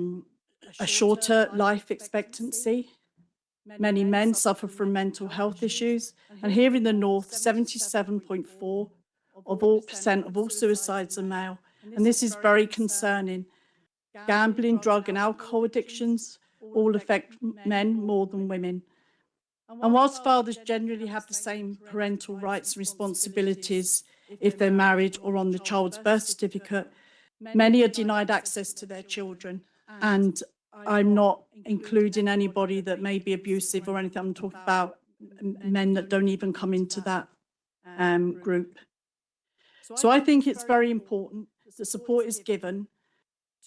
shorter life expectancy. Many men suffer from mental health issues, and here in the north, 77.4% of all suicides are male, and this is very concerning. Gambling, drug and alcohol addictions all affect men more than women. And whilst fathers generally have the same parental rights and responsibilities if they're married or on the child's birth certificate, many are denied access to their children. And I'm not including anybody that may be abusive or anything. I'm talking about men that don't even come into that group. So I think it's very important that support is given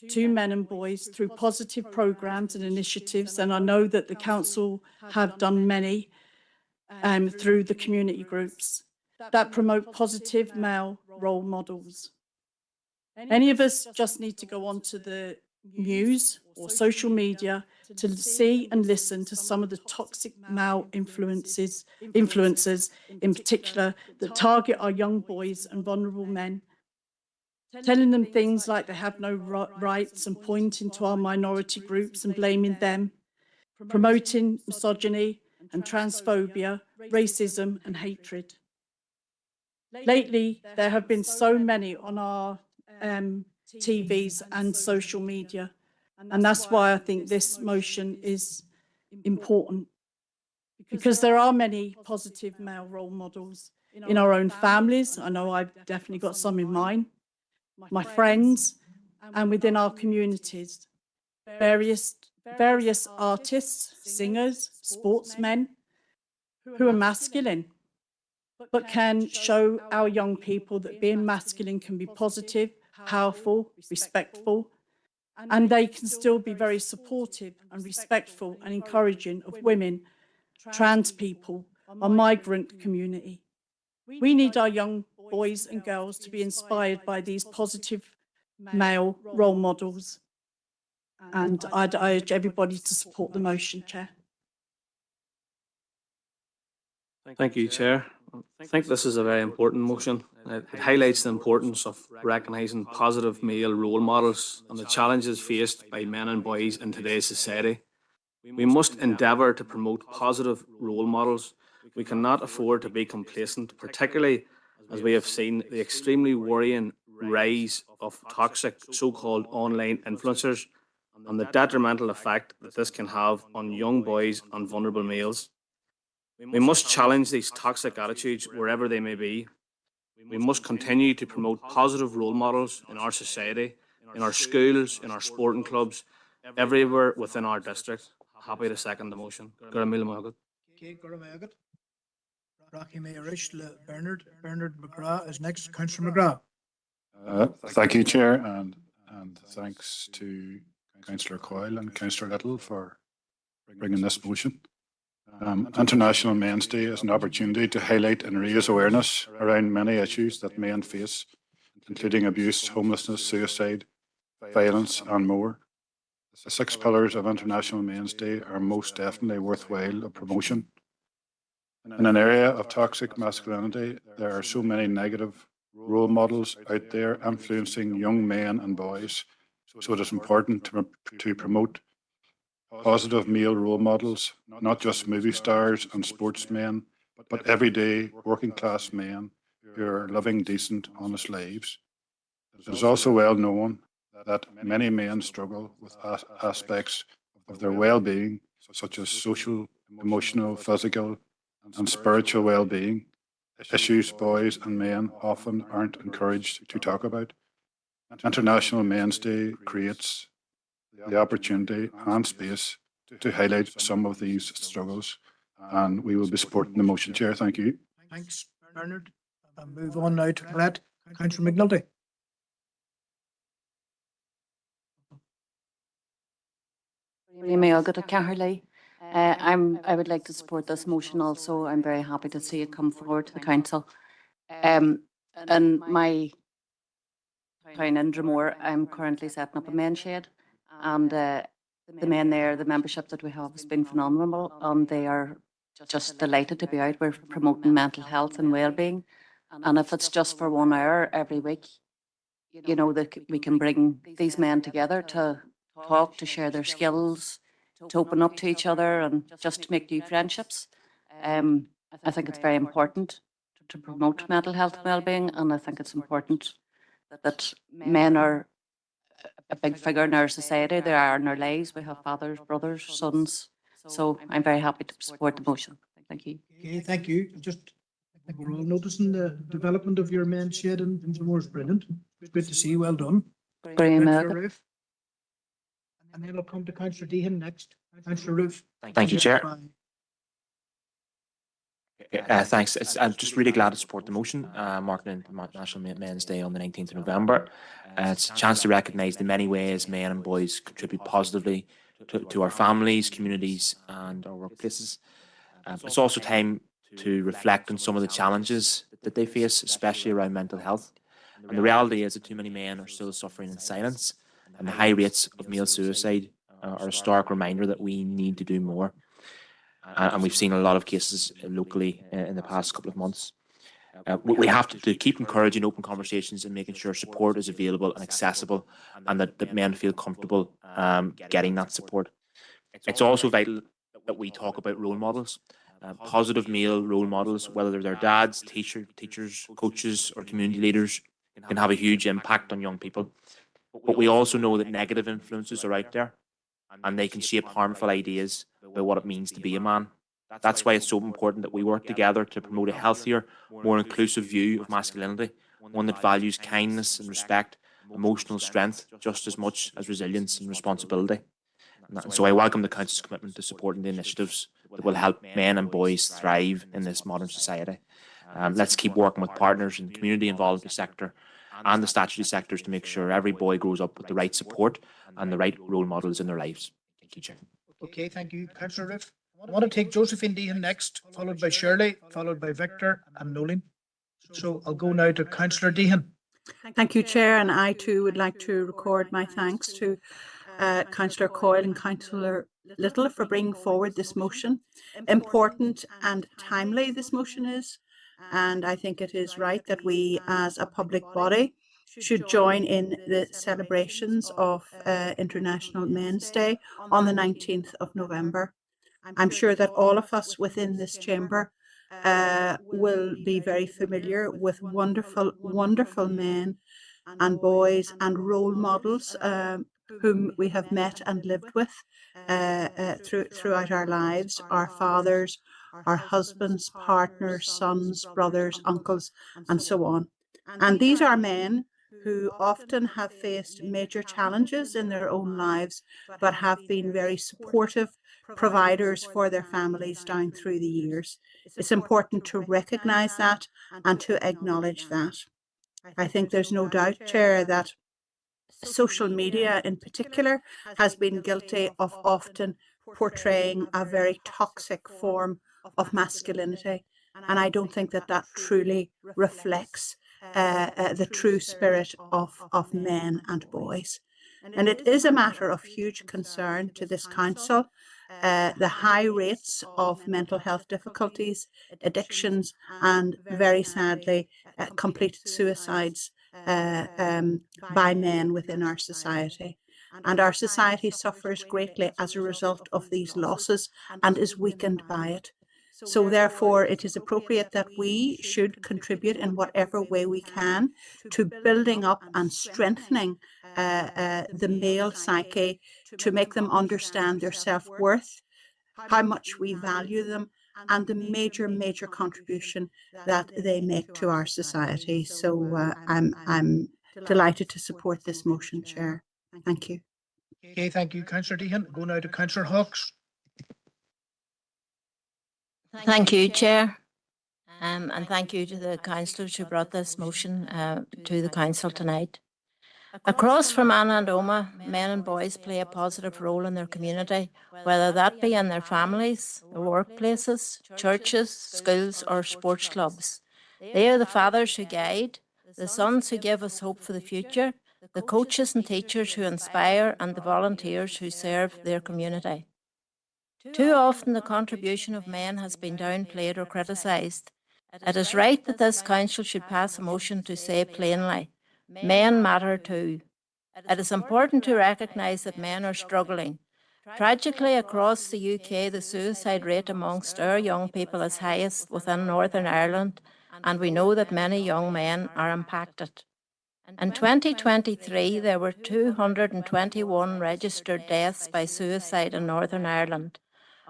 to men and boys through positive programs and initiatives. And I know that the council have done many through the community groups that promote positive male role models. Any of us just need to go onto the news or social media to see and listen to some of the toxic male influencers in particular that target our young boys and vulnerable men, telling them things like they have no rights and pointing to our minority groups and blaming them, promoting misogyny and transphobia, racism and hatred. Lately, there have been so many on our TVs and social media. And that's why I think this motion is important, because there are many positive male role models in our own families. I know I've definitely got some in mine, my friends, and within our communities. Various artists, singers, sportsmen who are masculine, but can show our young people that being masculine can be positive, powerful, respectful, and they can still be very supportive and respectful and encouraging of women, trans people, our migrant community. We need our young boys and girls to be inspired by these positive male role models. And I'd urge everybody to support the motion, Chair. Thank you, Chair. I think this is a very important motion. It highlights the importance of recognising positive male role models and the challenges faced by men and boys in today's society. We must endeavour to promote positive role models. We cannot afford to be complacent, particularly as we have seen the extremely worrying rise of toxic so-called online influencers and the detrimental effect that this can have on young boys and vulnerable males. We must challenge these toxic attitudes wherever they may be. We must continue to promote positive role models in our society, in our schools, in our sporting clubs, everywhere within our district. Happy to second the motion. Okay, Rocky Mayorish, Bernard McGrath is next. Councillor McGrath. Thank you, Chair, and thanks to Councillor Coyle and Councillor Little for bringing this motion. International Men's Day is an opportunity to highlight and raise awareness around many issues that men face, including abuse, homelessness, suicide, violence, and more. The 6 pillars of International Men's Day are most definitely worthwhile of promotion. In an area of toxic masculinity, there are so many negative role models out there influencing young men and boys, so it is important to promote positive male role models, not just movie stars and sportsmen, but everyday working class men who are living decent, honest lives. It is also well known that many men struggle with aspects of their well-being, such as social, emotional, physical, and spiritual well-being, issues boys and men often aren't encouraged to talk about. International Men's Day creates the opportunity and space to highlight some of these struggles, and we will be supporting the motion, Chair. Thank you. Thanks, Bernard. I'll move on now to Colette. Councillor McNulty. I would like to support this motion also. I'm very happy to see it come forward to the council. In my town in Dromore, I'm currently setting up a men's shed, and the men there, the membership that we have has been phenomenal, and they are just delighted to be out. We're promoting mental health and well-being, and if it's just for 1 hour every week, you know, that we can bring these men together to talk, to share their skills, to open up to each other, and just to make new friendships. I think it's very important to promote mental health and well-being, and I think it's important that men are a big figure in our society. They are in our lives. We have fathers, brothers, sons. So I'm very happy to support the motion. Thank you. Okay, thank you. I think we're all noticing the development of your men's shed in Dromore is brilliant. It's good to see. Well done. Graham Councillor Roof. And then we'll come to Councillor Deehan next. Councillor Roof. Thank you, Chair. Thanks. I'm just really glad to support the motion, marking National Men's Day on the 19th of November. It's a chance to recognise the many ways men and boys contribute positively to our families, communities, and our workplaces. It's also time to reflect on some of the challenges that they face, especially around mental health. And the reality is that too many men are still suffering in silence, and the high rates of male suicide are a stark reminder that we need to do more. And we've seen a lot of cases locally in the past couple of months. We have to keep encouraging open conversations and making sure support is available and accessible, and that men feel comfortable getting that support. It's also vital that we talk about role models, positive male role models, whether they're their dads, teachers, coaches, or community leaders, can have a huge impact on young people. But we also know that negative influences are out there, and they can shape harmful ideas about what it means to be a man. That's why it's so important that we work together to promote a healthier, more inclusive view of masculinity, one that values kindness and respect, emotional strength just as much as resilience and responsibility. And so I welcome the Council's commitment to supporting the initiatives that will help men and boys thrive in this modern society. Let's keep working with partners in the community involved in the sector and the statutory sectors to make sure every boy grows up with the right support and the right role models in their lives. Thank you, Chair. Okay, thank you, Councillor Roof. I want to take Josephine Deehan next, followed by Shirley, followed by Victor and Nolan. So I'll go now to Councillor Deehan. Thank you, Chair, and I too would like to record my thanks to Councillor Coyle and Councillor Little for bringing forward this motion. Important and timely this motion is, and I think it is right that we as a public body should join in the celebrations of International Men's Day on the 19th of November. I'm sure that all of us within this chamber will be very familiar with wonderful, wonderful men and boys and role models whom we have met and lived with throughout our lives, our fathers, our husbands, partners, sons, brothers, uncles, and so on. And these are men who often have faced major challenges in their own lives, but have been very supportive providers for their families down through the years. It's important to recognise that and to acknowledge that. I think there's no doubt, Chair, that social media in particular has been guilty of often portraying a very toxic form of masculinity. And I don't think that that truly reflects the true spirit of men and boys. And it is a matter of huge concern to this council, the high rates of mental health difficulties, addictions, and very sadly, completed suicides by men within our society. And our society suffers greatly as a result of these losses and is weakened by it. So therefore, it is appropriate that we should contribute in whatever way we can to building up and strengthening the male psyche, to make them understand their self-worth, how much we value them, and the major, major contribution that they make to our society. So I'm delighted to support this motion, Chair. Thank you. Okay, thank you, Councillor Deehan. Go now to Councillor Hawkes. Thank you, Chair. And thank you to the councillors who brought this motion to the council tonight. Across Fermanagh and Omagh, men and boys play a positive role in their community, whether that be in their families, their workplaces, churches, schools or sports clubs. They are the fathers who guide, the sons who give us hope for the future, the coaches and teachers who inspire, and the volunteers who serve their community. Too often the contribution of men has been downplayed or criticised. It is right that this council should pass a motion to say plainly, men matter too. It is important to recognise that men are struggling. Tragically, across the UK, the suicide rate amongst our young people is highest within Northern Ireland, and we know that many young men are impacted. In 2023, there were 221 registered deaths by suicide in Northern Ireland.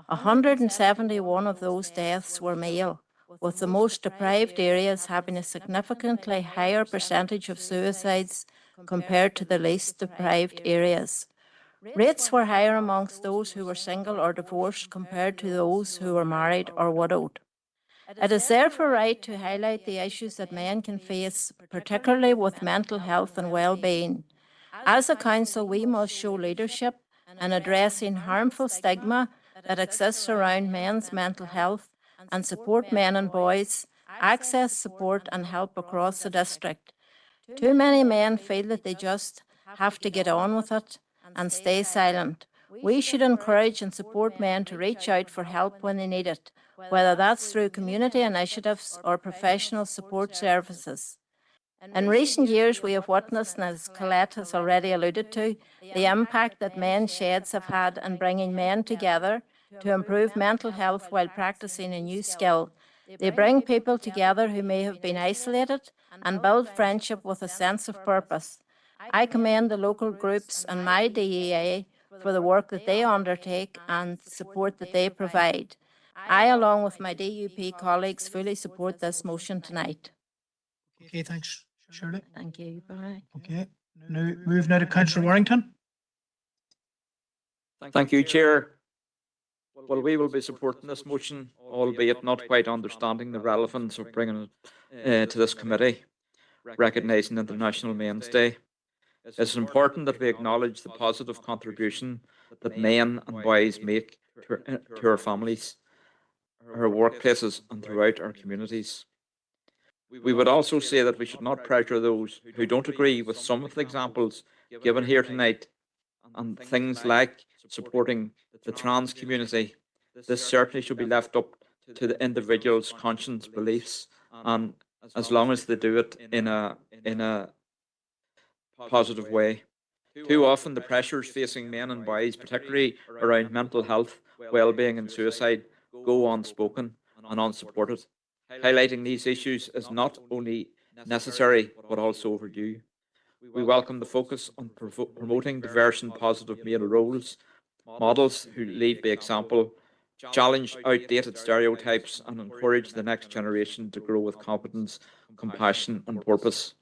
171 of those deaths were male, with the most deprived areas having a significantly higher percentage of suicides compared to the least deprived areas. Rates were higher amongst those who were single or divorced compared to those who were married or widowed. It is therefore right to highlight the issues that men can face, particularly with mental health and well-being. As a council, we must show leadership in addressing harmful stigma that exists around men's mental health and support men and boys, access support and help across the district. Too many men feel that they just have to get on with it and stay silent. We should encourage and support men to reach out for help when they need it, whether that's through community initiatives or professional support services. In recent years, we have witnessed, and as Colette has already alluded to, the impact that men's sheds have had in bringing men together to improve mental health while practicing a new skill. They bring people together who may have been isolated and build friendship with a sense of purpose. I commend the local groups and my DEA for the work that they undertake and support that they provide. I, along with my DUP colleagues, fully support this motion tonight. Okay, thanks, Shirley. Thank you. Bye. Okay, now move now to Councillor Warrington. Thank you, Chair. Well, we will be supporting this motion, albeit not quite understanding the relevance of bringing it to this committee, recognising International Men's Day. It's important that we acknowledge the positive contribution that men and boys make to our families, our workplaces, and throughout our communities. We would also say that we should not pressure those who don't agree with some of the examples given here tonight, and things like supporting the trans community. This certainly should be left up to the individual's conscience beliefs, and as long as they do it in a positive way. Too often the pressures facing men and boys, particularly around mental health, well-being and suicide, go unspoken and unsupported. Highlighting these issues is not only necessary but also overdue. We welcome the focus on promoting diverse and positive male roles, models who lead by example, challenge outdated stereotypes, and encourage the next generation to grow with competence, compassion and purpose.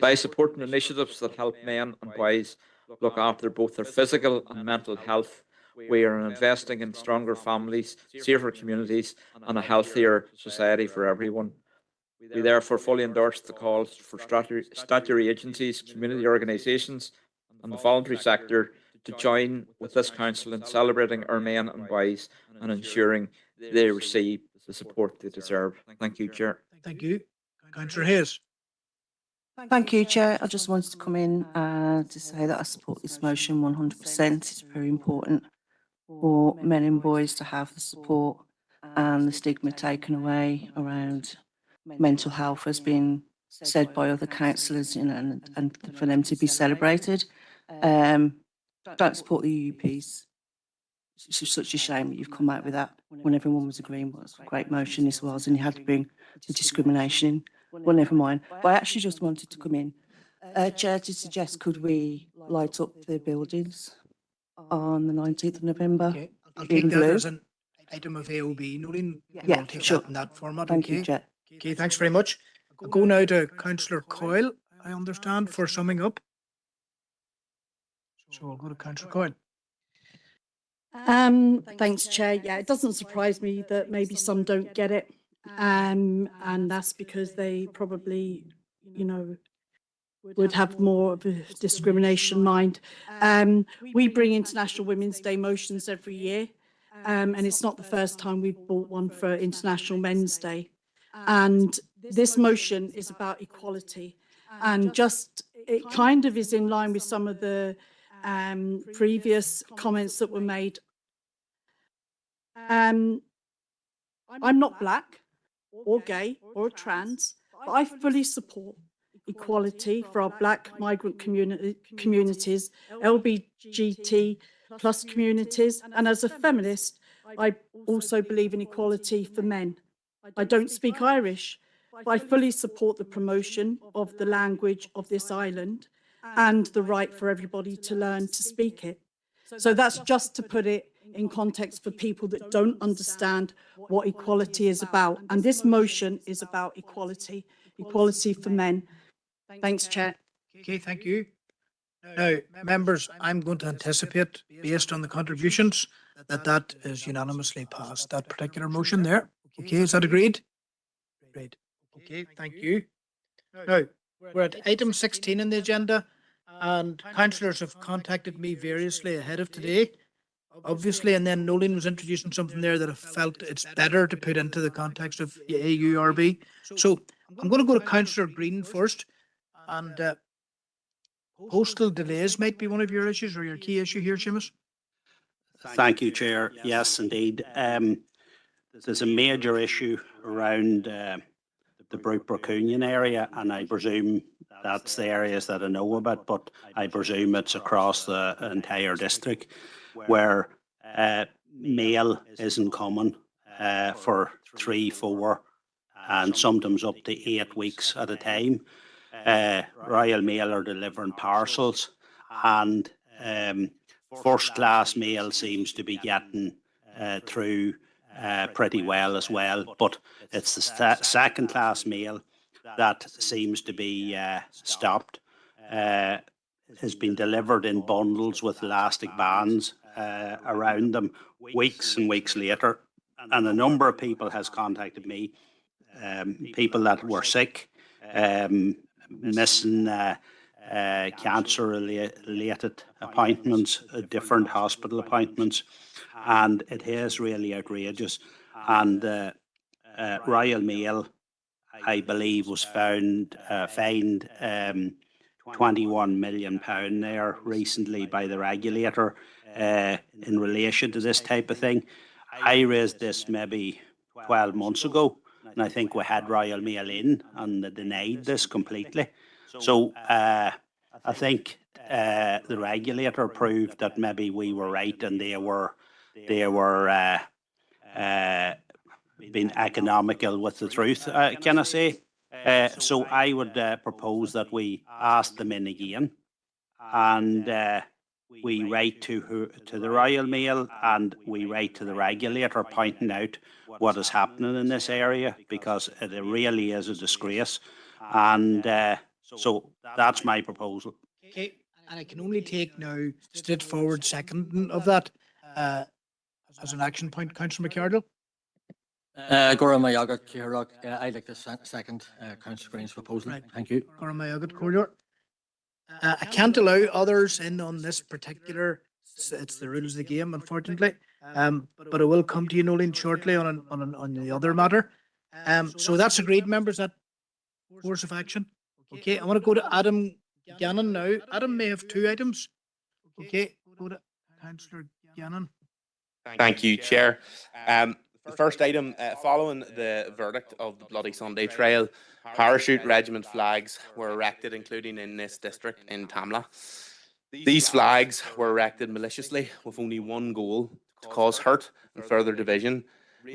By supporting initiatives that help men and boys look after both their physical and mental health, we are investing in stronger families, safer communities, and a healthier society for everyone. We therefore fully endorse the calls for statutory agencies, community organisations, and the voluntary sector to join with this council in celebrating our men and boys and ensuring they receive the support they deserve. Thank you, Chair. Thank you. Councillor Hayes. Thank you, Chair. I just wanted to come in to say that I support this motion 100%. It's very important for men and boys to have the support and the stigma taken away around mental health has been said by other councillors, you know, and for them to be celebrated. Don't support the UUPs. It's such a shame that you've come out with that when everyone was agreeing what a great motion this was, and you had to bring the discrimination in. Well, never mind. But I actually just wanted to come in, Chair, to suggest could we light up the buildings on the 19th of November? Okay, I'll in take that blue? as an item of AOB. Nolene, Yeah, I'll take sure. that in that format. Thank okay? you, Chair. Okay, thanks very much. I'll go now to Councillor Coyle, I understand, for summing up. So I'll go to Councillor Coyle. Thanks, Chair. Yeah, it doesn't surprise me that maybe some don't get it. And that's because they probably, you know, would have more of a discrimination mind. We bring International Women's Day motions every year. And it's not the first time we've brought one for International Men's Day. And this motion is about equality. And just, it kind of is in line with some of the previous comments that were made. I'm not black or gay or trans, but I fully support equality for our black migrant communities, LGBT plus communities, and as a feminist, I also believe in equality for men. I don't speak Irish, but I fully support the promotion of the language of this island and the right for everybody to learn to speak it. So that's just to put it in context for people that don't understand what equality is about. And this motion is about equality, equality for men. Thanks, Chair. Okay, thank you. Now, members, I'm going to anticipate, based on the contributions, that is unanimously passed, that particular motion there. Okay, is that agreed? Great. Okay, thank you. Now, we're at item 16 in the agenda, and councillors have contacted me variously ahead of today, obviously, and then Nolene was introducing something there that I felt it's better to put into the context of AURB. So I'm going to go to Councillor Green first, and postal delays might be one of your issues or your key issue here, Seamus. Thank you, Chair. Yes, indeed. There's a major issue around the Brook Union area, and I presume that's the areas that I know about, but I presume it's across the entire district where mail isn't common for 3, 4, and sometimes up to 8 weeks at a time. Royal Mail are delivering parcels, and first class mail seems to be getting through pretty well as well. But it's the second-class mail that seems to be stopped. Has been delivered in bundles with elastic bands around them weeks and weeks later. And a number of people has contacted me, people that were sick, missing cancer-related appointments, different hospital appointments, and it is really outrageous. And Royal Mail, I believe, was fined £21 million there recently by the regulator in relation to this type of thing. I raised this maybe 12 months ago, and I think we had Royal Mail in and they denied this completely. So I think the regulator proved that maybe we were right and they were being economical with the truth, can I say? So I would propose that we ask them in again, and we write to the Royal Mail and we write to the regulator pointing out what is happening in this area, because it really is a disgrace. And so that's my proposal. Okay, and I can only take now straightforward seconding of that as an action point. Councillor McArdle. Gora Mayagat Kirok, I'd like to second Councillor Green's proposal. Right. Thank you. Gora Mayagat Corridor. I can't allow others in on this particular. It's the rules of the game, unfortunately. But I will come to you, Nolene, shortly on the other matter. So that's agreed, members. That course of action. Okay, I want to go to Adam Gannon now. Adam may have two items. Okay, go to Councillor Gannon. Thank you, Chair. The first item, following the verdict of the Bloody Sunday trial, parachute regiment flags were erected, including in this district in Tamla. These flags were erected maliciously with only one goal: to cause hurt and further division.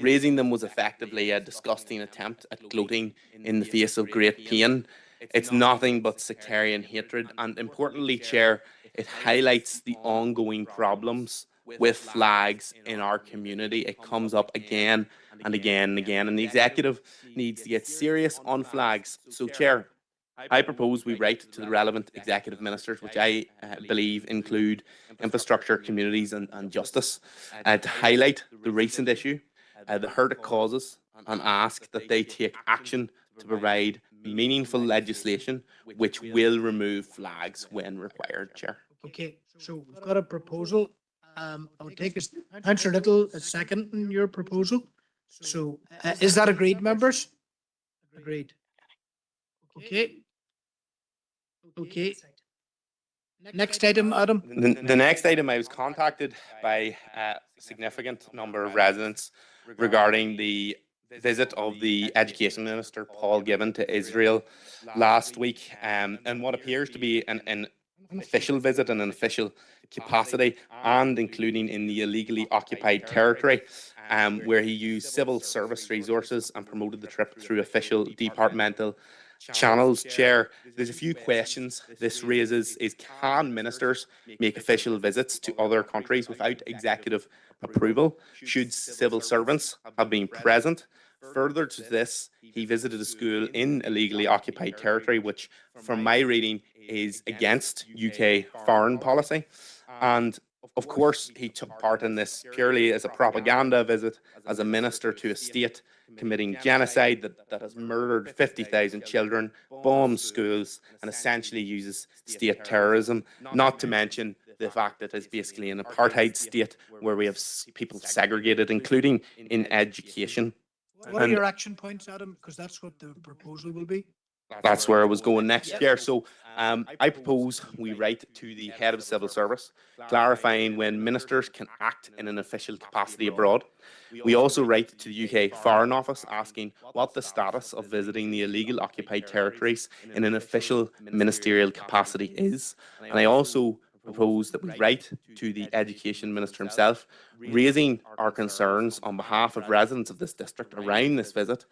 Raising them was effectively a disgusting attempt at gloating in the face of great pain. It's nothing but sectarian hatred, and importantly, Chair, it highlights the ongoing problems with flags in our community. It comes up again and again and again, and the executive needs to get serious on flags. So, Chair, I propose we write to the relevant executive ministers, which I believe include infrastructure, communities and justice, to highlight the recent issue, the hurt it causes, and ask that they take action to provide meaningful legislation which will remove flags when required, Chair. Okay, so we've got a proposal. I would take Councillor Little as seconding your proposal. So is that agreed, members? Agreed. Okay. Okay. Next item, Adam. The next item, I was contacted by a significant number of residents regarding the visit of the Education Minister, Paul Givan, to Israel last week, and what appears to be an official visit and an official capacity, and including in the illegally occupied territory, where he used civil service resources and promoted the trip through official departmental channels. Chair, there's a few questions this raises. Can ministers make official visits to other countries without executive approval? Should civil servants have been present? Further to this, he visited a school in illegally occupied territory, which, from my reading, is against UK foreign policy. And of course, he took part in this purely as a propaganda visit, as a minister to a state committing genocide that has murdered 50,000 children, bombs schools, and essentially uses state terrorism, not to mention the fact that it's basically an apartheid state where we have people segregated, including in education. What are your action points, Adam? Because that's what the proposal will be. That's where I was going next, Chair. So I propose we write to the head of civil service, clarifying when ministers can act in an official capacity abroad. We also write to the UK Foreign Office asking what the status of visiting the illegal occupied territories in an official ministerial capacity is. And I also propose that we write to the Education Minister himself, raising our concerns on behalf of residents of this district around this visit,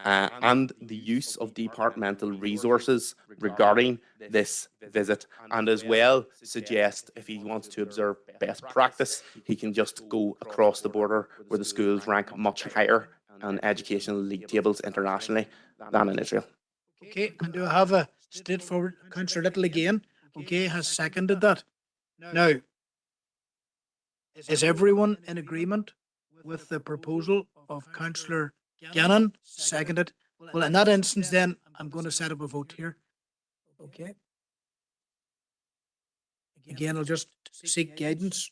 and the use of departmental resources regarding this visit, and as well suggest if he wants to observe best practice, he can just go across the border where the schools rank much higher on educational league tables internationally than in Israel. Okay, and do I have a straightforward, Councillor Little again, okay, has seconded that. Now, is everyone in agreement with the proposal of Councillor Gannon, seconded? Well, in that instance, then I'm going to set up a vote here. Okay. Again, I'll just seek guidance.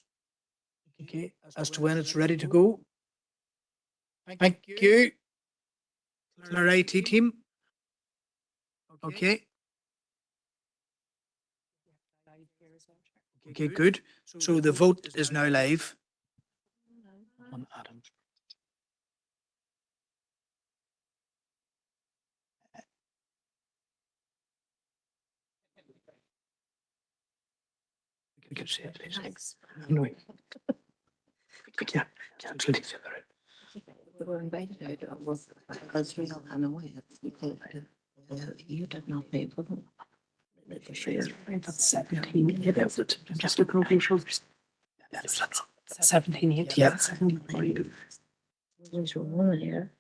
Okay, as to when it's ready to go. Thank you. Our IT team. Okay. Okay, good. So the vote is now live. On Adams. We can say it, please. Thanks. No. We can't cancel each other. We were invited out of Israel and away. You did not pay for them. That's 17. Yeah, that's it. Just appropriations. That's 17. Yeah. There's one here.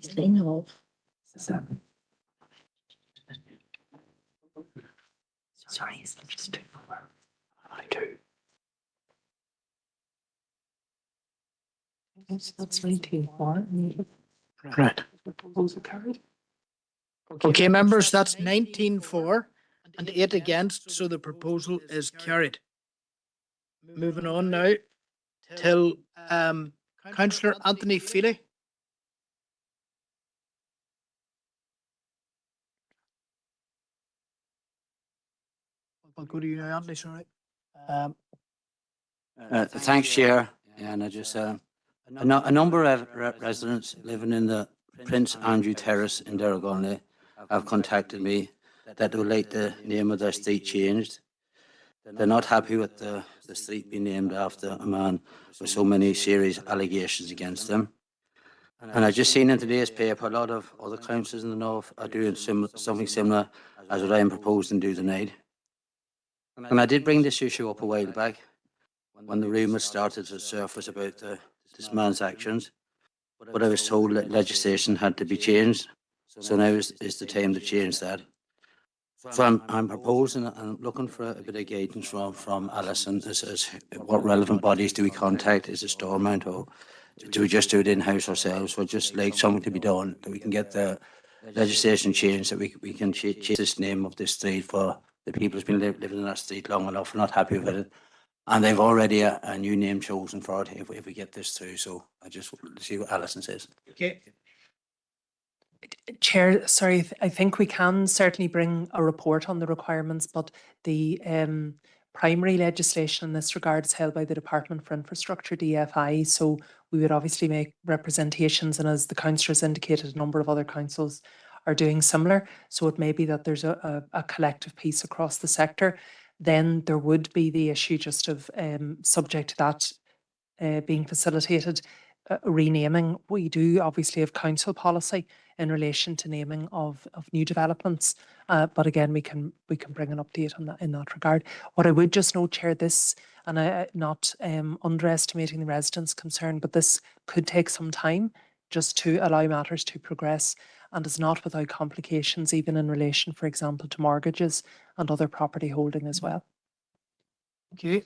Thing of. Sorry, it's just 2. I do. That's 19-4. Right. Proposal carried. Okay, members, that's 19-4 and 8 against, so the proposal is carried. Moving on now till Councillor Anthony Feely. I'll go to you now, Anthony, sorry. Thanks, Chair. And I just, a number of residents living in the Prince Andrew Terrace in Derrygonnelly have contacted me that they would like the name of their street changed. They're not happy with the street being named after a man with so many serious allegations against him. And I just seen in today's paper a lot of other councillors in the north are doing something similar as what I am proposing to do tonight. And I did bring this issue up a while back when the rumours started to surface about this man's actions, but I was told that legislation had to be changed. So now is the time to change that. So I'm proposing and looking for a bit of guidance from Alison as what relevant bodies do we contact? Is it Stormont, or do we just do it in-house ourselves? Or just like something to be done that we can get the legislation changed, that we can change this name of this street for the people who's been living in that street long enough, not happy with it. And they've already a new name chosen for it if we get this through. So I just want to see what Alison says. Okay. Chair, sorry, I think we can certainly bring a report on the requirements, but the primary legislation in this regard is held by the Department for Infrastructure, DFI. So we would obviously make representations, and as the councillors indicated, a number of other councils are doing similar. So it may be that there's a collective piece across the sector. Then there would be the issue just of subject to that being facilitated, renaming. We do obviously have council policy in relation to naming of new developments, but again we can bring an update on that in that regard. What I would just note, Chair, this, and I not underestimating the residents' concern, but this could take some time just to allow matters to progress, and is not without complications, even in relation, for example, to mortgages and other property holding as well. Okay,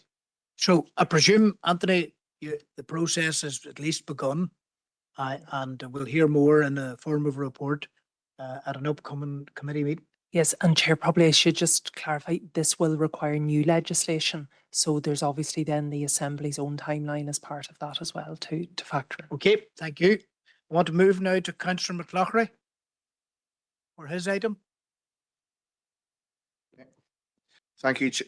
so I presume, Anthony, the process has at least begun, and we'll hear more in the form of a report at an upcoming committee meeting. Yes, and Chair, probably I should just clarify, this will require new legislation. So there's obviously then the Assembly's own timeline as part of that as well to factor in. Okay, thank you. I want to move now to Councillor McLaughlin for his item. Thank you. Do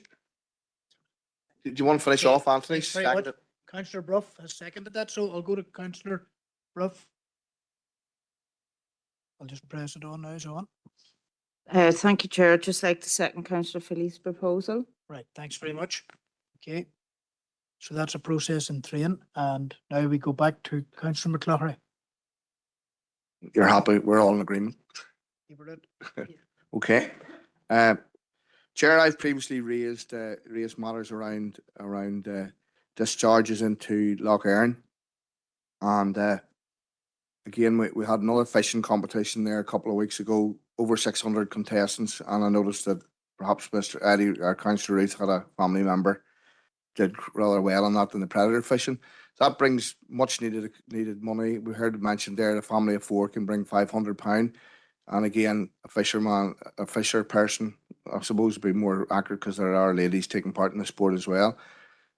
you want to finish off, Anthony? Thanks very much. Councillor Brough has seconded that, so I'll go to Councillor Brough. I'll just press it on now, so on. Thank you, Chair. I'd just like to second Councillor Philly's proposal. Right, thanks very much. Okay, so that's a process in train, and now we go back to Councillor McLaughlin. You're happy? We're all in agreement. Okay. Chair, I've previously raised matters around discharges into Lough Erne, and again we had another fishing competition there a couple of weeks ago, over 600 contestants, and I noticed that perhaps Mr. Eddie, our Councillor Ruth, had a family member did rather well on that in the predator fishing. That brings much needed money. We heard it mentioned there, a family of 4 can bring £500. And again, a fisher person, I suppose would be more accurate because there are ladies taking part in the sport as well.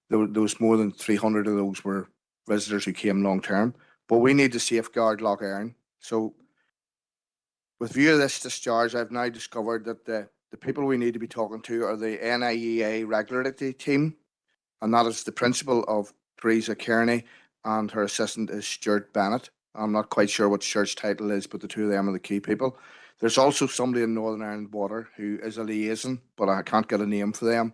There was more than 300 of those were visitors who came long term. But we need to safeguard Lough Erne. So with view of this discharge, I've now discovered that the people we need to be talking to are the NIEA regulatory team, and that is the principal of Teresa Kearney, and her assistant is Stuart Bennett. I'm not quite sure what Stuart's title is, but the two of them are the key people. There's also somebody in Northern Ireland Water who is a liaison, but I can't get a name for them.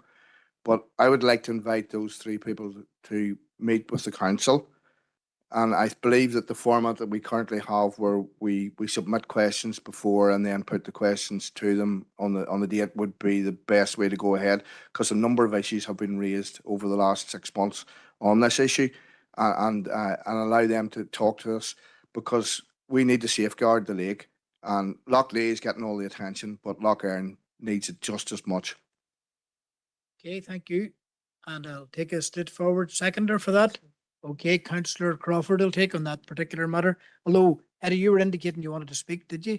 But I would like to invite those 3 people to meet with the council. And I believe that the format that we currently have, where we submit questions before and then put the questions to them on the date, would be the best way to go ahead, because a number of issues have been raised over the last 6 months on this issue, and allow them to talk to us, because we need to safeguard the lake. And Lough Lee is getting all the attention, but Lough Erne needs it just as much. Okay, thank you. And I'll take a straightforward seconder for that. Okay, Councillor Crawford will take on that particular matter. Although, Eddie, you were indicating you wanted to speak, did you?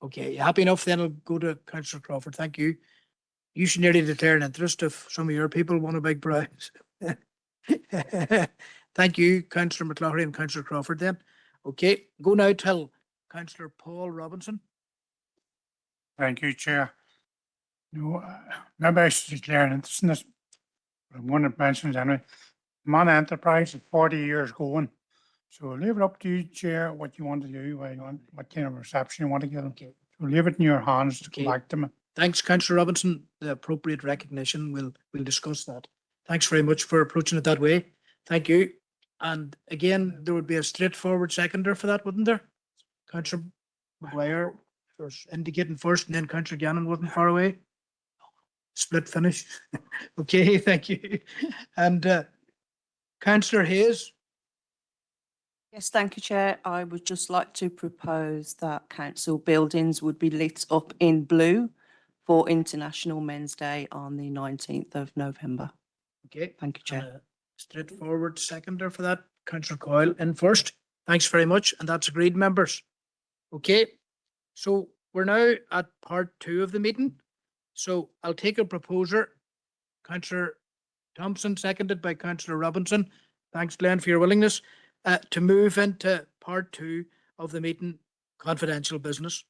Okay, you happy enough? Then I'll go to Councillor Crawford. Thank you. You should nearly declare an interest if some of your people want a big prize. Thank you, Councillor McLaughlin and Councillor Crawford then. Okay, go now till Councillor Paul Robinson. Thank you, Chair. No, maybe I should declare an interest in this, but I'm going to mention it anyway. Man Enterprise is 40 years going. So leave it up to you, Chair, what you want to do, what kind of reception you want to give them. Okay. So leave it in your hands to come back to me. Thanks, Councillor Robinson. The appropriate recognition, we'll discuss that. Thanks very much for approaching it that way. Thank you. And again, there would be a straightforward seconder for that, wouldn't there? Councillor McGuire was indicating first, and then Councillor Gannon wasn't far away. Split finish. Okay, thank you. And Councillor Hayes. Yes, thank you, Chair. I would just like to propose that council buildings would be lit up in blue for International Men's Day on the 19th of November. Okay. Thank you, Chair. Straightforward seconder for that. Councillor Coyle in first. Thanks very much. And that's agreed, members. Okay. So we're now at part 2 of the meeting. So I'll take a proposer. Councillor Thompson, seconded by Councillor Robinson. Thanks, Glenn, for your willingness to move into part 2 of the meeting, confidential business.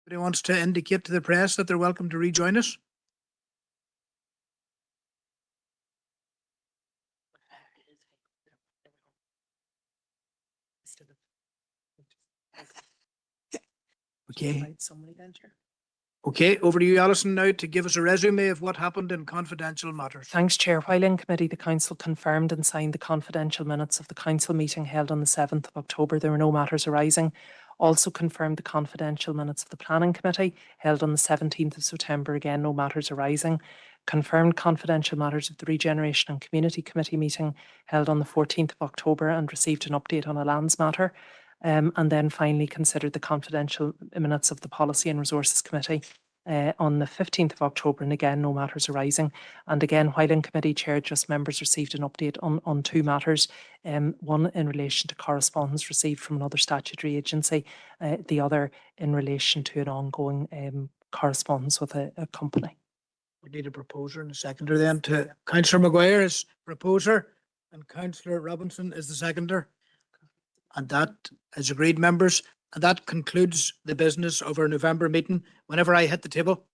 Anybody wants to indicate to the press that they're welcome to rejoin us? Okay. Okay, over to you, Alison, now to give us a resume of what happened in confidential matters. Thanks, Chair. While in committee, the council confirmed and signed the confidential minutes of the council meeting held on the 7th of October. There were no matters arising. Also confirmed the confidential minutes of the planning committee held on the 17th of September. Again, no matters arising. Confirmed confidential matters of the Regeneration and Community Committee meeting held on the 14th of October and received an update on a lands matter. And then finally considered the confidential minutes of the Policy and Resources Committee on the 15th of October, and again, no matters arising. And again, while in committee, Chair, just members received an update on two matters. One in relation to correspondence received from another statutory agency, the other in relation to an ongoing correspondence with a company. We need a proposer and a seconder then to Councillor Maguire as proposer and Councillor Robinson is the seconder. And that is agreed, members. And that concludes the business of our November meeting. Whenever I hit the table.